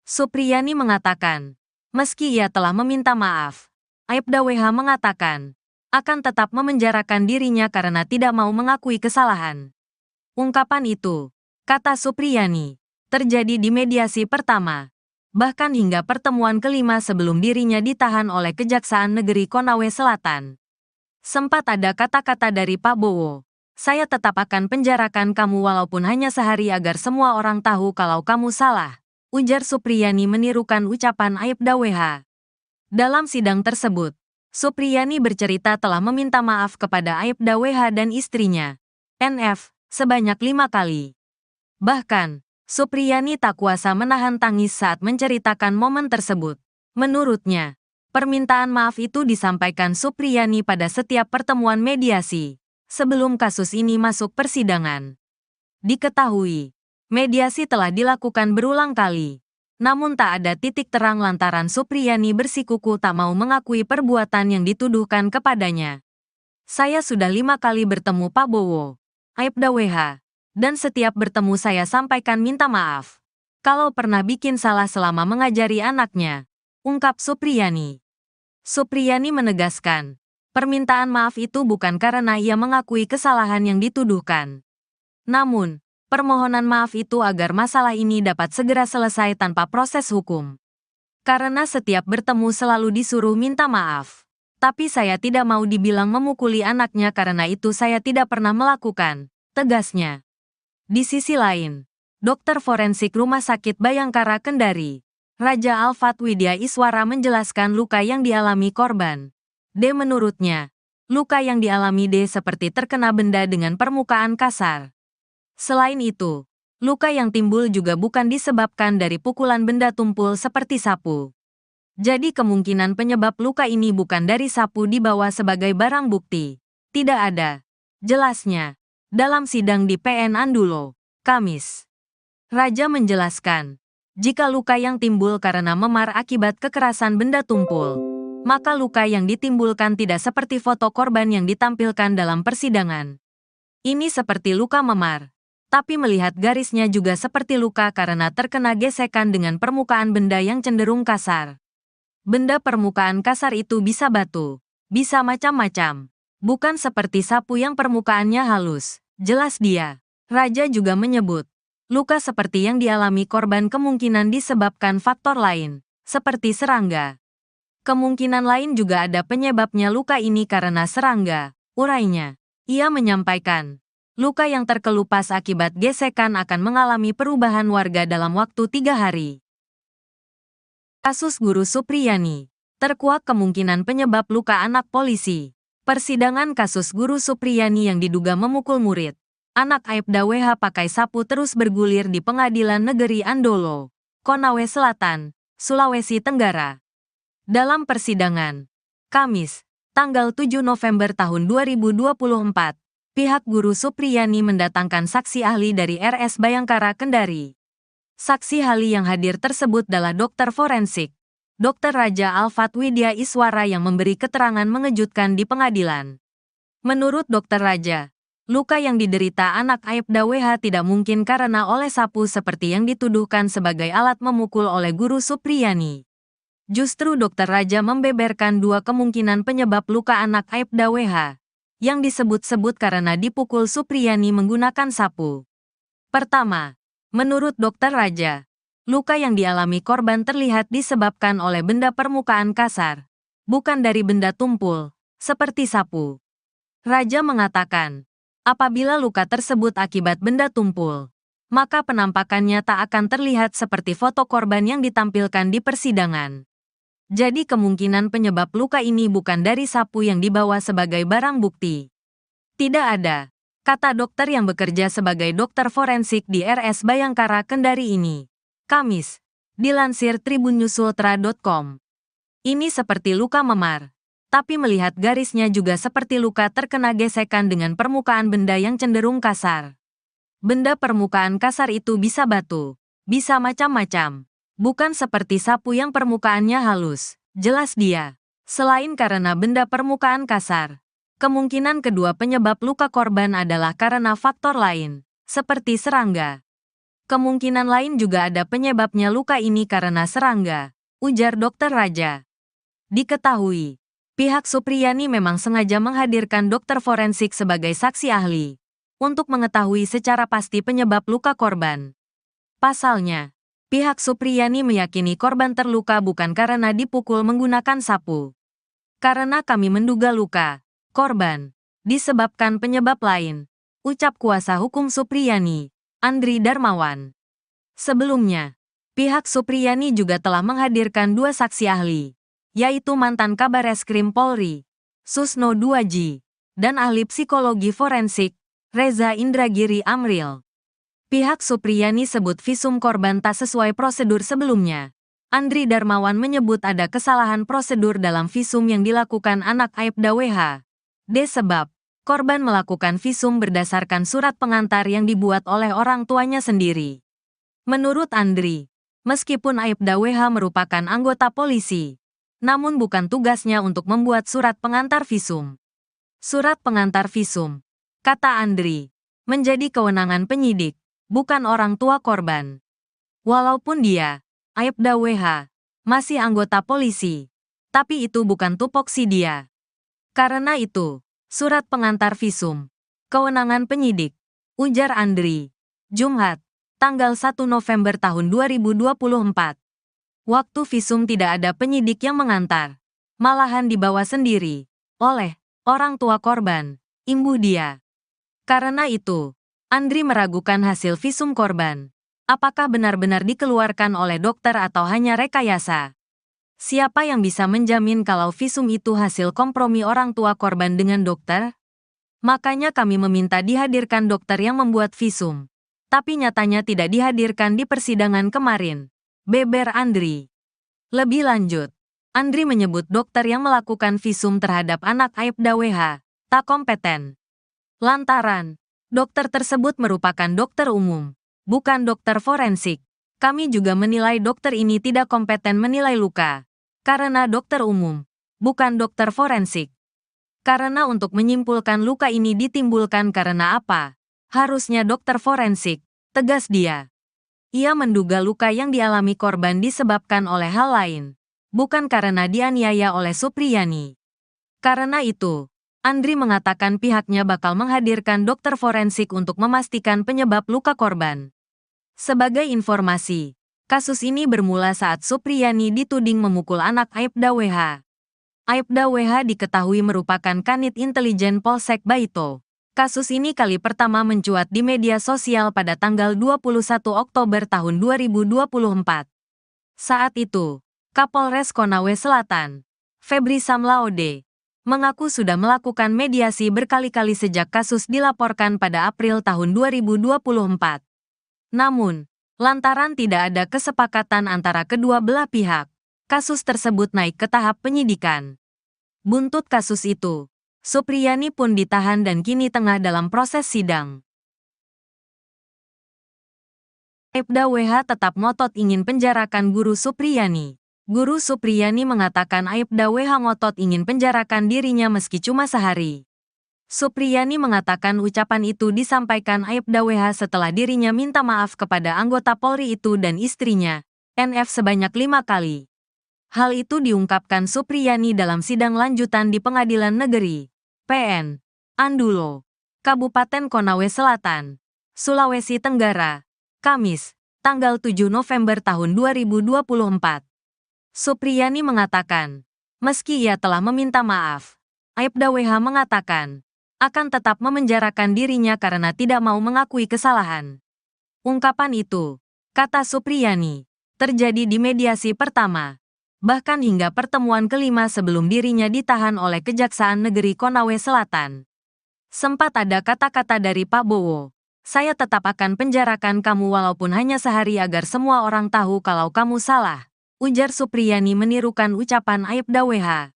Supriyani mengatakan, meski ia telah meminta maaf, Aibda WH mengatakan, akan tetap memenjarakan dirinya karena tidak mau mengakui kesalahan. Ungkapan itu, kata Supriyani, terjadi di mediasi pertama, bahkan hingga pertemuan kelima sebelum dirinya ditahan oleh Kejaksaan Negeri Konawe Selatan. Sempat ada kata-kata dari Pak Bowo, saya tetap akan penjarakan kamu walaupun hanya sehari agar semua orang tahu kalau kamu salah, ujar Supriyani menirukan ucapan Aibda WH. Dalam sidang tersebut, Supriyani bercerita telah meminta maaf kepada Aibda WH dan istrinya, NF, sebanyak 5 kali. Bahkan, Supriyani tak kuasa menahan tangis saat menceritakan momen tersebut. Menurutnya, permintaan maaf itu disampaikan Supriyani pada setiap pertemuan mediasi, sebelum kasus ini masuk persidangan. Diketahui, mediasi telah dilakukan berulang kali, namun tak ada titik terang lantaran Supriyani bersikuku tak mau mengakui perbuatan yang dituduhkan kepadanya. Saya sudah 5 kali bertemu Pak Bowo, Aibda WH, dan setiap bertemu saya sampaikan minta maaf. Kalau pernah bikin salah selama mengajari anaknya, ungkap Supriyani. Supriyani menegaskan, permintaan maaf itu bukan karena ia mengakui kesalahan yang dituduhkan. Namun, permohonan maaf itu agar masalah ini dapat segera selesai tanpa proses hukum. Karena setiap bertemu selalu disuruh minta maaf. Tapi saya tidak mau dibilang memukuli anaknya karena itu saya tidak pernah melakukan, tegasnya. Di sisi lain, dokter forensik Rumah Sakit Bayangkara Kendari, Raja Alfat Widya Iswara menjelaskan luka yang dialami korban. D menurutnya, luka yang dialami D seperti terkena benda dengan permukaan kasar. Selain itu, luka yang timbul juga bukan disebabkan dari pukulan benda tumpul seperti sapu. Jadi kemungkinan penyebab luka ini bukan dari sapu dibawa sebagai barang bukti. Tidak ada, jelasnya, dalam sidang di PN Andulo, Kamis. Raja menjelaskan, jika luka yang timbul karena memar akibat kekerasan benda tumpul, maka luka yang ditimbulkan tidak seperti foto korban yang ditampilkan dalam persidangan. Ini seperti luka memar. Tapi melihat garisnya juga seperti luka karena terkena gesekan dengan permukaan benda yang cenderung kasar. Benda permukaan kasar itu bisa batu, bisa macam-macam. Bukan seperti sapu yang permukaannya halus, jelas dia. Raja juga menyebut, luka seperti yang dialami korban kemungkinan disebabkan faktor lain, seperti serangga. Kemungkinan lain juga ada penyebabnya luka ini karena serangga, urainya. Ia menyampaikan, luka yang terkelupas akibat gesekan akan mengalami perubahan warga dalam waktu 3 hari. Kasus Guru Supriyani. Terkuak kemungkinan penyebab luka anak polisi. Persidangan kasus Guru Supriyani yang diduga memukul murid. Anak Aibda WH pakai sapu terus bergulir di Pengadilan Negeri Andolo, Konawe Selatan, Sulawesi Tenggara. Dalam persidangan, Kamis, tanggal 7 November tahun 2024, pihak Guru Supriyani mendatangkan saksi ahli dari RS Bayangkara Kendari. Saksi ahli yang hadir tersebut adalah dokter forensik, Dr. Raja Alfat Widya Iswara yang memberi keterangan mengejutkan di pengadilan. Menurut Dr. Raja, luka yang diderita anak Aibda WH tidak mungkin karena oleh sapu seperti yang dituduhkan sebagai alat memukul oleh Guru Supriyani. Justru Dr. Raja membeberkan 2 kemungkinan penyebab luka anak Aibda WH. Yang disebut-sebut karena dipukul Supriyani menggunakan sapu. Pertama, menurut Dr. Raja, luka yang dialami korban terlihat disebabkan oleh benda permukaan kasar, bukan dari benda tumpul, seperti sapu. Raja mengatakan, apabila luka tersebut akibat benda tumpul, maka penampakannya tak akan terlihat seperti foto korban yang ditampilkan di persidangan. Jadi kemungkinan penyebab luka ini bukan dari sapu yang dibawa sebagai barang bukti. Tidak ada, kata dokter yang bekerja sebagai dokter forensik di RS Bayangkara Kendari ini. Kamis, dilansir tribunnews.ultra.com. Ini seperti luka memar, tapi melihat garisnya juga seperti luka terkena gesekan dengan permukaan benda yang cenderung kasar. Benda permukaan kasar itu bisa batu, bisa macam-macam. Bukan seperti sapu yang permukaannya halus, jelas dia. Selain karena benda permukaan kasar, kemungkinan kedua penyebab luka korban adalah karena faktor lain, seperti serangga. Kemungkinan lain juga ada penyebabnya luka ini karena serangga, ujar Dokter Raja. Diketahui, pihak Supriyani memang sengaja menghadirkan dokter forensik sebagai saksi ahli untuk mengetahui secara pasti penyebab luka korban. Pasalnya, pihak Supriyani meyakini korban terluka bukan karena dipukul menggunakan sapu. Karena kami menduga luka korban disebabkan penyebab lain, ucap kuasa hukum Supriyani, Andri Darmawan. Sebelumnya, pihak Supriyani juga telah menghadirkan dua saksi ahli, yaitu mantan Kabareskrim Polri, Susno Duaji, dan ahli psikologi forensik, Reza Indragiri Amril. Pihak Supriyani sebut visum korban tak sesuai prosedur sebelumnya. Andri Darmawan menyebut ada kesalahan prosedur dalam visum yang dilakukan anak Aibda WH. Sebab korban melakukan visum berdasarkan surat pengantar yang dibuat oleh orang tuanya sendiri. Menurut Andri, meskipun Aibda WH merupakan anggota polisi, namun bukan tugasnya untuk membuat surat pengantar visum. Surat pengantar visum, kata Andri, menjadi kewenangan penyidik, bukan orang tua korban. Walaupun dia, Aibda WH, masih anggota polisi, tapi itu bukan tupoksi dia. Karena itu, surat pengantar visum, kewenangan penyidik, ujar Andri. Jumat, tanggal 1 November tahun 2024. Waktu visum tidak ada penyidik yang mengantar, malahan dibawa sendiri oleh orang tua korban, imbuh dia. Karena itu, Andri meragukan hasil visum korban. Apakah benar-benar dikeluarkan oleh dokter atau hanya rekayasa? Siapa yang bisa menjamin kalau visum itu hasil kompromi orang tua korban dengan dokter? Makanya kami meminta dihadirkan dokter yang membuat visum. Tapi nyatanya tidak dihadirkan di persidangan kemarin, beber Andri. Lebih lanjut, Andri menyebut dokter yang melakukan visum terhadap anak Aibda WH tak kompeten. Lantaran, dokter tersebut merupakan dokter umum, bukan dokter forensik. Kami juga menilai dokter ini tidak kompeten menilai luka, karena dokter umum, bukan dokter forensik. Karena untuk menyimpulkan luka ini ditimbulkan karena apa, harusnya dokter forensik, tegas dia. Ia menduga luka yang dialami korban disebabkan oleh hal lain, bukan karena dianiaya oleh Supriyani. Karena itu, Andri mengatakan pihaknya bakal menghadirkan dokter forensik untuk memastikan penyebab luka korban. Sebagai informasi, kasus ini bermula saat Supriyani dituding memukul anak Aibda WH. Aibda WH diketahui merupakan kanit intelijen Polsek Baito. Kasus ini kali pertama mencuat di media sosial pada tanggal 21 Oktober tahun 2024. Saat itu, Kapolres Konawe Selatan, Febri Samlaode, mengaku sudah melakukan mediasi berkali-kali sejak kasus dilaporkan pada April tahun 2024. Namun, lantaran tidak ada kesepakatan antara kedua belah pihak, kasus tersebut naik ke tahap penyidikan. Buntut kasus itu, Supriyani pun ditahan dan kini tengah dalam proses sidang. Aibda WH tetap ngotot ingin penjarakan guru Supriyani. Guru Supriyani mengatakan Aibda WH ngotot ingin penjarakan dirinya meski cuma sehari. Supriyani mengatakan ucapan itu disampaikan Aibda WH setelah dirinya minta maaf kepada anggota Polri itu dan istrinya, NF sebanyak 5 kali. Hal itu diungkapkan Supriyani dalam sidang lanjutan di Pengadilan Negeri, PN, Andulo, Kabupaten Konawe Selatan, Sulawesi Tenggara, Kamis, tanggal 7 November tahun 2024. Supriyani mengatakan, meski ia telah meminta maaf, Aibda WH mengatakan, akan tetap memenjarakan dirinya karena tidak mau mengakui kesalahan. Ungkapan itu, kata Supriyani, terjadi di mediasi pertama, bahkan hingga pertemuan kelima sebelum dirinya ditahan oleh Kejaksaan Negeri Konawe Selatan. Sempat ada kata-kata dari Pak Bowo, saya tetap akan penjarakan kamu walaupun hanya sehari agar semua orang tahu kalau kamu salah, ujar Supriyani menirukan ucapan Aibda WH.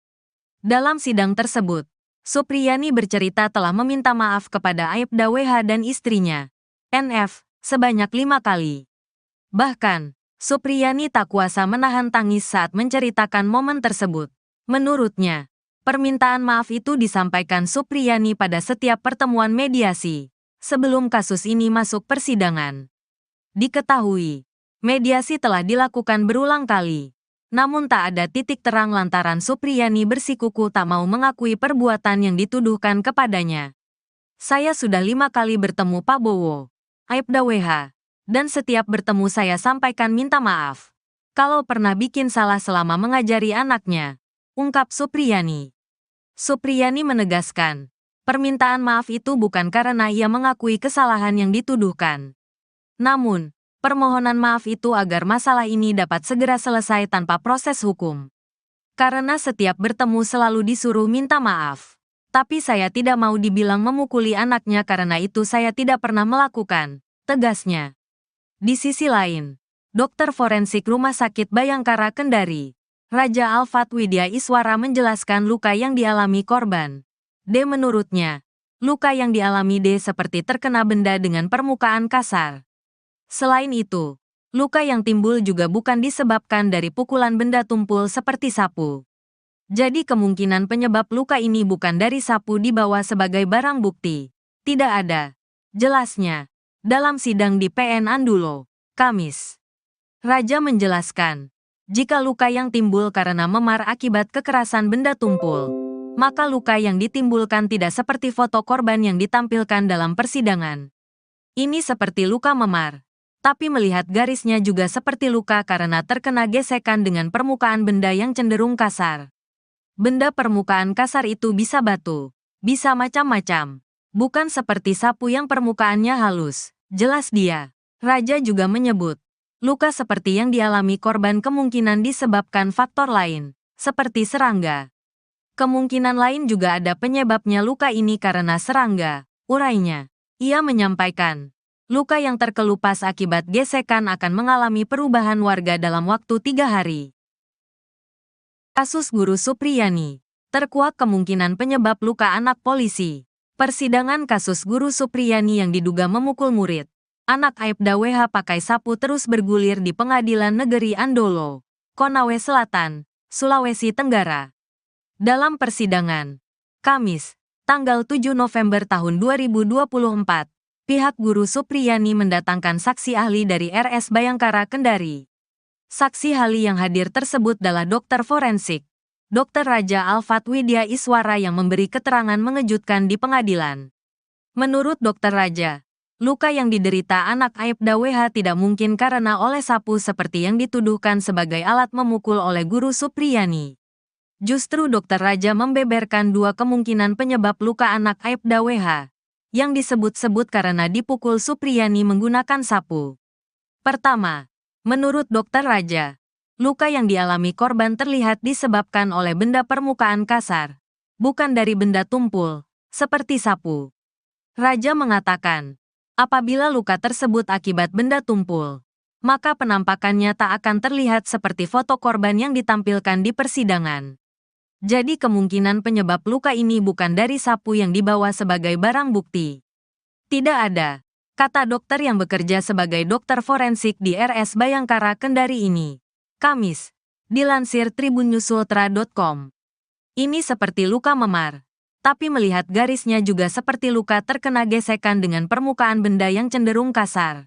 Dalam sidang tersebut, Supriyani bercerita telah meminta maaf kepada Aibda WH dan istrinya, NF, sebanyak 5 kali. Bahkan, Supriyani tak kuasa menahan tangis saat menceritakan momen tersebut. Menurutnya, permintaan maaf itu disampaikan Supriyani pada setiap pertemuan mediasi sebelum kasus ini masuk persidangan. Diketahui, mediasi telah dilakukan berulang kali, namun tak ada titik terang lantaran Supriyani bersikukuh tak mau mengakui perbuatan yang dituduhkan kepadanya. Saya sudah 5 kali bertemu Pak Bowo, Aibda WH, dan setiap bertemu saya sampaikan minta maaf. Kalau pernah bikin salah selama mengajari anaknya, ungkap Supriyani. Supriyani menegaskan, permintaan maaf itu bukan karena ia mengakui kesalahan yang dituduhkan. Namun, permohonan maaf itu agar masalah ini dapat segera selesai tanpa proses hukum. Karena setiap bertemu selalu disuruh minta maaf. Tapi saya tidak mau dibilang memukuli anaknya karena itu saya tidak pernah melakukan, tegasnya. Di sisi lain, dokter forensik Rumah Sakit Bayangkara Kendari, Raja Alfat Widya Iswara menjelaskan luka yang dialami korban. D menurutnya, luka yang dialami D seperti terkena benda dengan permukaan kasar. Selain itu, luka yang timbul juga bukan disebabkan dari pukulan benda tumpul seperti sapu. Jadi kemungkinan penyebab luka ini bukan dari sapu dibawa sebagai barang bukti. Tidak ada. Jelasnya, dalam sidang di PN Andulo, Kamis. Raja menjelaskan, jika luka yang timbul karena memar akibat kekerasan benda tumpul, maka luka yang ditimbulkan tidak seperti foto korban yang ditampilkan dalam persidangan. Ini seperti luka memar, tapi melihat garisnya juga seperti luka karena terkena gesekan dengan permukaan benda yang cenderung kasar. Benda permukaan kasar itu bisa batu, bisa macam-macam, bukan seperti sapu yang permukaannya halus, jelas dia. Raja juga menyebut, luka seperti yang dialami korban kemungkinan disebabkan faktor lain, seperti serangga. Kemungkinan lain juga ada penyebabnya luka ini karena serangga, urainya. Ia menyampaikan, luka yang terkelupas akibat gesekan akan mengalami perubahan warga dalam waktu 3 hari. Kasus Guru Supriyani, terkuak kemungkinan penyebab luka anak polisi. Persidangan kasus Guru Supriyani yang diduga memukul murid, anak Aibda WH pakai sapu terus bergulir di Pengadilan Negeri Andolo, Konawe Selatan, Sulawesi Tenggara. Dalam persidangan, Kamis, tanggal 7 November tahun 2024, pihak Guru Supriyani mendatangkan saksi ahli dari RS Bayangkara Kendari. Saksi ahli yang hadir tersebut adalah dokter forensik, Dr. Raja Alfat Widya Iswara yang memberi keterangan mengejutkan di pengadilan. Menurut Dr. Raja, luka yang diderita anak Aibda WH tidak mungkin karena oleh sapu seperti yang dituduhkan sebagai alat memukul oleh Guru Supriyani. Justru Dr. Raja membeberkan 2 kemungkinan penyebab luka anak Aibda WH, yang disebut-sebut karena dipukul Supriyani menggunakan sapu. Pertama, menurut Dr. Raja, luka yang dialami korban terlihat disebabkan oleh benda permukaan kasar, bukan dari benda tumpul, seperti sapu. Raja mengatakan, apabila luka tersebut akibat benda tumpul, maka penampakannya tak akan terlihat seperti foto korban yang ditampilkan di persidangan. Jadi kemungkinan penyebab luka ini bukan dari sapu yang dibawa sebagai barang bukti. Tidak ada, kata dokter yang bekerja sebagai dokter forensik di RS Bayangkara Kendari ini. Kamis, dilansir tribunnews.ultra.com. Ini seperti luka memar. Tapi melihat garisnya juga seperti luka terkena gesekan dengan permukaan benda yang cenderung kasar.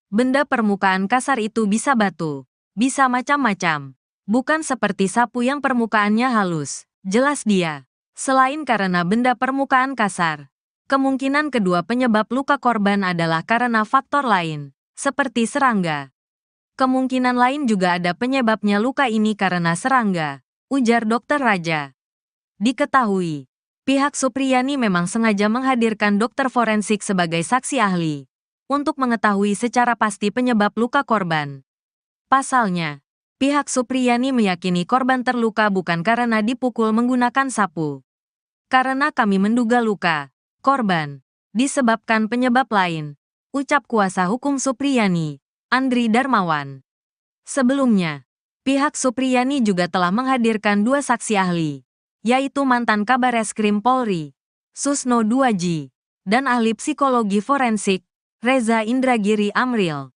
Benda permukaan kasar itu bisa batu, bisa macam-macam. Bukan seperti sapu yang permukaannya halus, jelas dia. Selain karena benda permukaan kasar, kemungkinan kedua penyebab luka korban adalah karena faktor lain, seperti serangga. Kemungkinan lain juga ada penyebabnya luka ini karena serangga, ujar Dr. Raja. Diketahui, pihak Supriyani memang sengaja menghadirkan dokter forensik sebagai saksi ahli untuk mengetahui secara pasti penyebab luka korban. Pasalnya, pihak Supriyani meyakini korban terluka bukan karena dipukul menggunakan sapu. Karena kami menduga luka korban disebabkan penyebab lain, ucap kuasa hukum Supriyani, Andri Darmawan. Sebelumnya, pihak Supriyani juga telah menghadirkan 2 saksi ahli, yaitu mantan Kabareskrim Polri, Susno Duaji, dan ahli psikologi forensik, Reza Indragiri Amril.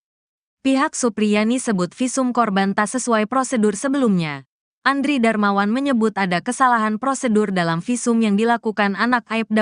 Pihak Supriyani sebut visum korban tak sesuai prosedur sebelumnya, Andri Darmawan menyebut ada kesalahan prosedur dalam visum yang dilakukan anak Aibda